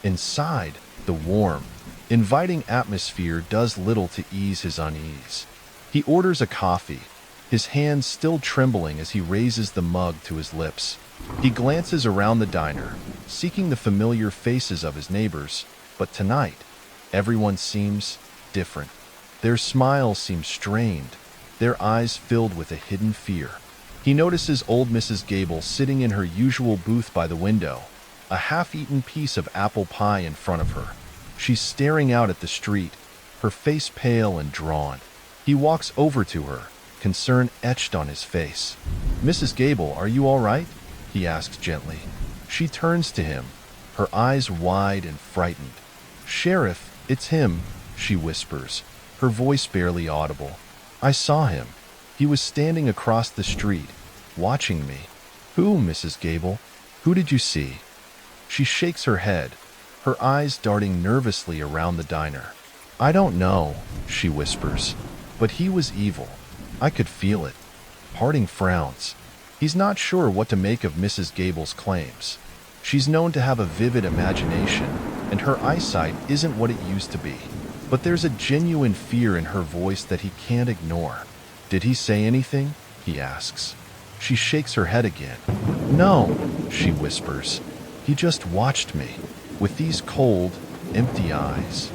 Inside, the warm, inviting atmosphere does little to ease his unease. He orders a coffee, his hands still trembling as he raises the mug to his lips. He glances around the diner, seeking the familiar faces of his neighbors, but tonight, everyone seems different. Their smiles seem strained, their eyes filled with a hidden fear. He notices old Mrs. Gable sitting in her usual booth by the window, a half-eaten piece of apple pie in front of her. She's staring out at the street, her face pale and drawn. He walks over to her, concern etched on his face. "Mrs. Gable, are you all right?" he asks gently. She turns to him, her eyes wide and frightened. "Sheriff, it's him," she whispers, her voice barely audible. "I saw him. He was standing across the street, watching me." "Who, Mrs. Gable? Who did you see?" She shakes her head, her eyes darting nervously around the diner. "I don't know," she whispers, "but he was evil. I could feel it." Harding frowns. He's not sure what to make of Mrs. Gable's claims. She's known to have a vivid imagination, and her eyesight isn't what it used to be. But there's a genuine fear in her voice that he can't ignore. "Did he say anything?" he asks. She shakes her head again. "No," she whispers. "He just watched me, with these cold, empty eyes."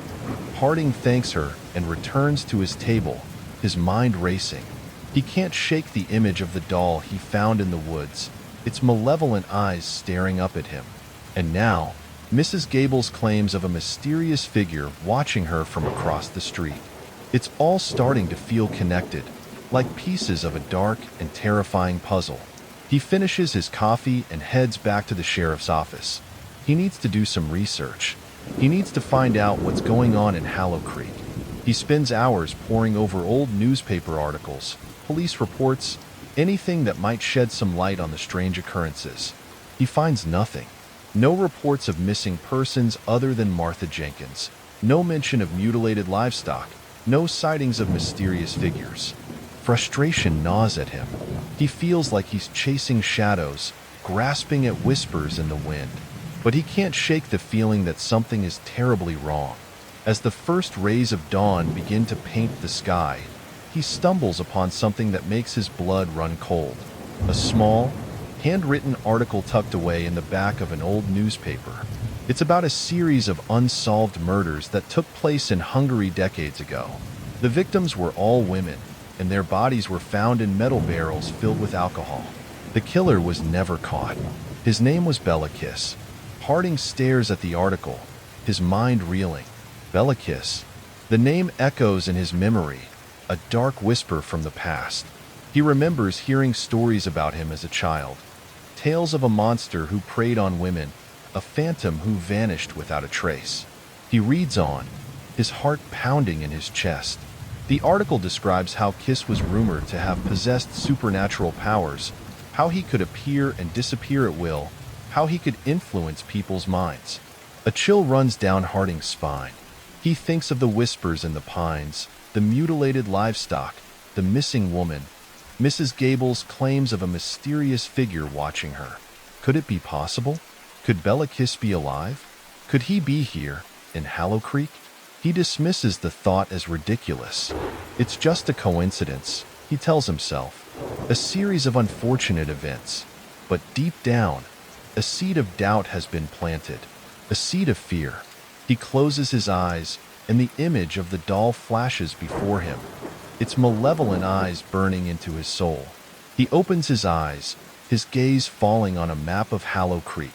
Harding thanks her and returns to his table, his mind racing. He can't shake the image of the doll he found in the woods, its malevolent eyes staring up at him. And now, Mrs. Gable's claims of a mysterious figure watching her from across the street. It's all starting to feel connected, like pieces of a dark and terrifying puzzle. He finishes his coffee and heads back to the sheriff's office. He needs to do some research. He needs to find out what's going on in Hallow Creek. He spends hours poring over old newspaper articles, police reports, anything that might shed some light on the strange occurrences. He finds nothing. No reports of missing persons other than Martha Jenkins. No mention of mutilated livestock. No sightings of mysterious figures. Frustration gnaws at him. He feels like he's chasing shadows, grasping at whispers in the wind. But he can't shake the feeling that something is terribly wrong. As the first rays of dawn begin to paint the sky, he stumbles upon something that makes his blood run cold. A small, handwritten article tucked away in the back of an old newspaper. It's about a series of unsolved murders that took place in Hungary decades ago. The victims were all women, and their bodies were found in metal barrels filled with alcohol. The killer was never caught. His name was Bellakis. Harding stares at the article, his mind reeling. Bellakis. The name echoes in his memory, a dark whisper from the past. He remembers hearing stories about him as a child. Tales of a monster who preyed on women, a phantom who vanished without a trace. He reads on, his heart pounding in his chest. The article describes how Kiss was rumored to have possessed supernatural powers, how he could appear and disappear at will, how he could influence people's minds. A chill runs down Harding's spine. He thinks of the whispers in the pines, the mutilated livestock, the missing woman, Mrs. Gable's claims of a mysterious figure watching her. Could it be possible? Could Bellakis be alive? Could he be here, in Hallow Creek? He dismisses the thought as ridiculous. It's just a coincidence, he tells himself. A series of unfortunate events. But deep down, a seed of doubt has been planted. A seed of fear. He closes his eyes, and the image of the doll flashes before him, its malevolent eyes burning into his soul. He opens his eyes, his gaze falling on a map of Hallow Creek.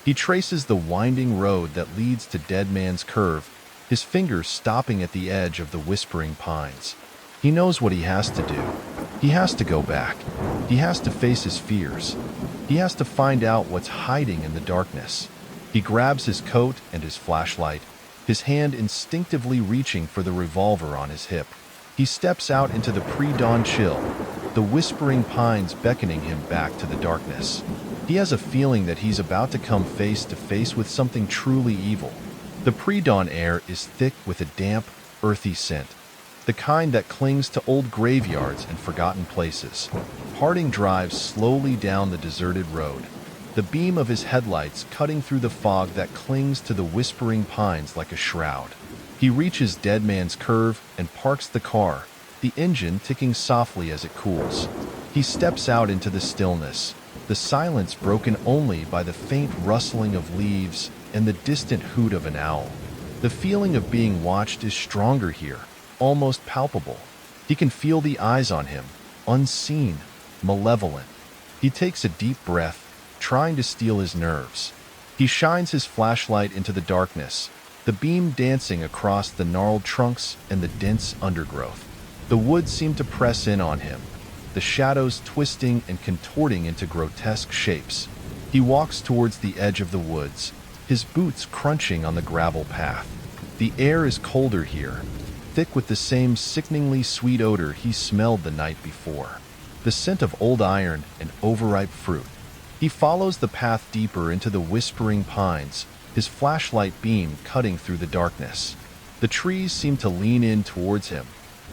He traces the winding road that leads to Dead Man's Curve, his fingers stopping at the edge of the Whispering Pines. He knows what he has to do. He has to go back. He has to face his fears. He has to find out what's hiding in the darkness. He grabs his coat and his flashlight, his hand instinctively reaching for the revolver on his hip. He steps out into the pre-dawn chill, the Whispering Pines beckoning him back to the darkness. He has a feeling that he's about to come face to face with something truly evil. The pre-dawn air is thick with a damp, earthy scent, the kind that clings to old graveyards and forgotten places. Harding drives slowly down the deserted road, the beam of his headlights cutting through the fog that clings to the Whispering Pines like a shroud. He reaches Dead Man's Curve and parks the car, the engine ticking softly as it cools. He steps out into the stillness, the silence broken only by the faint rustling of leaves and the distant hoot of an owl. The feeling of being watched is stronger here, almost palpable. He can feel the eyes on him, unseen, malevolent. He takes a deep breath, trying to steel his nerves. He shines his flashlight into the darkness, the beam dancing across the gnarled trunks and the dense undergrowth. The woods seem to press in on him, the shadows twisting and contorting into grotesque shapes. He walks towards the edge of the woods, his boots crunching on the gravel path. The air is colder here, thick with the same sickeningly sweet odor he smelled the night before, the scent of old iron and overripe fruit. He follows the path deeper into the Whispering Pines, his flashlight beam cutting through the darkness. The trees seem to lean in towards him,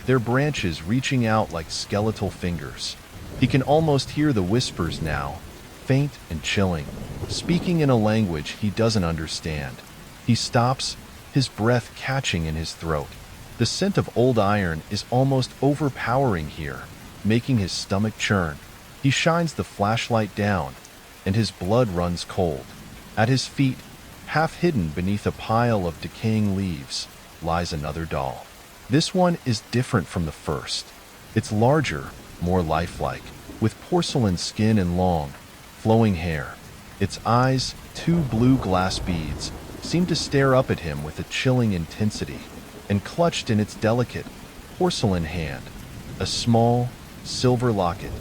their branches reaching out like skeletal fingers. He can almost hear the whispers now, faint and chilling, speaking in a language he doesn't understand. He stops, his breath catching in his throat. The scent of old iron is almost overpowering here, making his stomach churn. He shines the flashlight down, and his blood runs cold. At his feet, half hidden beneath a pile of decaying leaves, lies another doll. This one is different from the first. It's larger, more lifelike, with porcelain skin and long, flowing hair. Its eyes, two blue glass beads, seem to stare up at him with a chilling intensity, and clutched in its delicate, porcelain hand, a small, silver locket.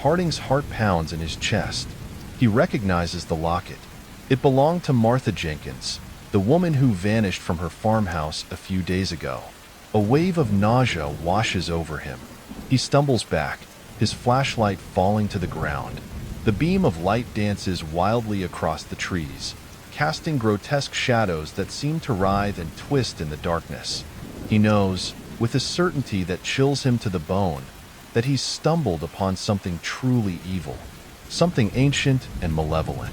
Harding's heart pounds in his chest. He recognizes the locket. It belonged to Martha Jenkins, the woman who vanished from her farmhouse a few days ago. A wave of nausea washes over him. He stumbles back, his flashlight falling to the ground. The beam of light dances wildly across the trees, casting grotesque shadows that seem to writhe and twist in the darkness. He knows, with a certainty that chills him to the bone, that he's stumbled upon something truly evil, something ancient and malevolent,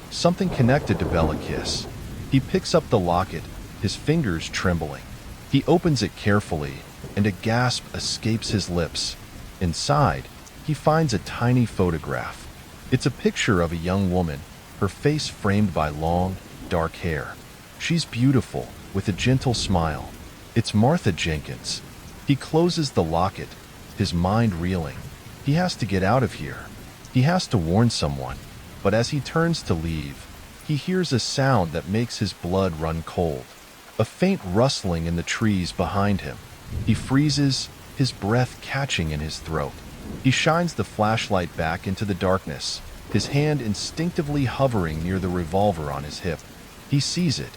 something connected to Belakis. He picks up the locket, his fingers trembling. He opens it carefully, and a gasp escapes his lips. Inside, he finds a tiny photograph. It's a picture of a young woman, her face framed by long, dark hair. She's beautiful, with a gentle smile. It's Martha Jenkins. He closes the locket, his mind reeling. He has to get out of here. He has to warn someone. But as he turns to leave, he hears a sound that makes his blood run cold. A faint rustling in the trees behind him. He freezes, his breath catching in his throat. He shines the flashlight back into the darkness, his hand instinctively hovering near the revolver on his hip. He sees it,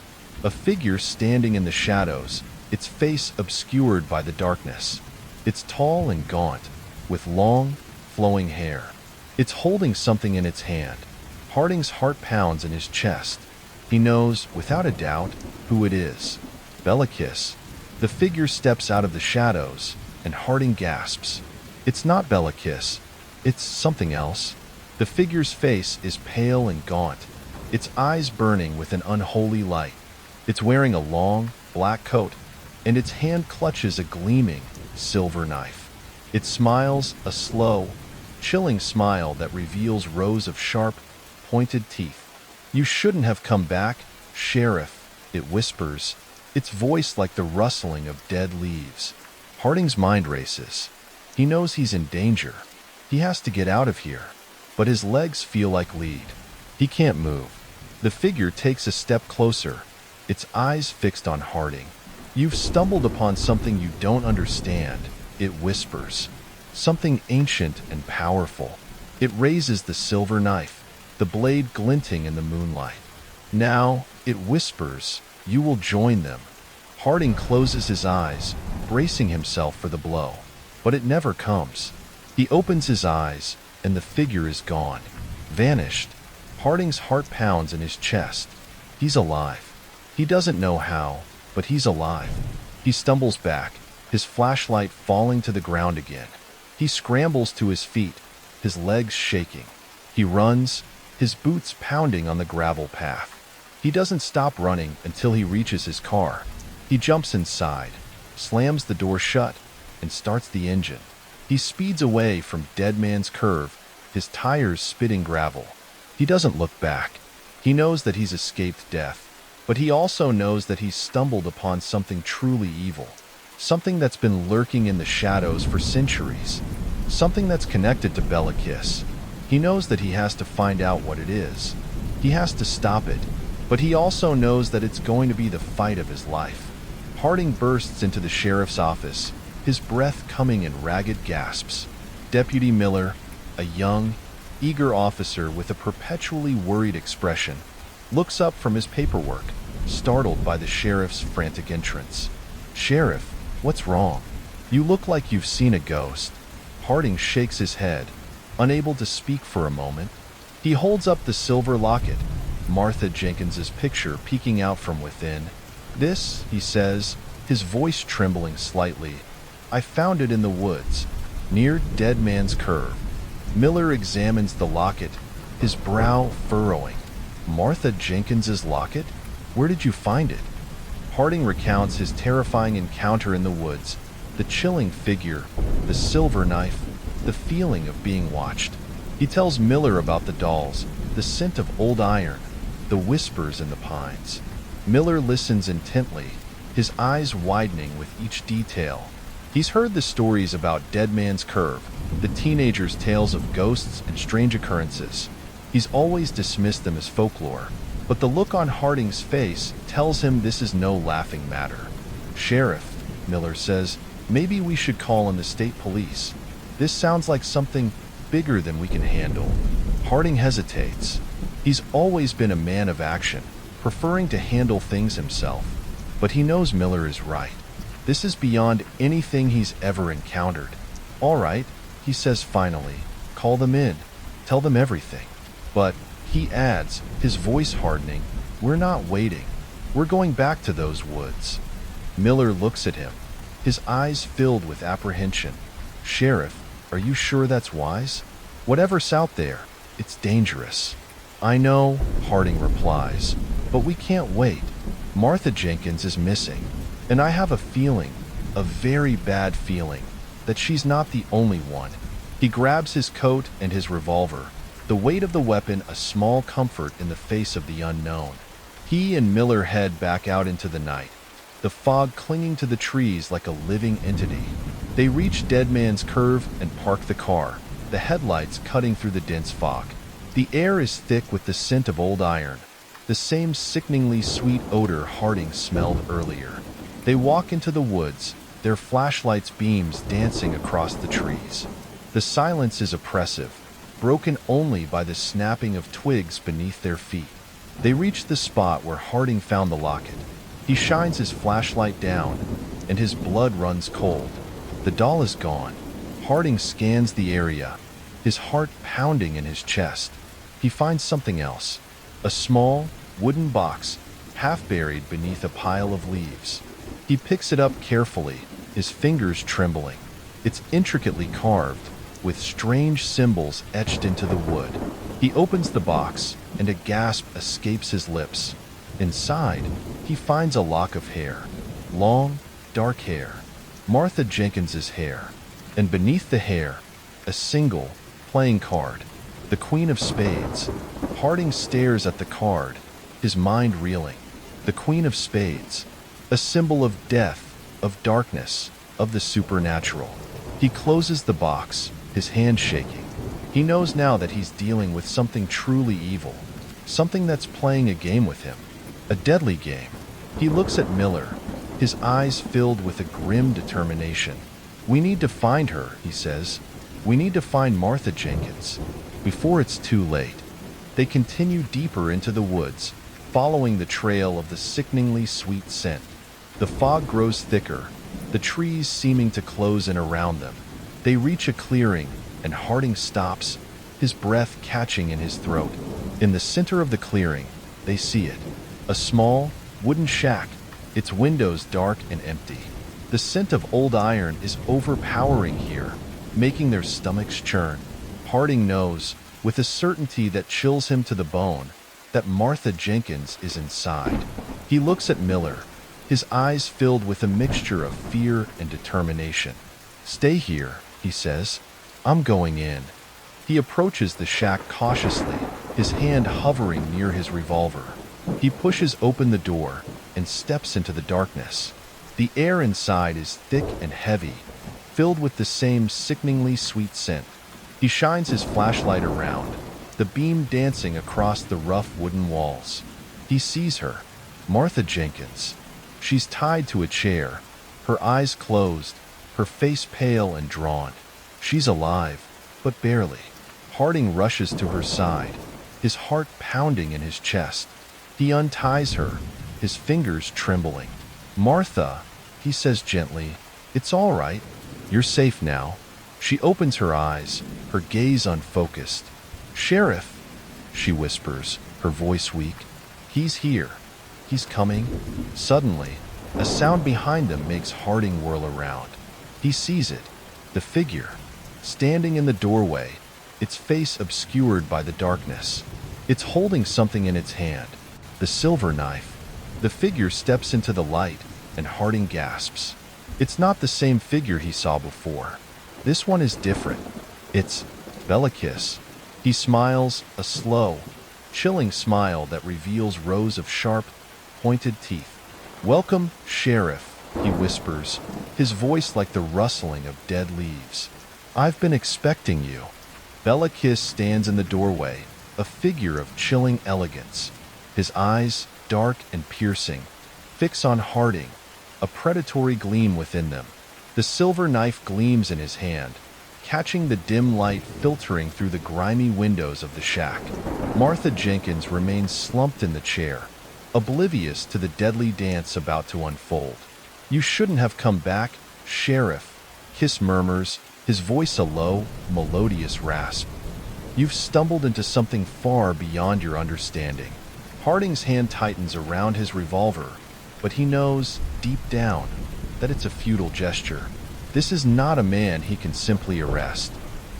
a figure standing in the shadows, its face obscured by the darkness. It's tall and gaunt, with long, flowing hair. It's holding something in its hand. Harding's heart pounds in his chest. He knows, without a doubt, who it is. Belakis. The figure steps out of the shadows, and Harding gasps. It's not Belakis. It's something else. The figure's face is pale and gaunt, its eyes burning with an unholy light. It's wearing a long, black coat, and its hand clutches a gleaming, silver knife. It smiles a slow, chilling smile that reveals rows of sharp, pointed teeth. "You shouldn't have come back, Sheriff," it whispers, its voice like the rustling of dead leaves. Harding's mind races. He knows he's in danger. He has to get out of here, but his legs feel like lead. He can't move. The figure takes a step closer, its eyes fixed on Harding. "You've stumbled upon something you don't understand," it whispers. "Something ancient and powerful." It raises the silver knife, the blade glinting in the moonlight. "Now," it whispers, "you will join them." Harding closes his eyes, bracing himself for the blow. But it never comes. He opens his eyes, and the figure is gone. Vanished. Harding's heart pounds in his chest. He's alive. He doesn't know how, but he's alive. He stumbles back, his flashlight falling to the ground again. He scrambles to his feet, his legs shaking. He runs, his boots pounding on the gravel path. He doesn't stop running until he reaches his car. He jumps inside, slams the door shut, and starts the engine. He speeds away from Dead Man's Curve, his tires spitting gravel. He doesn't look back. He knows that he's escaped death, but he also knows that he's stumbled upon something truly evil, something that's been lurking in the shadows for centuries, something that's connected to Bella Kiss. He knows that he has to find out what it is. He has to stop it, but he also knows that it's going to be the fight of his life. Harding bursts into the sheriff's office, his breath coming in ragged gasps. Deputy Miller, a young, eager officer with a perpetually worried expression, looks up from his paperwork, startled by the sheriff's frantic entrance. "Sheriff, what's wrong? You look like you've seen a ghost." Harding shakes his head, unable to speak for a moment. He holds up the silver locket, Martha Jenkins's picture peeking out from within. "This," he says, his voice trembling slightly, "I found it in the woods, near Dead Man's Curve." Miller examines the locket, his brow furrowing. "Martha Jenkins's locket? Where did you find it?" Harding recounts his terrifying encounter in the woods, the chilling figure, the silver knife, the feeling of being watched. He tells Miller about the dolls, the scent of old iron, the whispers in the pines. Miller listens intently, his eyes widening with each detail. He's heard the stories about Dead Man's Curve, the teenagers' tales of ghosts and strange occurrences. He's always dismissed them as folklore, but the look on Harding's face tells him this is no laughing matter. "Sheriff," Miller says, "maybe we should call in the state police. This sounds like something bigger than we can handle." Harding hesitates. He's always been a man of action, preferring to handle things himself. But he knows Miller is right. This is beyond anything he's ever encountered. "All right," he says finally, "call them in. Tell them everything." "But," he adds, his voice hardening, "we're not waiting. We're going back to those woods." Miller looks at him, his eyes filled with apprehension. "Sheriff, are you sure that's wise? Whatever's out there, it's dangerous." "I know," Harding replies, "but we can't wait. Martha Jenkins is missing, and I have a feeling, a very bad feeling, that she's not the only one." He grabs his coat and his revolver, the weight of the weapon a small comfort in the face of the unknown. He and Miller head back out into the night, the fog clinging to the trees like a living entity. They reach Dead Man's Curve and park the car, the headlights cutting through the dense fog. The air is thick with the scent of old iron, the same sickeningly sweet odor Harding smelled earlier. They walk into the woods, their flashlights' beams dancing across the trees. The silence is oppressive, broken only by the snapping of twigs beneath their feet. They reach the spot where Harding found the locket. He shines his flashlight down, and his blood runs cold. The doll is gone. Harding scans the area, his heart pounding in his chest. He finds something else, a small, wooden box, half buried beneath a pile of leaves. He picks it up carefully, his fingers trembling. It's intricately carved, with strange symbols etched into the wood. He opens the box, and a gasp escapes his lips. Inside, he finds a lock of hair. Long, dark hair. Martha Jenkins's hair. And beneath the hair, a single, playing card. The Queen of Spades. Harding stares at the card, his mind reeling. The Queen of Spades. A symbol of death, of darkness, of the supernatural. He closes the box, his hand shaking. He knows now that he's dealing with something truly evil. Something that's playing a game with him. A deadly game. He looks at Miller, his eyes filled with a grim determination. "We need to find her," he says. "We need to find Martha Jenkins, before it's too late." They continue deeper into the woods, following the trail of the sickeningly sweet scent. The fog grows thicker, the trees seeming to close in around them. They reach a clearing, and Harding stops, his breath catching in his throat. In the center of the clearing, they see it. A small, wooden shack, its windows dark and empty. The scent of old iron is overpowering here, making their stomachs churn. Harding knows, with a certainty that chills him to the bone, that Martha Jenkins is inside. He looks at Miller, his eyes filled with a mixture of fear and determination. "Stay here," he says. "I'm going in." He approaches the shack cautiously, his hand hovering near his revolver. He pushes open the door and steps into the darkness. The air inside is thick and heavy, filled with the same sickeningly sweet scent. He shines his flashlight around, the beam dancing across the rough wooden walls. He sees her, Martha Jenkins. She's tied to a chair, her eyes closed, her face pale and drawn. She's alive, but barely. Harding rushes to her side, his heart pounding in his chest. He unties her, his fingers trembling. "Martha," he says gently, "it's all right. You're safe now." She opens her eyes, her gaze unfocused. "Sheriff," she whispers, her voice weak. "He's here. He's coming." Suddenly, a sound behind them makes Harding whirl around. He sees it, the figure, standing in the doorway, its face obscured by the darkness. It's holding something in its hand, the silver knife. The figure steps into the light, and Harding gasps. It's not the same figure he saw before. This one is different. It's Belakis. He smiles, a slow, chilling smile that reveals rows of sharp, pointed teeth. "Welcome, Sheriff," he whispers, his voice like the rustling of dead leaves. "I've been expecting you." Belakis stands in the doorway, a figure of chilling elegance. His eyes, dark and piercing, fix on Harding, a predatory gleam within them. The silver knife gleams in his hand, catching the dim light filtering through the grimy windows of the shack. Martha Jenkins remains slumped in the chair, oblivious to the deadly dance about to unfold. "You shouldn't have come back, Sheriff," Kiss murmurs, his voice a low, melodious rasp. "You've stumbled into something far beyond your understanding." Harding's hand tightens around his revolver, but he knows, deep down, that it's a futile gesture. This is not a man he can simply arrest.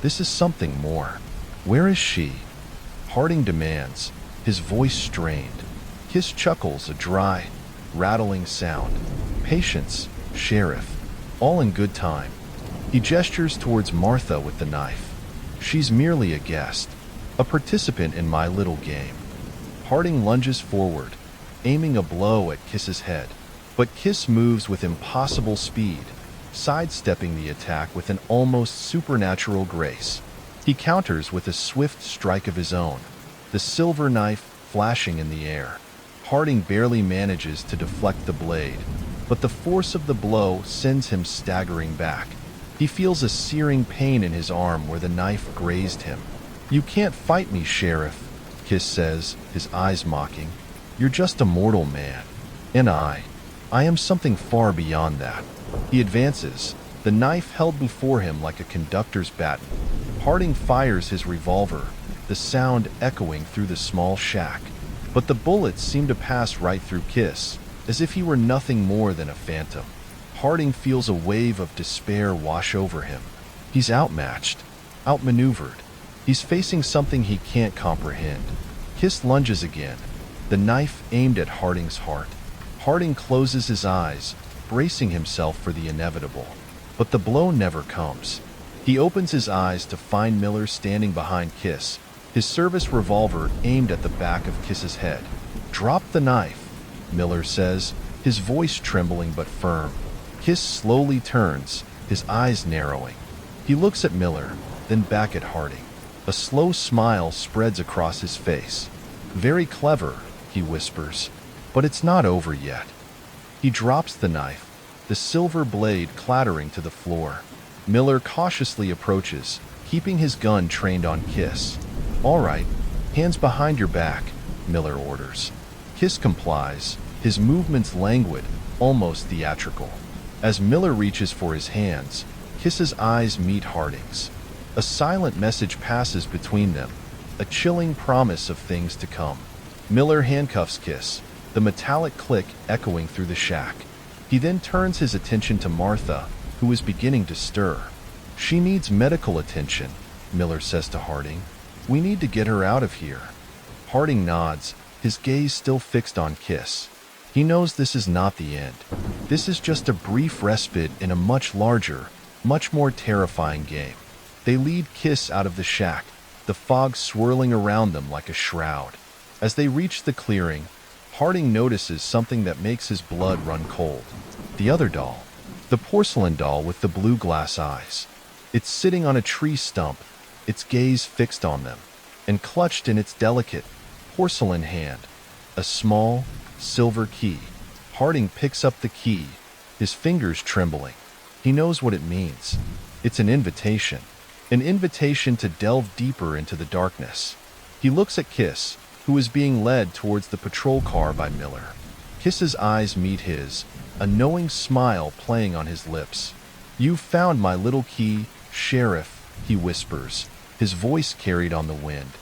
This is something more. "Where is she?" Harding demands, his voice strained. Kiss chuckles, a dry, rattling sound. "Patience, Sheriff. All in good time." He gestures towards Martha with the knife. "She's merely a guest, a participant in my little game." Harding lunges forward, aiming a blow at Kiss's head. But Kiss moves with impossible speed, sidestepping the attack with an almost supernatural grace. He counters with a swift strike of his own, the silver knife flashing in the air. Harding barely manages to deflect the blade, but the force of the blow sends him staggering back. He feels a searing pain in his arm where the knife grazed him. "You can't fight me, Sheriff," Kiss says, his eyes mocking. "You're just a mortal man. And I am something far beyond that." He advances, the knife held before him like a conductor's baton. Harding fires his revolver, the sound echoing through the small shack. But the bullets seem to pass right through Kiss, as if he were nothing more than a phantom. Harding feels a wave of despair wash over him. He's outmatched, outmaneuvered. He's facing something he can't comprehend. Kiss lunges again, the knife aimed at Harding's heart. Harding closes his eyes, bracing himself for the inevitable. But the blow never comes. He opens his eyes to find Miller standing behind Kiss, his service revolver aimed at the back of Kiss's head. "Drop the knife," Miller says, his voice trembling but firm. Kiss slowly turns, his eyes narrowing. He looks at Miller, then back at Harding. A slow smile spreads across his face. "Very clever," he whispers, "but it's not over yet." He drops the knife, the silver blade clattering to the floor. Miller cautiously approaches, keeping his gun trained on Kiss. "All right, hands behind your back," Miller orders. Kiss complies, his movements languid, almost theatrical. As Miller reaches for his hands, Kiss's eyes meet Harding's. A silent message passes between them, a chilling promise of things to come. Miller handcuffs Kiss, the metallic click echoing through the shack. He then turns his attention to Martha, who is beginning to stir. "She needs medical attention," Miller says to Harding. "We need to get her out of here." Harding nods, his gaze still fixed on Kiss. He knows this is not the end. This is just a brief respite in a much larger, much more terrifying game. They lead Kiss out of the shack, the fog swirling around them like a shroud. As they reach the clearing, Harding notices something that makes his blood run cold. The other doll. The porcelain doll with the blue glass eyes. It's sitting on a tree stump, its gaze fixed on them, and clutched in its delicate, porcelain hand, a small, silver key. Harding picks up the key, his fingers trembling. He knows what it means. It's an invitation to delve deeper into the darkness. He looks at Kiss, who is being led towards the patrol car by Miller. Kiss's eyes meet his, a knowing smile playing on his lips. "You've found my little key, Sheriff," he whispers, his voice carried on the wind.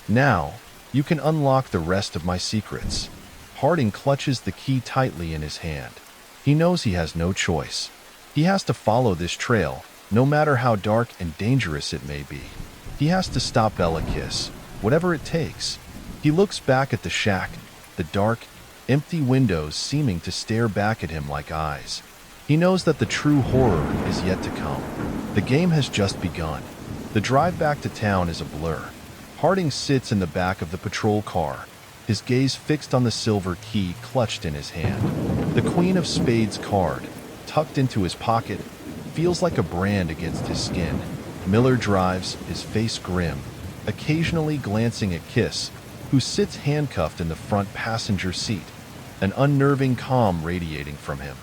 "Now, you can unlock the rest of my secrets." Harding clutches the key tightly in his hand. He knows he has no choice. He has to follow this trail, no matter how dark and dangerous it may be. He has to stop Bella Kiss, whatever it takes. He looks back at the shack, the dark, empty windows seeming to stare back at him like eyes. He knows that the true horror is yet to come. The game has just begun. The drive back to town is a blur. Harding sits in the back of the patrol car, his gaze fixed on the silver key clutched in his hand. The Queen of Spades card, tucked into his pocket, feels like a brand against his skin. Miller drives, his face grim, occasionally glancing at Kiss, who sits handcuffed in the front passenger seat, an unnerving calm radiating from him.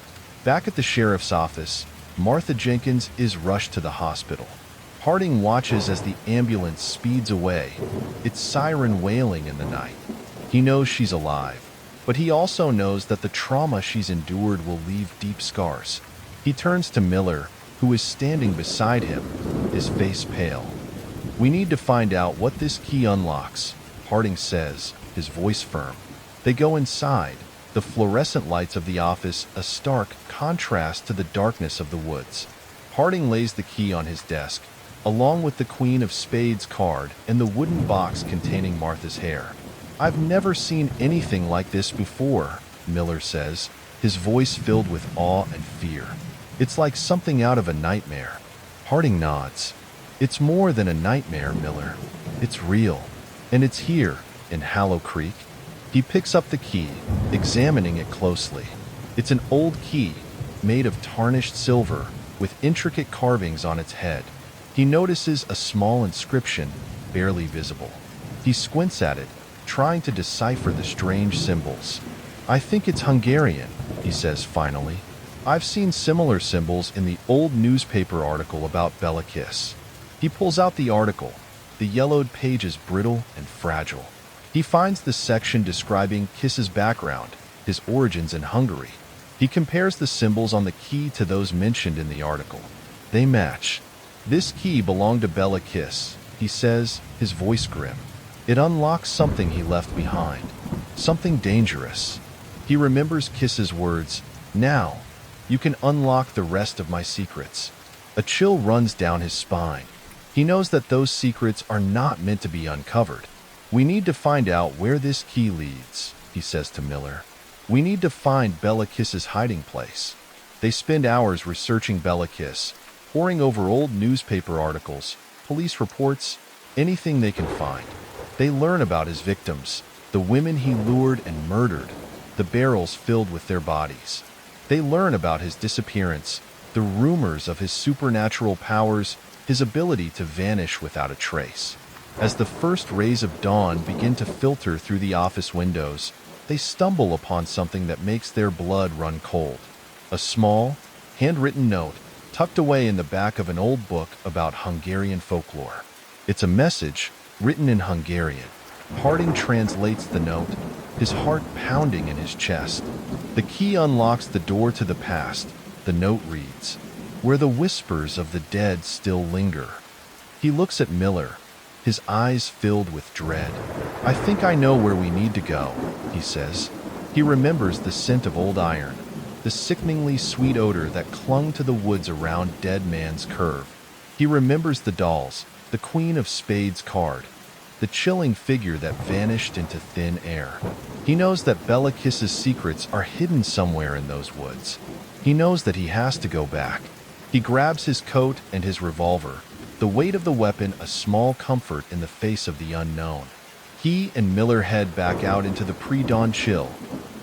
Back at the sheriff's office, Martha Jenkins is rushed to the hospital. Harding watches as the ambulance speeds away, its siren wailing in the night. He knows she's alive, but he also knows that the trauma she's endured will leave deep scars. He turns to Miller, who is standing beside him, his face pale. "We need to find out what this key unlocks," Harding says, his voice firm. They go inside, the fluorescent lights of the office a stark contrast to the darkness of the woods. Harding lays the key on his desk, along with the Queen of Spades card and the wooden box containing Martha's hair. "I've never seen anything like this before," Miller says, his voice filled with awe and fear. "It's like something out of a nightmare." Harding nods. "It's more than a nightmare, Miller. It's real. And it's here, in Hallow Creek." He picks up the key, examining it closely. It's an old key, made of tarnished silver, with intricate carvings on its head. He notices a small inscription, barely visible. He squints at it, trying to decipher the strange symbols. "I think it's Hungarian," he says finally. "I've seen similar symbols in the old newspaper article about Bella Kiss." He pulls out the article, the yellowed pages brittle and fragile. He finds the section describing Kiss's background, his origins in Hungary. He compares the symbols on the key to those mentioned in the article. They match. "This key belonged to Bella Kiss," he says, his voice grim. "It unlocks something he left behind, something dangerous." He remembers Kiss's words, "Now, you can unlock the rest of my secrets." A chill runs down his spine. He knows that those secrets are not meant to be uncovered. "We need to find out where this key leads," he he says to Miller. "We need to find Bella Kiss's hiding place." They spend hours researching Bella Kiss, poring over old newspaper articles, police reports, anything they can find. They learn about his victims, the women he lured and murdered, the barrels filled with their bodies. They learn about his disappearance, the rumors of his supernatural powers, his ability to vanish without a trace. As the first rays of dawn begin to filter through the office windows, they stumble upon something that makes their blood run cold. A small, handwritten note tucked away in the back of an old book about Hungarian folklore. It's a message written in Hungarian. Harding translates the note, his heart pounding in his chest. The key unlocks the door to the past. The note reads, "Where the whispers of the dead still linger." He looks at Miller, his eyes filled with dread. "I think I know where we need to go," he says. He remembers the scent of old iron, the sickeningly sweet odor that clung to the woods around Dead Man's Curve. He remembers the dolls, the Queen of Spades card, the chilling figure that vanished into thin air. He knows that Bella Kiss's secrets are hidden somewhere in those woods. He knows that he has to go back. He grabs his coat and his revolver, the weight of the weapon a small comfort in the face of the unknown. He and Miller head back out into the pre-dawn chill,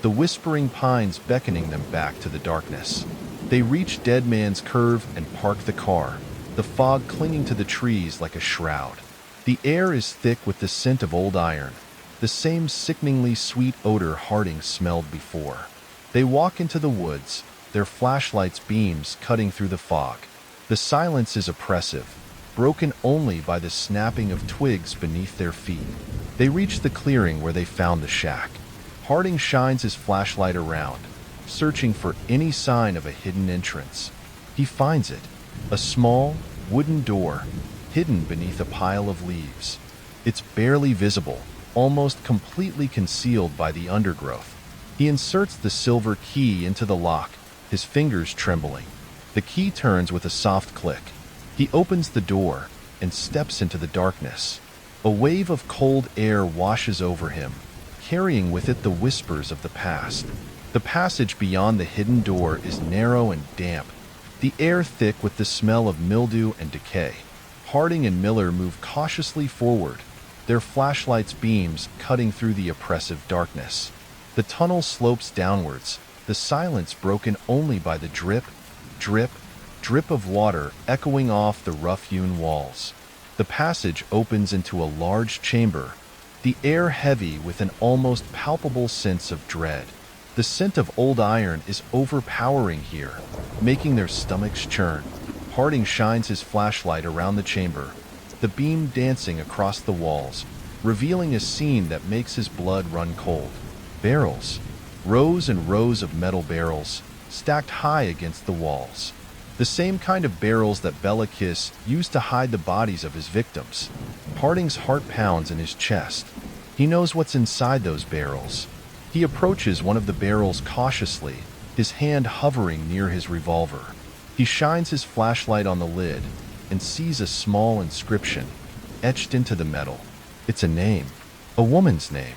the whispering pines beckoning them back to the darkness. They reach Dead Man's Curve and park the car, the fog clinging to the trees like a shroud. The air is thick with the scent of old iron, the same sickeningly sweet odor Harding smelled before. They walk into the woods, their flashlights' beams cutting through the fog. The silence is oppressive, broken only by the snapping of twigs beneath their feet. They reach the clearing where they found the shack. Harding shines his flashlight around, searching for any sign of a hidden entrance. He finds it, a small, wooden door, hidden beneath a pile of leaves. It's barely visible, almost completely concealed by the undergrowth. He inserts the silver key into the lock, his fingers trembling. The key turns with a soft click. He opens the door and steps into the darkness. A wave of cold air washes over him, carrying with it the whispers of the past. The passage beyond the hidden door is narrow and damp, the air thick with the smell of mildew and decay. Harding and Miller move cautiously forward, their flashlights' beams cutting through the oppressive darkness. The tunnel slopes downwards, the silence broken only by the drip, drip, drip of water echoing off the rough-hewn walls. The passage opens into a large chamber, the air heavy with an almost palpable sense of dread. The scent of old iron is overpowering here, making their stomachs churn. Harding shines his flashlight around the chamber, the beam dancing across the walls, revealing a scene that makes his blood run cold. Barrels, rows and rows of metal barrels, stacked high against the walls. The same kind of barrels that Bella Kiss used to hide the bodies of his victims. Harding's heart pounds in his chest. He knows what's inside those barrels. He approaches one of the barrels cautiously, his hand hovering near his revolver. He shines his flashlight on the lid and sees a small inscription etched into the metal. It's a name, a woman's name.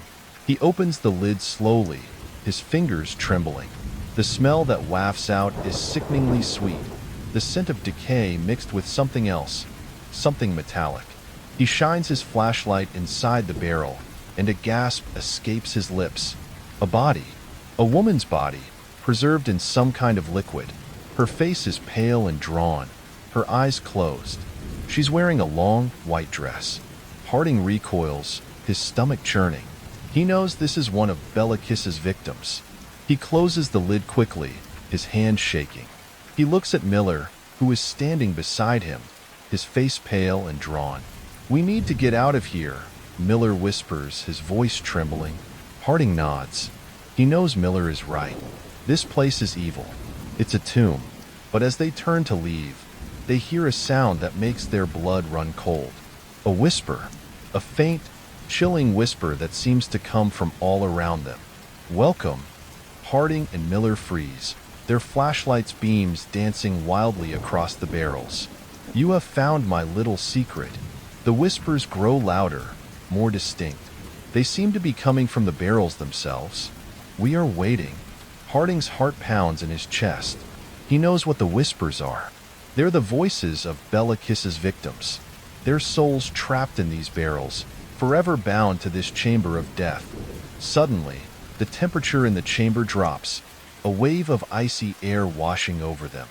He opens the lid slowly, his fingers trembling. The smell that wafts out is sickeningly sweet, the scent of decay mixed with something else, something metallic. He shines his flashlight inside the barrel, and a gasp escapes his lips. A body, a woman's body, preserved in some kind of liquid. Her face is pale and drawn, her eyes closed. She's wearing a long, white dress. Harding recoils, his stomach churning. He knows this is one of Bella Kiss's victims. He closes the lid quickly, his hand shaking. He looks at Miller, who is standing beside him, his face pale and drawn. "We need to get out of here," Miller whispers, his voice trembling. Harding nods. He knows Miller is right. This place is evil. It's a tomb. But as they turn to leave, they hear a sound that makes their blood run cold. A whisper. A faint, chilling whisper that seems to come from all around them. "Welcome." Harding and Miller freeze, their flashlights' beams dancing wildly across the barrels. "You have found my little secret." The whispers grow louder, more distinct. They seem to be coming from the barrels themselves. We are waiting. Harding's heart pounds in his chest. He knows what the whispers are. They're the voices of Bella Kiss's victims. Their souls trapped in these barrels, forever bound to this chamber of death. Suddenly, the temperature in the chamber drops, a wave of icy air washing over them.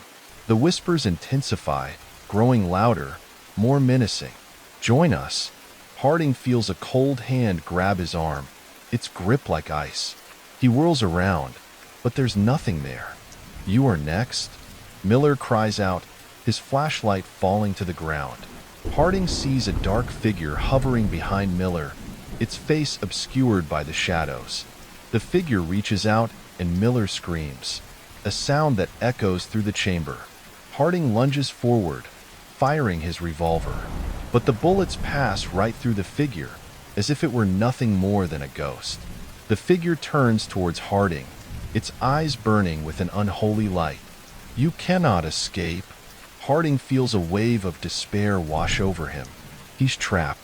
The whispers intensify, growing louder, more menacing. Join us. Harding feels a cold hand grab his arm, its grip like ice. He whirls around, but there's nothing there. You are next? Miller cries out, his flashlight falling to the ground. Harding sees a dark figure hovering behind Miller, its face obscured by the shadows. The figure reaches out and Miller screams, a sound that echoes through the chamber. Harding lunges forward, firing his revolver. But the bullets pass right through the figure, as if it were nothing more than a ghost. The figure turns towards Harding, its eyes burning with an unholy light. You cannot escape. Harding feels a wave of despair wash over him. He's trapped.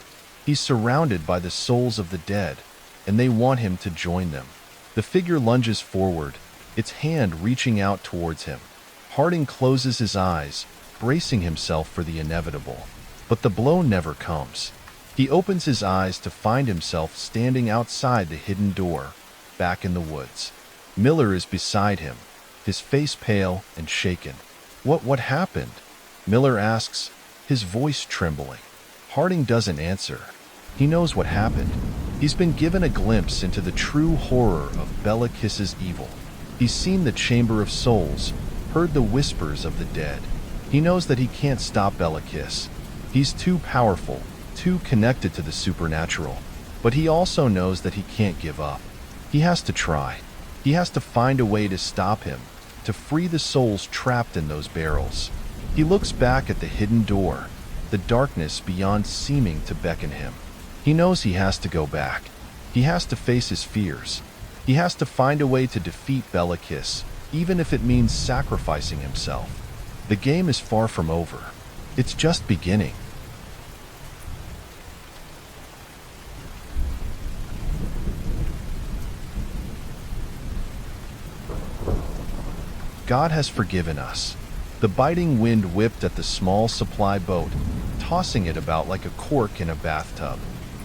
He's surrounded by the souls of the dead, and they want him to join them. The figure lunges forward, its hand reaching out towards him. Harding closes his eyes, bracing himself for the inevitable. But the blow never comes. He opens his eyes to find himself standing outside the hidden door, back in the woods. Miller is beside him, his face pale and shaken. What happened? Miller asks, his voice trembling. Harding doesn't answer. He knows what happened. He's been given a glimpse into the true horror of Bella Kiss's evil. He's seen the Chamber of Souls, heard the whispers of the dead. He knows that he can't stop Bella Kiss. He's too powerful, too connected to the supernatural. But he also knows that he can't give up. He has to try. He has to find a way to stop him, to free the souls trapped in those barrels. He looks back at the hidden door, the darkness beyond seeming to beckon him. He knows he has to go back. He has to face his fears. He has to find a way to defeat Bella Kiss, even if it means sacrificing himself. The game is far from over. It's just beginning. God has forgiven us. The biting wind whipped at the small supply boat, tossing it about like a cork in a bathtub.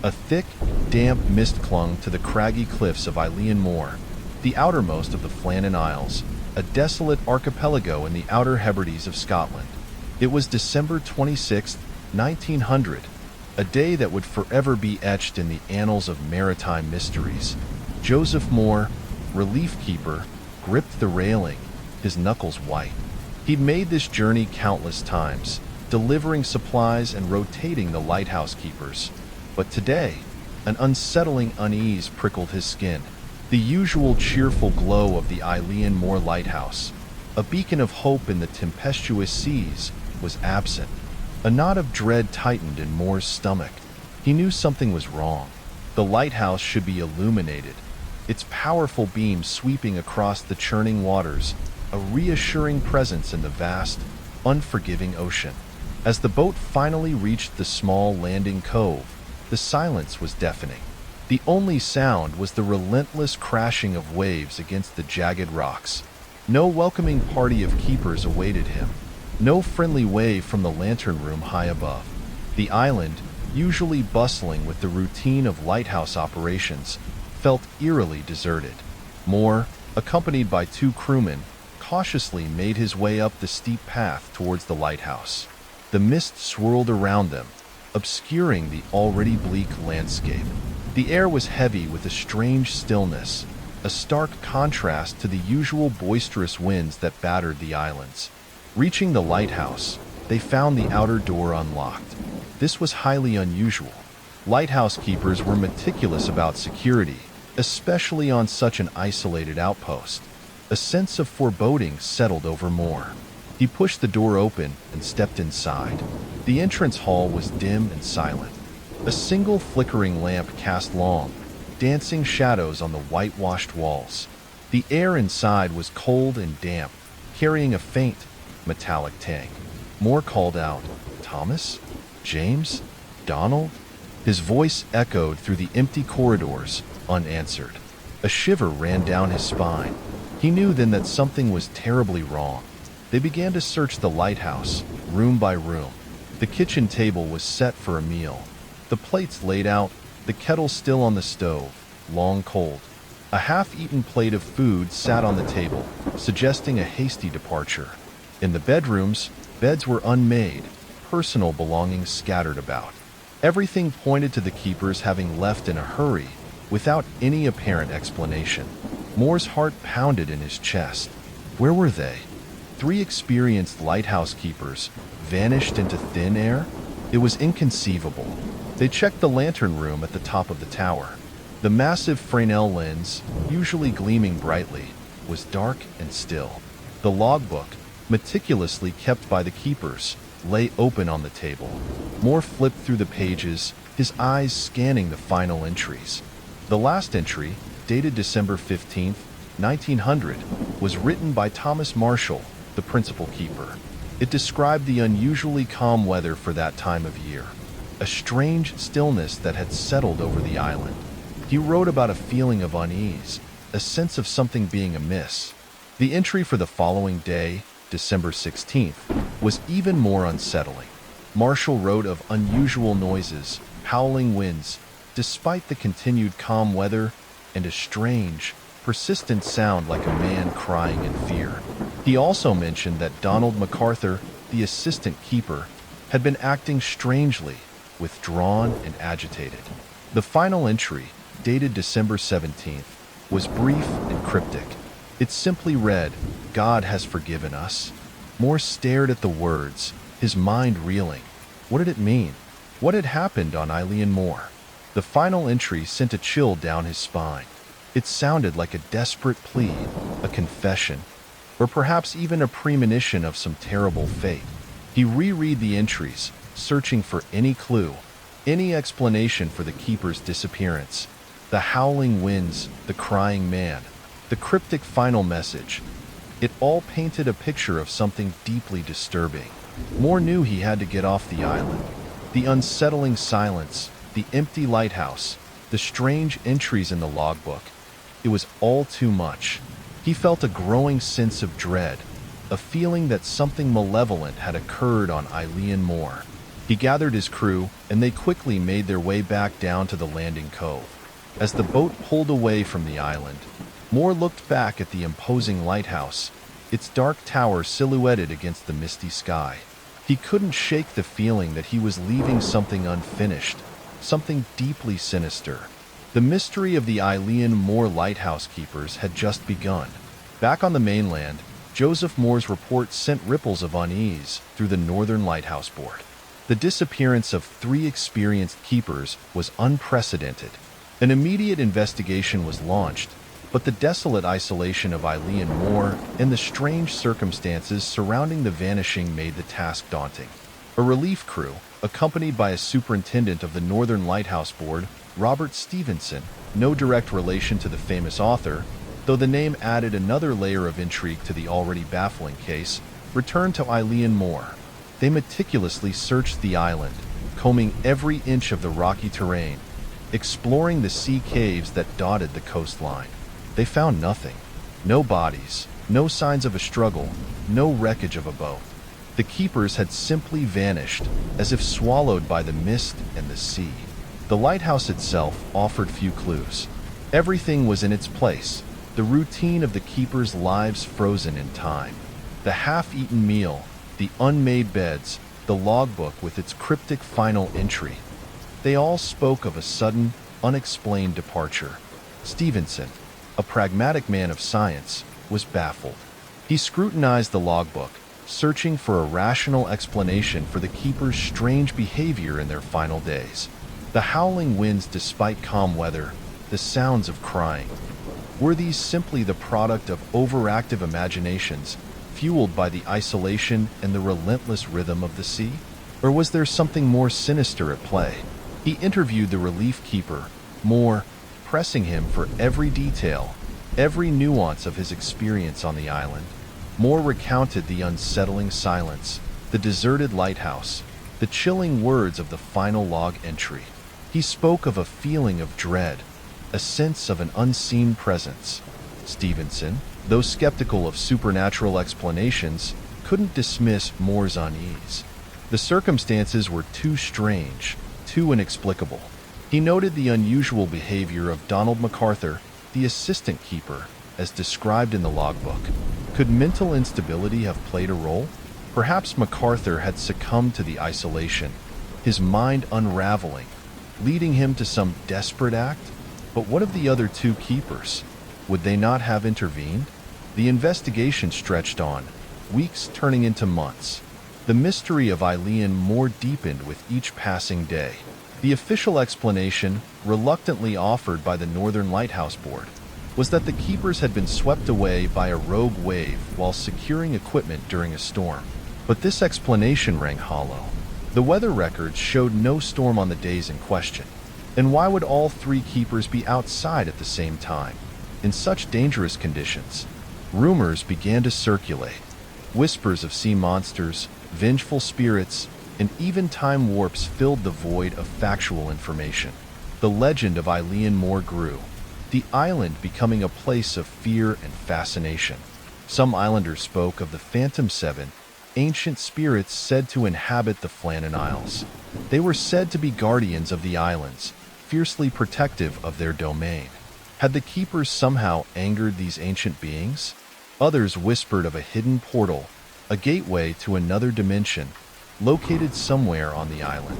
A thick, damp mist clung to the craggy cliffs of Eilean Moor, the outermost of the Flannan Isles, a desolate archipelago in the Outer Hebrides of Scotland. It was December 26, 1900, a day that would forever be etched in the annals of maritime mysteries. Joseph Moore, relief keeper, gripped the railing, his knuckles white. He'd made this journey countless times, delivering supplies and rotating the lighthouse keepers. But today, an unsettling unease prickled his skin. The usual cheerful glow of the Eilean Moor lighthouse, a beacon of hope in the tempestuous seas, was absent. A knot of dread tightened in Moore's stomach. He knew something was wrong. The lighthouse should be illuminated, its powerful beam sweeping across the churning waters, a reassuring presence in the vast, unforgiving ocean. As the boat finally reached the small landing cove, the silence was deafening. The only sound was the relentless crashing of waves against the jagged rocks. No welcoming party of keepers awaited him. No friendly wave from the lantern room high above. The island, usually bustling with the routine of lighthouse operations, felt eerily deserted. Moore, accompanied by two crewmen, cautiously made his way up the steep path towards the lighthouse. The mist swirled around them, obscuring the already bleak landscape. The air was heavy with a strange stillness, a stark contrast to the usual boisterous winds that battered the islands. Reaching the lighthouse, they found the outer door unlocked. This was highly unusual. Lighthouse keepers were meticulous about security, especially on such an isolated outpost. A sense of foreboding settled over Moore. He pushed the door open and stepped inside. The entrance hall was dim and silent. A single flickering lamp cast long, dancing shadows on the whitewashed walls. The air inside was cold and damp, carrying a faint, metallic tang. Moore called out, "Thomas? James? Donald?" His voice echoed through the empty corridors, unanswered. A shiver ran down his spine. He knew then that something was terribly wrong. They began to search the lighthouse, room by room. The kitchen table was set for a meal. The plates laid out, the kettle still on the stove, long cold. A half-eaten plate of food sat on the table, suggesting a hasty departure. In the bedrooms, beds were unmade, personal belongings scattered about. Everything pointed to the keepers having left in a hurry, without any apparent explanation. Moore's heart pounded in his chest. Where were they? 3 experienced lighthouse keepers vanished into thin air? It was inconceivable. They checked the lantern room at the top of the tower. The massive Fresnel lens, usually gleaming brightly, was dark and still. The logbook, meticulously kept by the keepers, lay open on the table. Moore flipped through the pages, his eyes scanning the final entries. The last entry, dated December 15, 1900, was written by Thomas Marshall, the principal keeper. It described the unusually calm weather for that time of year, a strange stillness that had settled over the island. He wrote about a feeling of unease, a sense of something being amiss. The entry for the following day, December 16th, was even more unsettling. Marshall wrote of unusual noises, howling winds, despite the continued calm weather, and a strange, persistent sound like a man crying in fear. He also mentioned that Donald MacArthur, the assistant keeper, had been acting strangely, withdrawn and agitated. The final entry, dated December 17th, was brief and cryptic. It simply read, "God has forgiven us." Moore stared at the words, his mind reeling. What did it mean? What had happened on Eileen Moore? The final entry sent a chill down his spine. It sounded like a desperate plea, a confession, or perhaps even a premonition of some terrible fate. He reread the entries, searching for any clue, any explanation for the keeper's disappearance. The howling winds, the crying man, the cryptic final message. It all painted a picture of something deeply disturbing. Moore knew he had to get off the island. The unsettling silence, the empty lighthouse, the strange entries in the logbook. It was all too much. He felt a growing sense of dread, a feeling that something malevolent had occurred on Eileen Moore. He gathered his crew, and they quickly made their way back down to the landing cove. As the boat pulled away from the island, Moore looked back at the imposing lighthouse, its dark tower silhouetted against the misty sky. He couldn't shake the feeling that he was leaving something unfinished, something deeply sinister. The mystery of the Eileen Moore lighthouse keepers had just begun. Back on the mainland, Joseph Moore's report sent ripples of unease through the Northern Lighthouse Board. The disappearance of 3 experienced keepers was unprecedented. An immediate investigation was launched, but the desolate isolation of Eileen Moore and the strange circumstances surrounding the vanishing made the task daunting. A relief crew, accompanied by a superintendent of the Northern Lighthouse Board, Robert Stevenson, no direct relation to the famous author, though the name added another layer of intrigue to the already baffling case, returned to Eileen Moore. They meticulously searched the island, combing every inch of the rocky terrain, exploring the sea caves that dotted the coastline. They found nothing. No bodies, no signs of a struggle, no wreckage of a boat. The keepers had simply vanished, as if swallowed by the mist and the sea. The lighthouse itself offered few clues. Everything was in its place, the routine of the keepers' lives frozen in time. The half-eaten meal, the unmade beds, the logbook with its cryptic final entry. They all spoke of a sudden, unexplained departure. Stevenson, a pragmatic man of science, was baffled. He scrutinized the logbook, searching for a rational explanation for the keepers' strange behavior in their final days. The howling winds despite calm weather, the sounds of crying. Were these simply the product of overactive imaginations, fueled by the isolation and the relentless rhythm of the sea? Or was there something more sinister at play? He interviewed the relief keeper, Moore, pressing him for every detail, every nuance of his experience on the island. Moore recounted the unsettling silence, the deserted lighthouse, the chilling words of the final log entry. He spoke of a feeling of dread, a sense of an unseen presence. Stevenson, though skeptical of supernatural explanations, couldn't dismiss Moore's unease. The circumstances were too strange, too inexplicable. He noted the unusual behavior of Donald MacArthur, the assistant keeper, as described in the logbook. Could mental instability have played a role? Perhaps MacArthur had succumbed to the isolation, his mind unraveling, leading him to some desperate act? But what of the other two keepers? Would they not have intervened? The investigation stretched on, weeks turning into months. The mystery of Eileen Moore deepened with each passing day. The official explanation, reluctantly offered by the Northern Lighthouse Board, was that the keepers had been swept away by a rogue wave while securing equipment during a storm. But this explanation rang hollow. The weather records showed no storm on the days in question. And why would all three keepers be outside at the same time, in such dangerous conditions? Rumors began to circulate. Whispers of sea monsters, vengeful spirits, and even time warps filled the void of factual information. The legend of Eileen Moore grew, the island becoming a place of fear and fascination. Some islanders spoke of the Phantom Seven, ancient spirits said to inhabit the Flannan Isles. They were said to be guardians of the islands, fiercely protective of their domain. Had the keepers somehow angered these ancient beings? Others whispered of a hidden portal, a gateway to another dimension, located somewhere on the island.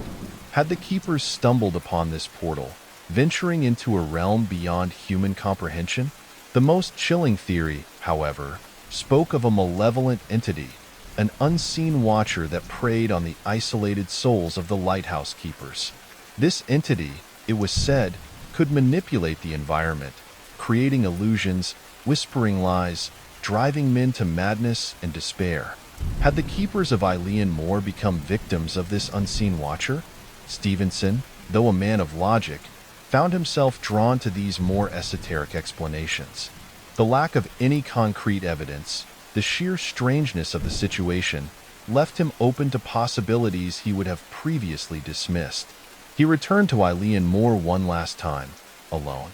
Had the keepers stumbled upon this portal, venturing into a realm beyond human comprehension? The most chilling theory, however, spoke of a malevolent entity, an unseen watcher that preyed on the isolated souls of the lighthouse keepers. This entity, it was said, could manipulate the environment, creating illusions, whispering lies, driving men to madness and despair. Had the keepers of Eileen Moore become victims of this unseen watcher? Stevenson, though a man of logic, found himself drawn to these more esoteric explanations. The lack of any concrete evidence, the sheer strangeness of the situation, left him open to possibilities he would have previously dismissed. He returned to Eileen Moore one last time, alone.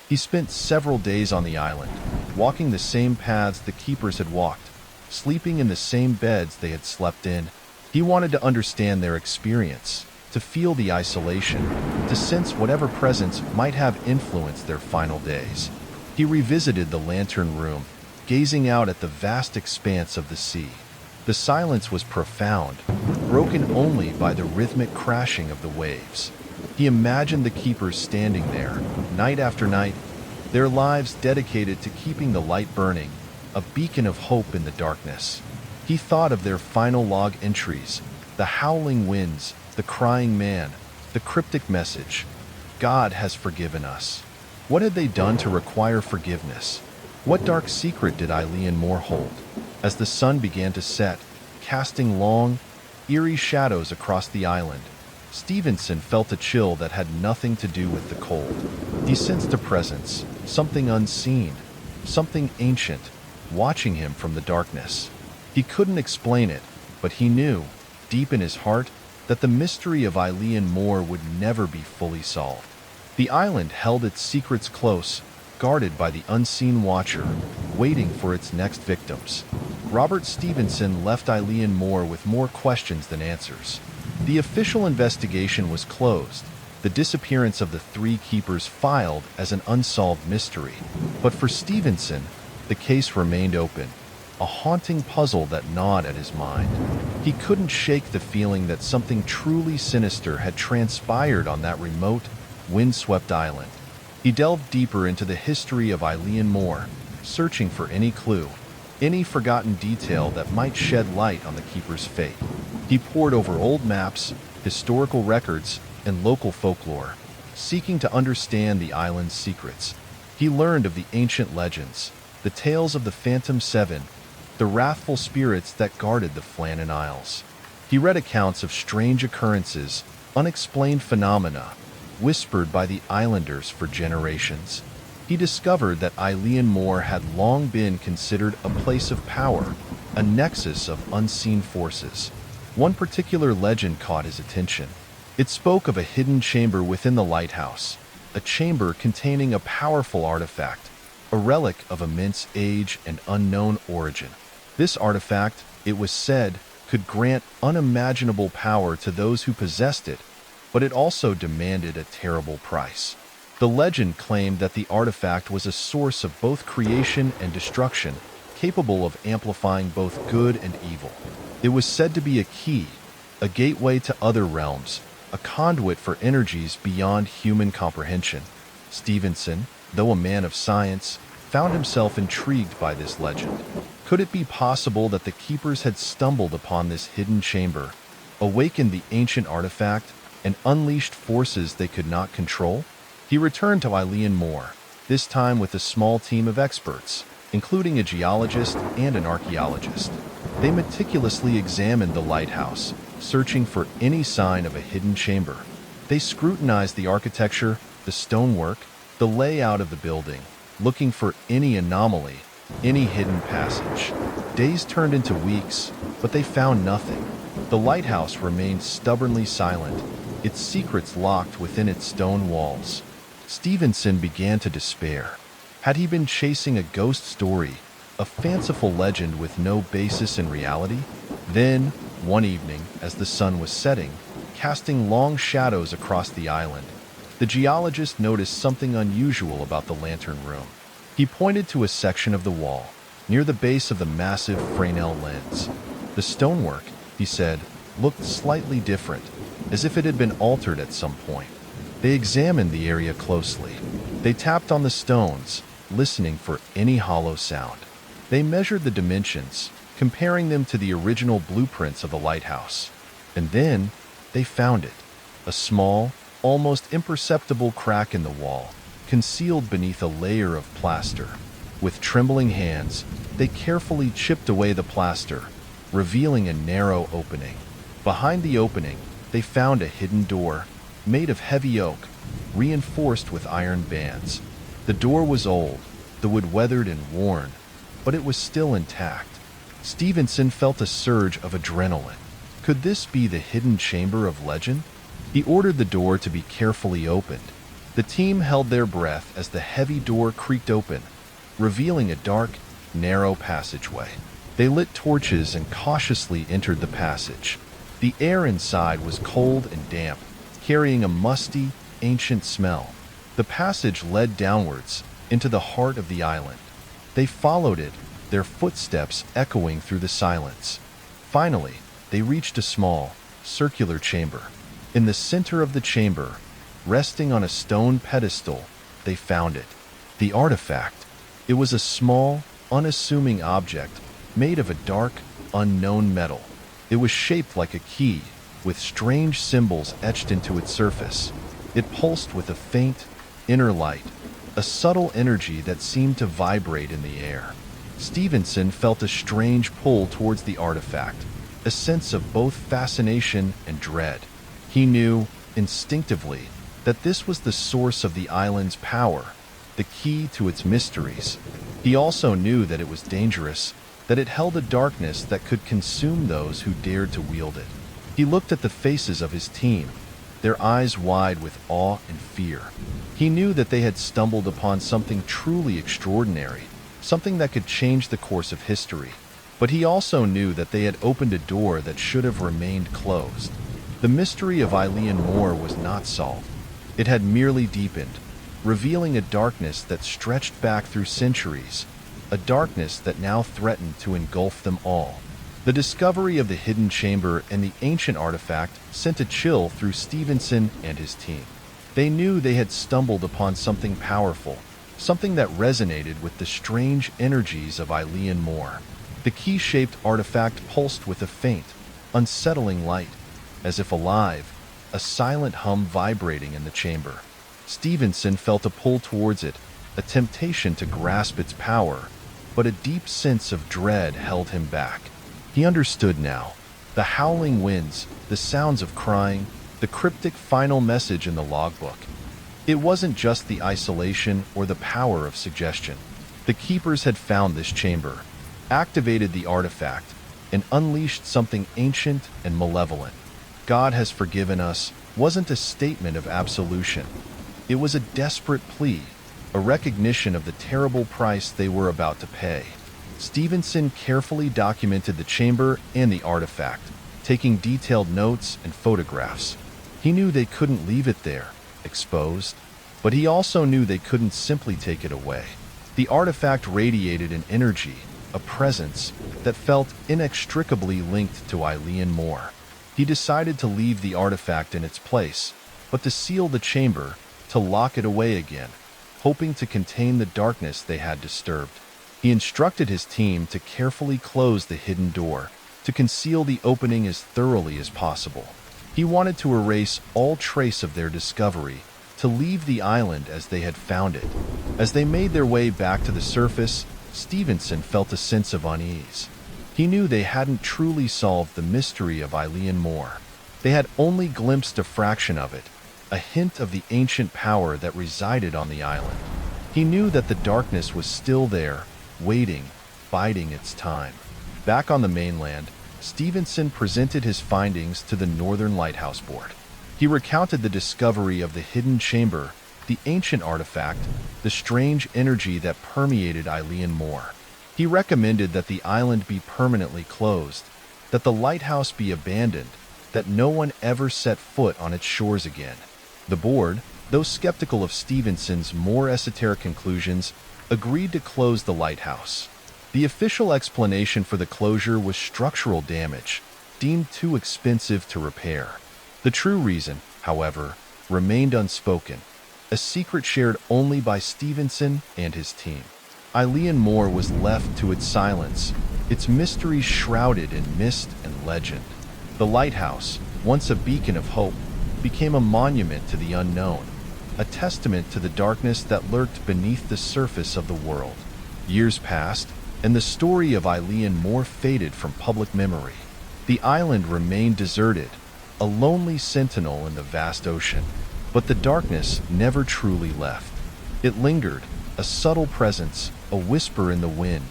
He spent several days on the island, walking the same paths the keepers had walked, sleeping in the same beds they had slept in. He wanted to understand their experience, to feel the isolation, to sense whatever presence might have influenced their final days. He revisited the lantern room, gazing out at the vast expanse of the sea. The silence was profound, broken only by the rhythmic crashing of the waves. He imagined the keepers standing there, night after night, their lives dedicated to keeping the light burning, a beacon of hope in the darkness. He thought of their final log entries, the howling winds, the crying man, the cryptic message, "God has forgiven us." What had they done to require forgiveness? What dark secret did Eileen Moore hold? As the sun began to set, casting long, eerie shadows across the island, Stevenson felt a chill that had nothing to do with the cold. He sensed a presence, something unseen, something ancient, watching him from the darkness. He couldn't explain it, but he knew, deep in his heart, that the mystery of Eileen Moore would never be fully solved. The island held its secrets close, guarded by the unseen watcher, waiting for its next victims. Robert Stevenson left Eileen Moore with more questions than answers. The official investigation was closed, the disappearance of the three keepers filed as an unsolved mystery. But for Stevenson, the case remained open, a haunting puzzle that gnawed at his mind. He couldn't shake the feeling that something truly sinister had transpired on that remote, windswept island. He delved deeper into the history of Eileen Moore, searching for any clue, any forgotten detail that might shed light on the keeper's fate. He pored over old maps, historical records, and local folklore, seeking to understand the island's secrets. He learned of the ancient legends, the tales of the Phantom Seven, the wrathful spirits that guarded the Flannan Isles. He read accounts of strange occurrences, unexplained phenomena, whispered by the islanders for generations. He discovered that Eileen Moore had long been considered a place of power, a nexus of unseen forces. One particular legend caught his attention, It spoke of a hidden chamber within the lighthouse, a chamber containing a powerful artifact, a relic of immense age and unknown origin. This artifact, it was said, could grant unimaginable power to those who possessed it, but it also demanded a terrible price. The legend claimed that the artifact was a source of both creation and destruction, capable of amplifying both good and evil. It was said to be a key, a gateway to other realms, a conduit for energies beyond human comprehension. Stevenson, though a man of science, found himself intrigued by this legend. Could it be possible that the keepers had stumbled upon this hidden chamber, awakened the ancient artifact, and unleashed forces they could not control? He returned to Eileen Moore, this time with a small team of experts, including a geologist and an archaeologist. They meticulously examined the lighthouse, searching for any sign of a hidden chamber. They scrutinized the architecture, the stonework, the layout of the building, looking for any anomaly, any hidden passage. Days turned into weeks, but they found nothing. The lighthouse remained stubbornly silent, its secrets locked within its stone walls. Stevenson began to despair. Had he been chasing a ghost story, a fanciful legend with no basis in reality? Then, one evening, as the sun was setting, casting long shadows across the island, the geologist noticed something unusual about the lantern room. He pointed to a section of the wall, near the base of the massive Fresnel lens. The stonework, he said, looked slightly different, as if it had been altered at some point. They examined the area closely. They tapped on the stones, listening for any hollow sound. They measured the dimensions, comparing them to the original blueprints of the lighthouse. And then, they found it. A small, almost imperceptible crack in the wall, concealed beneath a layer of plaster. With trembling hands, they carefully chipped away the plaster, revealing a narrow opening. Behind the opening, they found a hidden door, made of heavy oak, reinforced with iron bands. The door was old, the wood weathered and worn, but it was still intact. Stevenson felt a surge of adrenaline. Could this be the hidden chamber of legend? He ordered the door to be carefully opened. The team held their breath as the heavy door creaked open, revealing a dark, narrow passageway. They lit torches and cautiously entered the passage. The air inside was cold and damp, carrying a musty, ancient smell. The passage led downwards, into the heart of the island. They followed it, their footsteps echoing through the silence. Finally, they reached a small, circular chamber. In the center of the chamber, resting on a stone pedestal, they found it. The artifact. It was a small, unassuming object made of a dark, unknown metal. It was shaped like a key, with strange symbols etched into its surface. It pulsed with a faint, inner light, a subtle energy that seemed to vibrate in the air. Stevenson felt a strange pull towards the artifact, a sense of both fascination and dread. He knew, instinctively, that this was the source of the island's power, the key to its mysteries. He also knew that it was dangerous, that it held a darkness that could consume those who dared to wield it. He looked at the faces of his team, their eyes wide with awe and fear. He knew that they had stumbled upon something truly extraordinary, something that could change the course of history. But he also knew that they had opened a door that should have remained closed. The mystery of Eileen Moore was not solved. It had merely deepened, revealing a darkness that stretched back through centuries, a darkness that now threatened to engulf them all. The discovery of the hidden chamber and the ancient artifact sent a chill through Stevenson and his team. They knew they had stumbled upon something powerful, something that resonated with the strange energies of Eileen Moore. The key-shaped artifact pulsed with a faint, unsettling light, as if alive, a silent hum vibrating in the chamber. Stevenson felt a pull towards it, a temptation to grasp its power, but a deep sense of dread held him back. He understood now. The howling winds, the sounds of crying, the cryptic final message in the logbook. It wasn't just the isolation or the power of suggestion. The keepers had found this chamber, activated the artifact, and unleashed something ancient and malevolent. "God has forgiven us" wasn't a statement of absolution. It was a desperate plea, a recognition of the terrible price they were about to pay. Stevenson carefully documented the chamber and the artifact, taking detailed notes and photographs. He knew they couldn't leave it there, exposed, but he also knew they couldn't simply take it away. The artifact radiated an energy, a presence, that felt inextricably linked to Eileen Moore. He decided to leave the artifact in its place, but to seal the chamber, to lock it away again, hoping to contain the darkness they had disturbed. He instructed his team to carefully close the hidden door, to conceal the opening as thoroughly as possible. He wanted to erase all trace of their discovery, to leave the island as they had found it. As they made their way back to the surface, Stevenson felt a sense of unease. He knew they hadn't truly solved the mystery of Eileen Moore. They had only glimpsed a fraction of it, a hint of the ancient power that resided on the island. He knew that the darkness was still there, waiting, biding its time. Back on the mainland, Stevenson presented his findings to the Northern Lighthouse Board. He recounted the discovery of the hidden chamber, the ancient artifact, the strange energy that permeated Eileen Moore. He recommended that the island be permanently closed, that the lighthouse be abandoned, that no one ever set foot on its shores again. The board, though skeptical of Stevenson's more esoteric conclusions, agreed to close the lighthouse. The official explanation for the closure was structural damage, deemed too expensive to repair. The true reason, however, remained unspoken, a secret shared only by Stevenson and his team. Eileen Moore was left to its silence, its mysteries shrouded in mist and legend. The lighthouse, once a beacon of hope, became a monument to the unknown, a testament to the darkness that lurked beneath the surface of the world. Years passed, and the story of Eileen Moore faded from public memory. The island remained deserted, a lonely sentinel in the vast ocean. But the darkness never truly left. It lingered, a subtle presence, a whisper in the wind,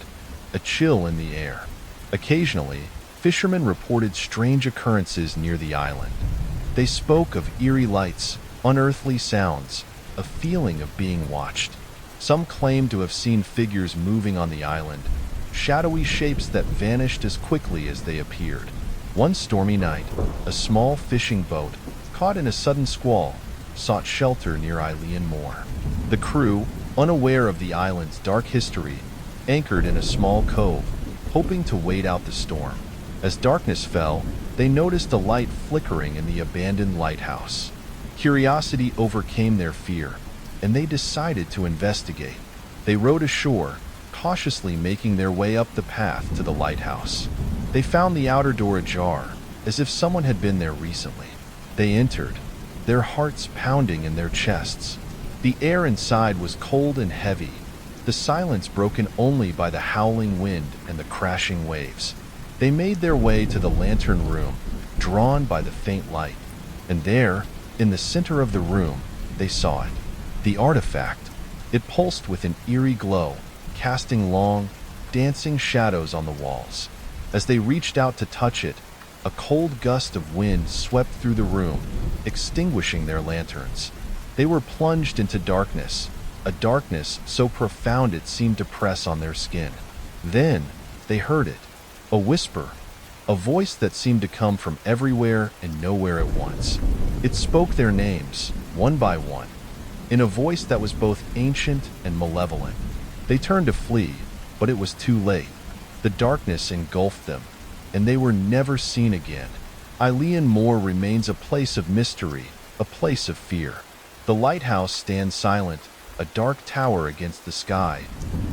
a chill in the air. Occasionally, fishermen reported strange occurrences near the island. They spoke of eerie lights, unearthly sounds, a feeling of being watched. Some claimed to have seen figures moving on the island, shadowy shapes that vanished as quickly as they appeared. One stormy night, a small fishing boat, caught in a sudden squall, sought shelter near Eileen Moore. The crew, unaware of the island's dark history, anchored in a small cove, hoping to wait out the storm. As darkness fell, they noticed a light flickering in the abandoned lighthouse. Curiosity overcame their fear, and they decided to investigate. They rowed ashore, cautiously making their way up the path to the lighthouse. They found the outer door ajar, as if someone had been there recently. They entered, their hearts pounding in their chests. The air inside was cold and heavy, the silence broken only by the howling wind and the crashing waves. They made their way to the lantern room, drawn by the faint light. And there, in the center of the room, they saw it. The artifact. It pulsed with an eerie glow, casting long, dancing shadows on the walls. As they reached out to touch it, a cold gust of wind swept through the room, extinguishing their lanterns. They were plunged into darkness, a darkness so profound it seemed to press on their skin. Then they heard it, a whisper, a voice that seemed to come from everywhere and nowhere at once. It spoke their names, one by one, in a voice that was both ancient and malevolent. They turned to flee, but it was too late. The darkness engulfed them, and they were never seen again. Eileen Moore remains a place of mystery, a place of fear. The lighthouse stands silent, a dark tower against the sky,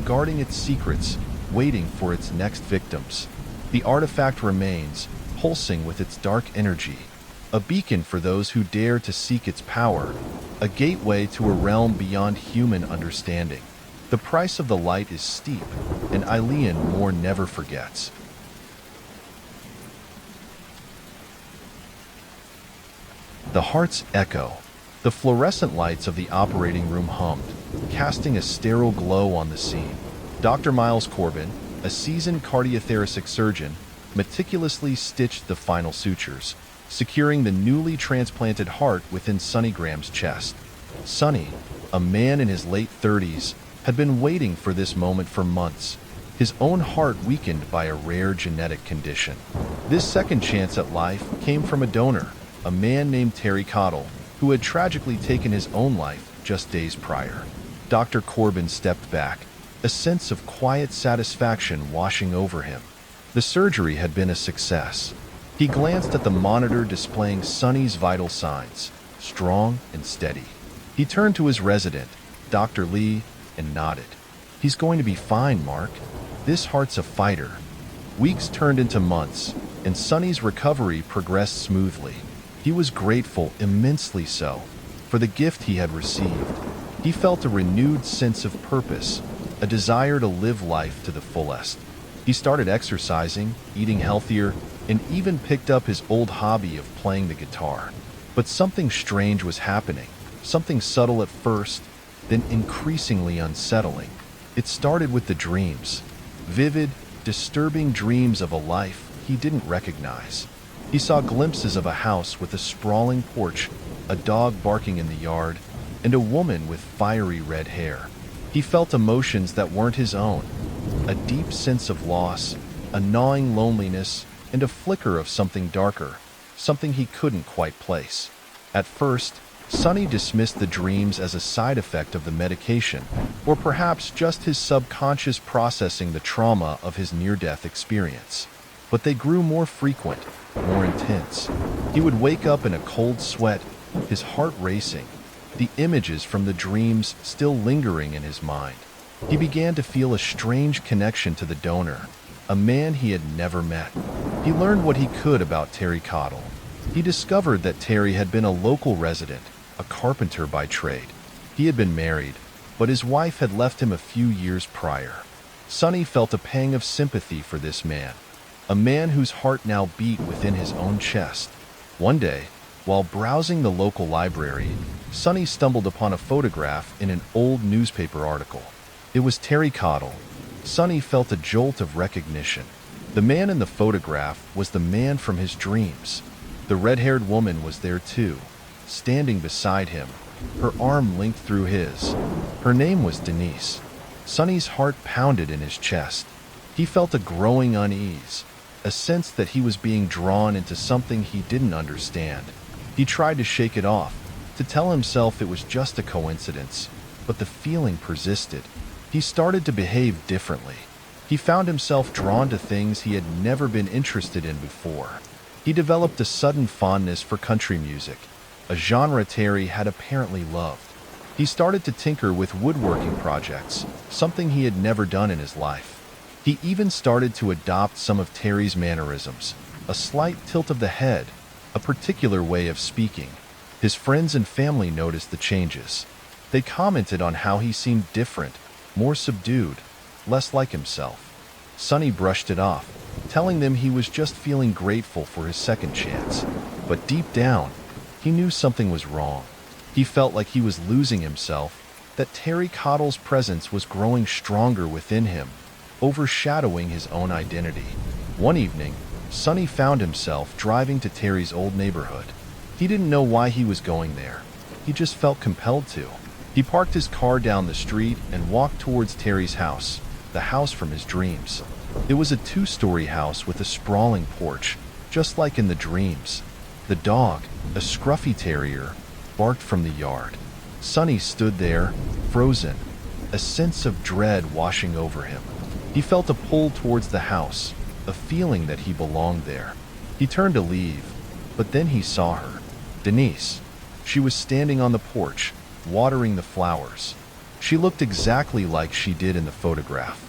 guarding its secrets, waiting for its next victims. The artifact remains, pulsing with its dark energy, a beacon for those who dare to seek its power, a gateway to a realm beyond human understanding. The price of the light is steep, and Eileen Moore never forgets. The heart's echo. The fluorescent lights of the operating room hummed, casting a sterile glow on the scene. Dr. Miles Corbin, a seasoned cardiothoracic surgeon, meticulously stitched the final sutures, securing the newly transplanted heart within Sonny Graham's chest. Sonny, a man in his late 30s, had been waiting for this moment for months, his own heart weakened by a rare genetic condition. This second chance at life came from a donor, a man named Terry Cottle, who had tragically taken his own life just days prior. Dr. Corbin stepped back, a sense of quiet satisfaction washing over him. The surgery had been a success. He glanced at the monitor displaying Sonny's vital signs, strong and steady. He turned to his resident, Dr. Lee, and nodded. "He's going to be fine, Mark. This heart's a fighter." Weeks turned into months, and Sonny's recovery progressed smoothly. He was grateful, immensely so, for the gift he had received. He felt a renewed sense of purpose, a desire to live life to the fullest. He started exercising, eating healthier, and even picked up his old hobby of playing the guitar. But something strange was happening, something subtle at first, then increasingly unsettling. It started with the dreams, vivid, disturbing dreams of a life he didn't recognize. He saw glimpses of a house with a sprawling porch, a dog barking in the yard, and a woman with fiery red hair. He felt emotions that weren't his own, a deep sense of loss, a gnawing loneliness, and a flicker of something darker, something he couldn't quite place. At first, Sonny dismissed the dreams as a side effect of the medication, or perhaps just his subconscious processing the trauma of his near-death experience. But they grew more frequent, more intense. He would wake up in a cold sweat, his heart racing, the images from the dreams still lingering in his mind. He began to feel a strange connection to the donor, a man he had never met. He learned what he could about Terry Cottle. He discovered that Terry had been a local resident, a carpenter by trade. He had been married, but his wife had left him a few years prior. Sonny felt a pang of sympathy for this man, a man whose heart now beat within his own chest. One day, while browsing the local library, Sonny stumbled upon a photograph in an old newspaper article. It was Terry Cottle. Sonny felt a jolt of recognition. The man in the photograph was the man from his dreams. The red-haired woman was there too, standing beside him, her arm linked through his. Her name was Denise. Sonny's heart pounded in his chest. He felt a growing unease, a sense that he was being drawn into something he didn't understand. He tried to shake it off, to tell himself it was just a coincidence, but the feeling persisted. He started to behave differently. He found himself drawn to things he had never been interested in before. He developed a sudden fondness for country music, a genre Terry had apparently loved. He started to tinker with woodworking projects, something he had never done in his life. He even started to adopt some of Terry's mannerisms, a slight tilt of the head, a particular way of speaking. His friends and family noticed the changes. They commented on how he seemed different, more subdued, less like himself. Sonny brushed it off, telling them he was just feeling grateful for his second chance. But deep down, he knew something was wrong. He felt like he was losing himself, that Terry Cottle's presence was growing stronger within him, overshadowing his own identity. One evening, Sonny found himself driving to Terry's old neighborhood. He didn't know why he was going there. He just felt compelled to. He parked his car down the street and walked towards Terry's house, the house from his dreams. It was a two-story house with a sprawling porch, just like in the dreams. The dog, a scruffy terrier, barked from the yard. Sonny stood there, frozen, a sense of dread washing over him. He felt a pull towards the house, a feeling that he belonged there. He turned to leave, but then he saw her. Denise. She was standing on the porch, watering the flowers. She looked exactly like she did in the photograph.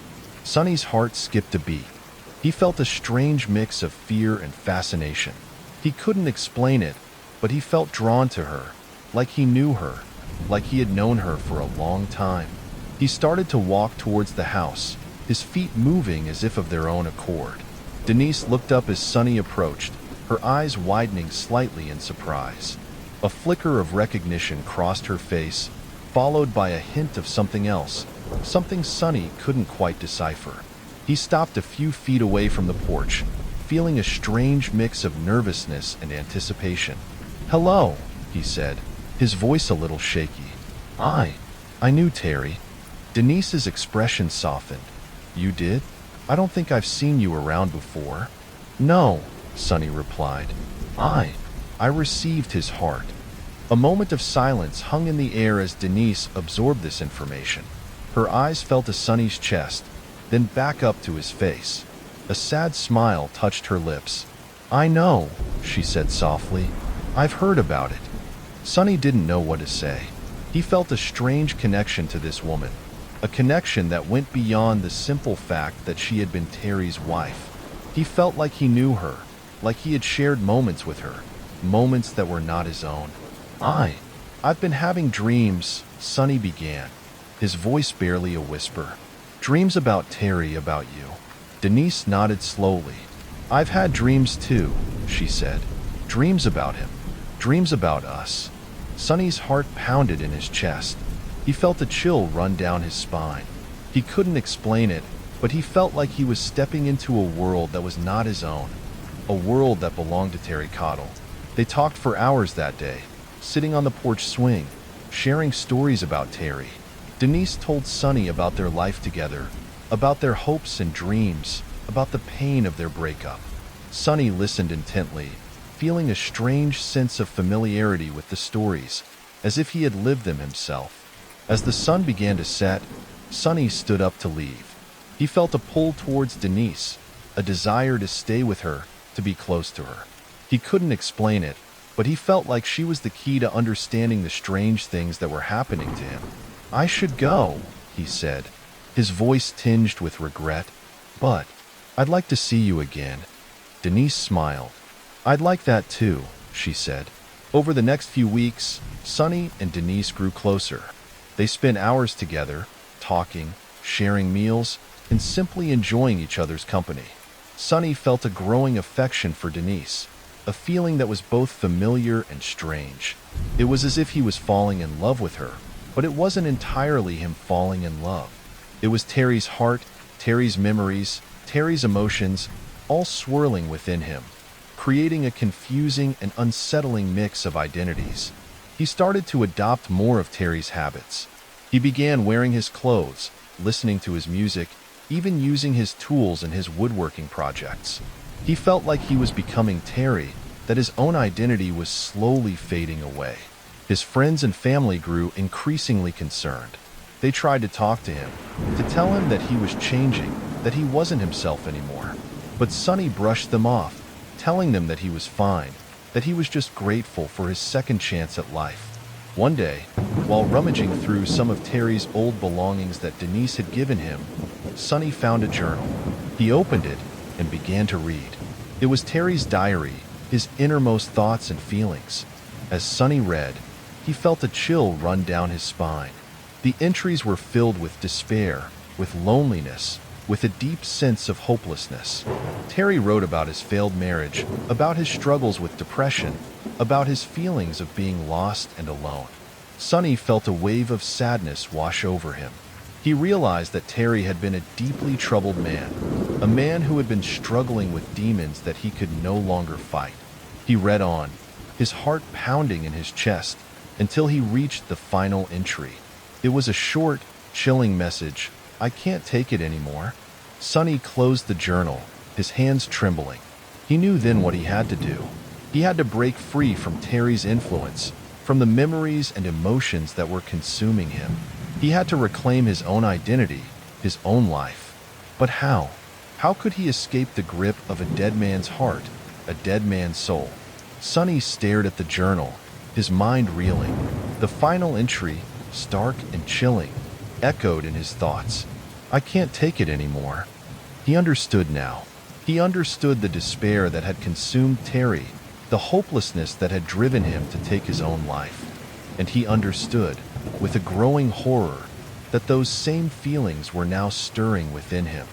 Sonny's heart skipped a beat. He felt a strange mix of fear and fascination. He couldn't explain it, but he felt drawn to her, like he knew her, like he had known her for a long time. He started to walk towards the house, his feet moving as if of their own accord. Denise looked up as Sonny approached, her eyes widening slightly in surprise. A flicker of recognition crossed her face, followed by a hint of something else, something Sonny couldn't quite decipher. He stopped a few feet away from the porch, feeling a strange mix of nervousness and anticipation. "Hello," he said, his voice a little shaky. I knew Terry." Denise's expression softened. "You did? I don't think I've seen you around before." "No," Sonny replied. I received his heart." A moment of silence hung in the air as Denise absorbed this information. Her eyes fell to Sonny's chest, then back up to his face. A sad smile touched her lips. "I know," she said softly. "I've heard about it." Sonny didn't know what to say. He felt a strange connection to this woman, a connection that went beyond the simple fact that she had been Terry's wife. He felt like he knew her, like he had shared moments with her, moments that were not his own. I've been having dreams," Sonny began, his voice barely a whisper. "Dreams about Terry, about you." Denise nodded slowly. "I've had dreams too," she said. "Dreams about him. Dreams about us." Sonny's heart pounded in his chest. He felt a chill run down his spine. He couldn't explain it, but he felt like he was stepping into a world that was not his own, a world that belonged to Terry Cottle. They talked for hours that day, sitting on the porch swing, sharing stories about Terry. Denise told Sonny about their life together, about their hopes and dreams, about the pain of their breakup. Sonny listened intently, feeling a strange sense of familiarity with the stories, as if he had lived them himself. As the sun began to set, Sonny stood up to leave. He felt a pull towards Denise, a desire to stay with her, to be close to her. He couldn't explain it, but he felt like she was the key to understanding the strange things that were happening to him. "I should go," he said, his voice tinged with regret. "But I'd like to see you again." Denise smiled. "I'd like that too," she said. Over the next few weeks, Sonny and Denise grew closer. They spent hours together, talking, sharing meals, and simply enjoying each other's company. Sonny felt a growing affection for Denise, a feeling that was both familiar and strange. It was as if he was falling in love with her, but it wasn't entirely him falling in love. It was Terry's heart, Terry's memories, Terry's emotions, all swirling within him, creating a confusing and unsettling mix of identities. He started to adopt more of Terry's habits. He began wearing his clothes, listening to his music, even using his tools in his woodworking projects. He felt like he was becoming Terry, that his own identity was slowly fading away. His friends and family grew increasingly concerned. They tried to talk to him, to tell him that he was changing, that he wasn't himself anymore. But Sonny brushed them off, telling them that he was fine, that he was just grateful for his second chance at life. One day, while rummaging through some of Terry's old belongings that Denise had given him, Sonny found a journal. He opened it and began to read. It was Terry's diary, his innermost thoughts and feelings. As Sonny read, he felt a chill run down his spine. The entries were filled with despair, with loneliness, with a deep sense of hopelessness. Terry wrote about his failed marriage, about his struggles with depression, about his feelings of being lost and alone. Sonny felt a wave of sadness wash over him. He realized that Terry had been a deeply troubled man, a man who had been struggling with demons that he could no longer fight. He read on, his heart pounding in his chest, until he reached the final entry. It was a short, chilling message. "I can't take it anymore." Sonny closed the journal, his hands trembling. He knew then what he had to do. He had to break free from Terry's influence, from the memories and emotions that were consuming him. He had to reclaim his own identity, his own life. But how? How could he escape the grip of a dead man's heart, a dead man's soul? Sonny stared at the journal, his mind reeling. The final entry, stark and chilling, echoed in his thoughts. "I can't take it anymore." He understood now. He understood the despair that had consumed Terry, the hopelessness that had driven him to take his own life. And he understood, with a growing horror, that those same feelings were now stirring within him.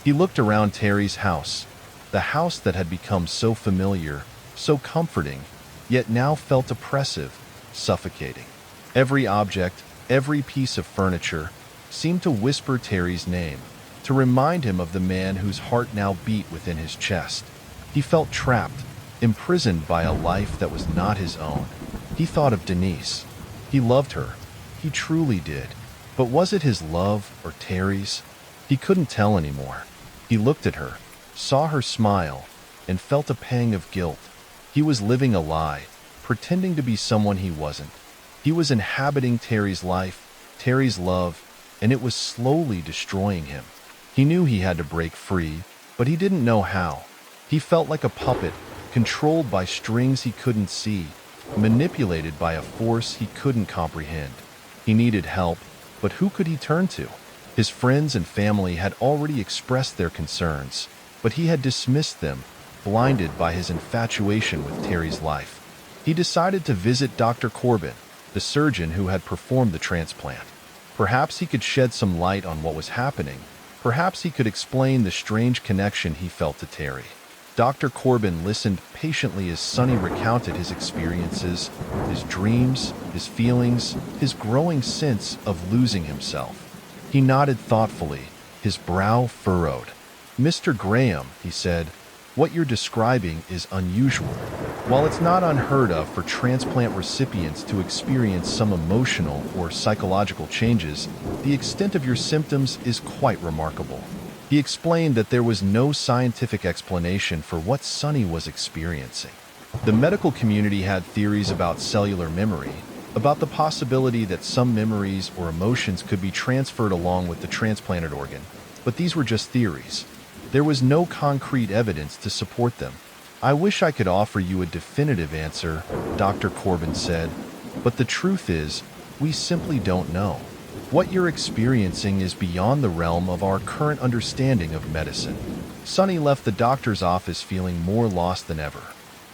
He looked around Terry's house, the house that had become so familiar, so comforting, yet now felt oppressive, suffocating. Every object, every piece of furniture, seemed to whisper Terry's name, to remind him of the man whose heart now beat within his chest. He felt trapped, imprisoned by a life that was not his own. He thought of Denise. He loved her. He truly did. But was it his love or Terry's? He couldn't tell anymore. He looked at her, saw her smile, and felt a pang of guilt. He was living a lie, pretending to be someone he wasn't. He was inhabiting Terry's life, Terry's love, and it was slowly destroying him. He knew he had to break free, but he didn't know how. He felt like a puppet, controlled by strings he couldn't see, manipulated by a force he couldn't comprehend. He needed help, but who could he turn to? His friends and family had already expressed their concerns, but he had dismissed them, blinded by his infatuation with Terry's life. He decided to visit Dr. Corbin, the surgeon who had performed the transplant. Perhaps he could shed some light on what was happening. Perhaps he could explain the strange connection he felt to Terry. Dr. Corbin listened patiently as Sonny recounted his experiences, his dreams, his feelings, his growing sense of losing himself. He nodded thoughtfully, his brow furrowed. "Mr. Graham," he said, "what you're describing is unusual. While it's not unheard of for transplant recipients to experience some emotional or psychological changes, the extent of your symptoms is quite remarkable." He explained that there was no scientific explanation for what Sonny was experiencing. The medical community had theories about cellular memory, about the possibility that some memories or emotions could be transferred along with the transplanted organ, but these were just theories. There was no concrete evidence to support them. "I wish I could offer you a definitive answer," Dr. Corbin said, "but the truth is, we simply don't know. What you're experiencing is beyond the realm of our current understanding of medicine." Sonny left the doctor's office feeling more lost than ever.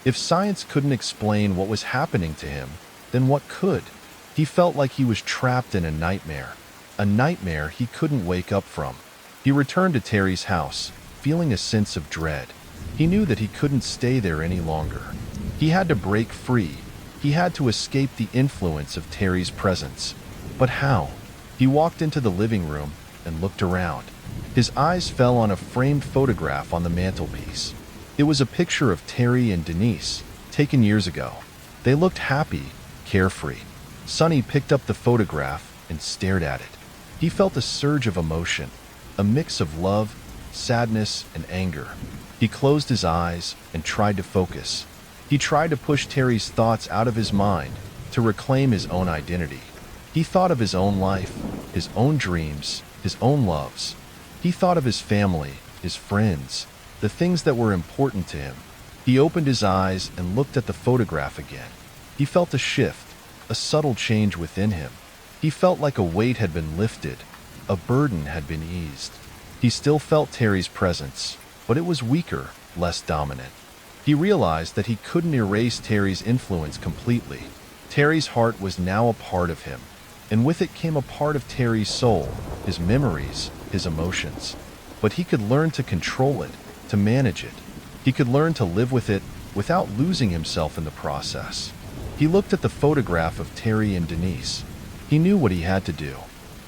If science couldn't explain what was happening to him, then what could? He felt like he was trapped in a nightmare he couldn't wake up from. He returned to Terry's house, feeling a sense of dread. He knew that he couldn't stay there any longer. He had to break free. He had to escape the influence of Terry's presence. But how? He walked into the living room and looked around. His eyes fell on a framed photograph on the mantelpiece. It was a picture of Terry and Denise, taken years ago. They looked happy, carefree. Sonny picked up the photograph and stared at it. He felt a surge of emotion, a mix of love, sadness, and anger. He closed his eyes and tried to focus. He tried to push Terry's thoughts out of his mind, to reclaim his own identity. He thought of his own life, his own dreams, his own loves. He thought of his family, his friends, the things that were important to him. He opened his eyes and looked at the photograph again. He felt a shift, a subtle change within him. He felt like a weight had been lifted, a burden had been eased. He still felt Terry's presence, but it was weaker, less dominant. He realized that he couldn't erase Terry's influence completely. Terry's heart was now a part of him, and with it came a part of Terry's soul, his memories, his emotions. But he could learn to control it, to manage it. He could learn to live with it without losing himself in the process. He looked at the photograph of Terry and Denise. He knew what he had to do.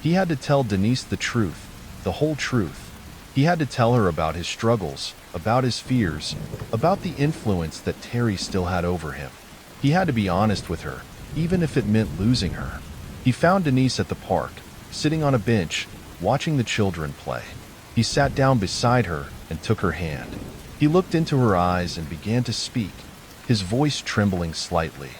He had to tell Denise the truth, the whole truth. He had to tell her about his struggles, about his fears, about the influence that Terry still had over him. He had to be honest with her, even if it meant losing her. He found Denise at the park, sitting on a bench, watching the children play. He sat down beside her and took her hand. He looked into her eyes and began to speak, his voice trembling slightly.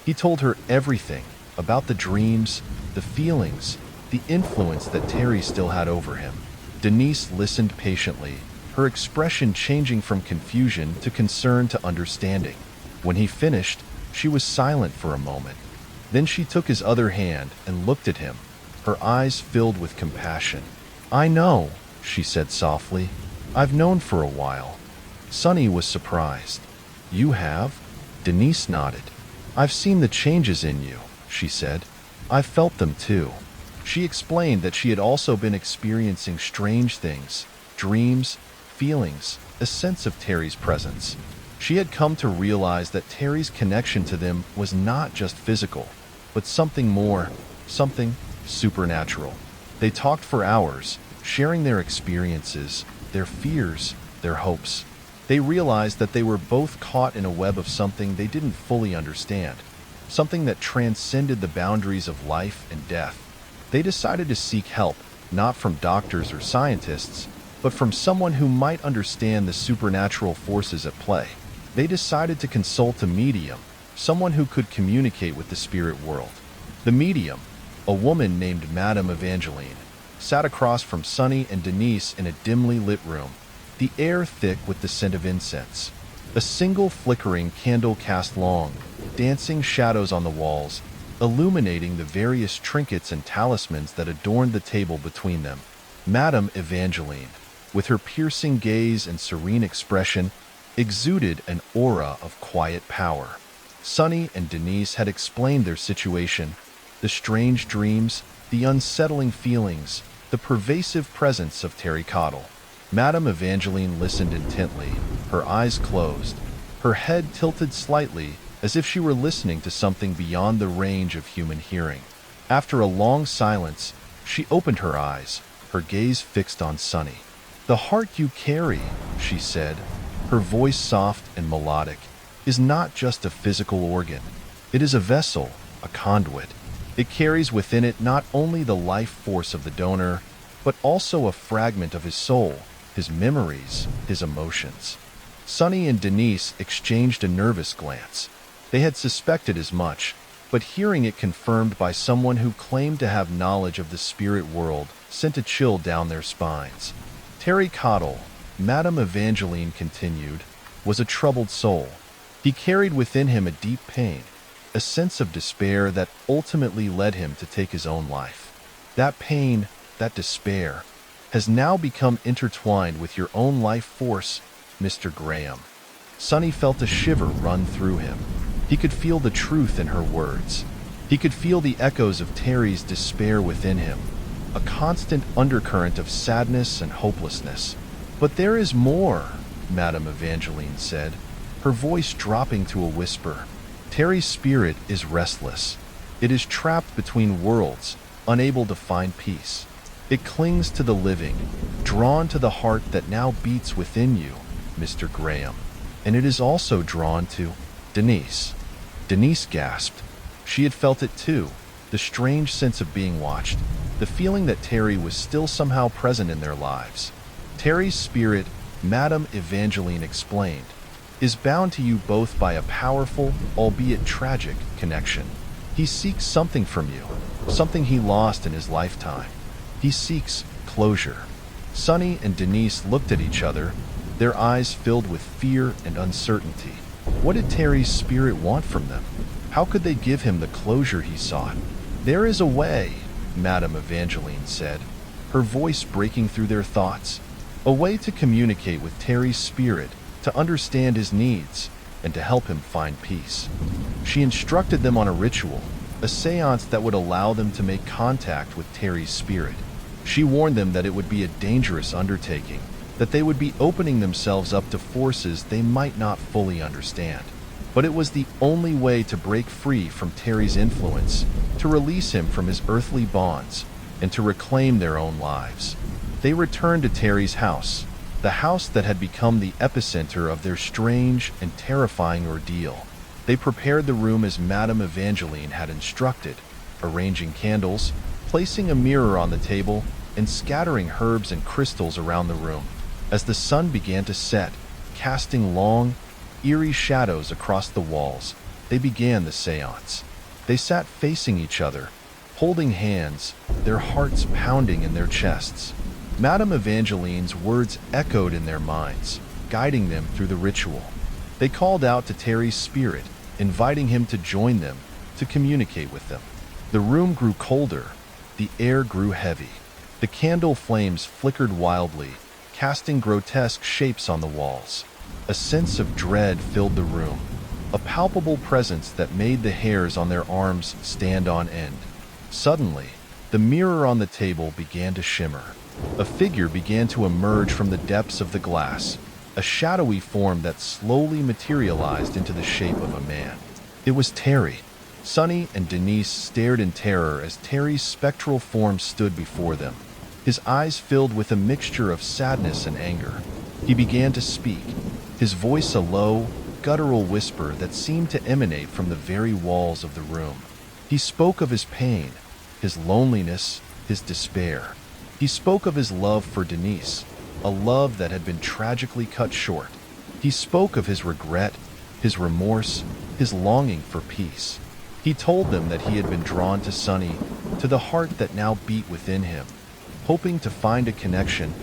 He told her everything about the dreams, the feelings, the influence that Terry still had over him. Denise listened patiently, her expression changing from confusion to concern to understanding. When he finished, she was silent for a moment. Then she took his other hand and looked at him, her eyes filled with compassion. "I know," she said softly. "I've known for a while." Sonny was surprised. "You have?" Denise nodded. "I've seen the changes in you," she said. "I've felt them too." She explained that she had also been experiencing strange things, dreams, feelings, a sense of Terry's presence. She had come to realize that Terry's connection to them was not just physical, but something more, something supernatural. They talked for hours, sharing their experiences, their fears, their hopes. They realized that they were both caught in a web of something they didn't fully understand, something that transcended the boundaries of life and death. They decided to seek help, not from doctors or scientists, but from someone who might understand the supernatural forces at play. They decided to consult a medium, someone who could communicate with the spirit world. The medium, a woman named Madame Evangeline, sat across from Sunny and Denise in a dimly lit room, the air thick with the scent of incense. A single flickering candle cast long, dancing shadows on the walls, illuminating the various trinkets and talismans that adorned the table between them. Madame Evangeline, with her piercing gaze and serene expression, exuded an aura of quiet power. Sunny and Denise had explained their situation, the strange dreams, the unsettling feelings, the pervasive presence of Terry Cottle. Madame Evangeline listened intently, her eyes closed, her head tilted slightly as if she were listening to something beyond the range of human hearing. After a long silence, she opened her eyes, her gaze fixed on Sunny. "The heart you carry," she said, her voice soft and melodic, "is not just a physical organ. It is a vessel, a conduit. It carries within it not only the life force of the donor, but also a fragment of his soul, his memories, his emotions." Sunny and Denise exchanged a nervous glance. They had suspected as much, but hearing it confirmed by someone who claimed to have knowledge of the spirit world sent a chill down their spines. Terry Cottle, Madame Evangeline continued, was a troubled soul. He carried within him a deep pain, a sense of despair that ultimately led him to take his own life. That pain, that despair, has now become intertwined with your own life force, Mr. Graham. Sunny felt a shiver run through him. He could feel the truth in her words. He could feel the echoes of Terry's despair within him, a constant undercurrent of sadness and hopelessness. "But there is more," Madame Evangeline said, her voice dropping to a whisper. "Terry's spirit is restless. It is trapped between worlds, unable to find peace. It clings to the living, drawn to the heart that now beats within you, Mr. Graham. And it is also drawn to Denise." Denise gasped. She had felt it too, the strange sense of being watched, the feeling that Terry was still somehow present in their lives. "Terry's spirit," Madame Evangeline explained, "is bound to you both by a powerful, albeit tragic, connection. He seeks something from you, something he lost in his lifetime. He seeks closure." Sunny and Denise looked at each other, their eyes filled with fear and uncertainty. What did Terry's spirit want from them? How could they give him the closure he sought? "There is a way," Madame Evangeline said, her voice breaking through their thoughts. "A way to communicate with Terry's spirit, to understand his needs, and to help him find peace." She instructed them on a ritual, a seance that would allow them to make contact with Terry's spirit. She warned them that it would be a dangerous undertaking, that they would be opening themselves up to forces they might not fully understand. But it was the only way to break free from Terry's influence, to release him from his earthly bonds, and to reclaim their own lives. They returned to Terry's house, the house that had become the epicenter of their strange and terrifying ordeal. They prepared the room as Madame Evangeline had instructed, arranging candles, placing a mirror on the table, and scattering herbs and crystals around the room. As the sun began to set, casting long, eerie shadows across the walls, they began the seance. They sat facing each other, holding hands, their hearts pounding in their chests. Madame Evangeline's words echoed in their minds, guiding them through the ritual. They called out to Terry's spirit, inviting him to join them, to communicate with them. The room grew colder, the air grew heavy. The candle flames flickered wildly, casting grotesque shapes on the walls. A sense of dread filled the room, a palpable presence that made the hairs on their arms stand on end. Suddenly, the mirror on the table began to shimmer. A figure began to emerge from the depths of the glass, a shadowy form that slowly materialized into the shape of a man. It was Terry. Sunny and Denise stared in terror as Terry's spectral form stood before them, his eyes filled with a mixture of sadness and anger. He began to speak, his voice a low, guttural whisper that seemed to emanate from the very walls of the room. He spoke of his pain, his loneliness, his despair. He spoke of his love for Denise, a love that had been tragically cut short. He spoke of his regret, his remorse, his longing for peace. He told them that he had been drawn to Sunny, to the heart that now beat within him, hoping to find a connection,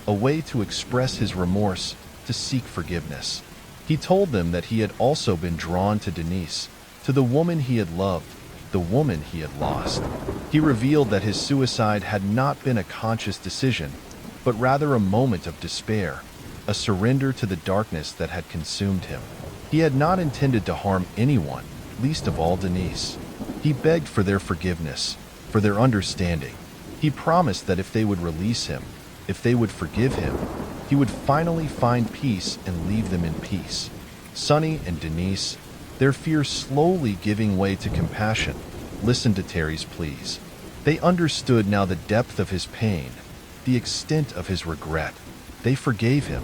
a way to express his remorse, to seek forgiveness. He told them that he had also been drawn to Denise, to the woman he had loved, the woman he had lost. He revealed that his suicide had not been a conscious decision, but rather a moment of despair, a surrender to the darkness that had consumed him. He had not intended to harm anyone, least of all Denise. He begged for their forgiveness, for their understanding. He promised that if they would release him, if they would forgive him, he would finally find peace and leave them in peace. Sunny and Denise, their fears slowly giving way to compassion, listened to Terry's pleas. They understood now the depth of his pain, the extent of his regret. They forgave him.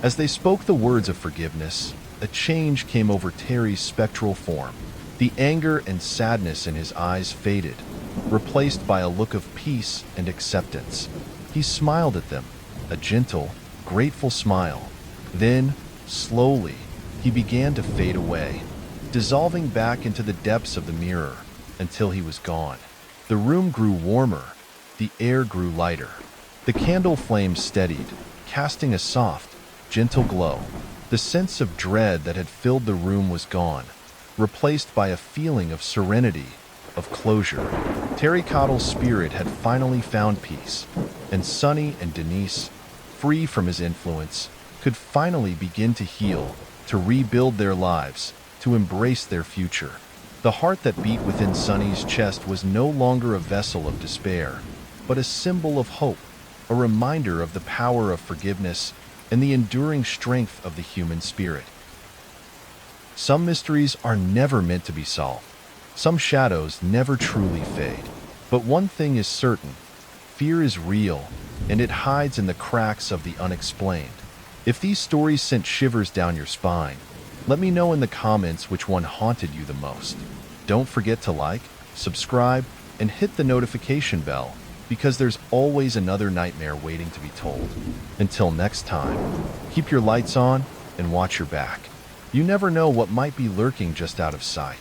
As they spoke the words of forgiveness, a change came over Terry's spectral form. The anger and sadness in his eyes faded, replaced by a look of peace and acceptance. He smiled at them, a gentle, grateful smile. Then, slowly, he began to fade away, dissolving back into the depths of the mirror until he was gone. The room grew warmer, the air grew lighter. The candle flame steadied, casting a soft, gentle glow. The sense of dread that had filled the room was gone, replaced by a feeling of serenity, of closure. Terry Cottle's spirit had finally found peace, and Sunny and Denise, free from his influence, could finally begin to heal, to rebuild their lives, to embrace their future. The heart that beat within Sunny's chest was no longer a vessel of despair, but a symbol of hope, a reminder of the power of forgiveness and the enduring strength of the human spirit. Some mysteries are never meant to be solved. Some shadows never truly fade. But one thing is certain: fear is real, and it hides in the cracks of the unexplained. If these stories sent shivers down your spine, let me know in the comments which one haunted you the most. Don't forget to like, subscribe, and hit the notification bell, because there's always another nightmare waiting to be told. Until next time, keep your lights on and watch your back. You never know what might be lurking just out of sight.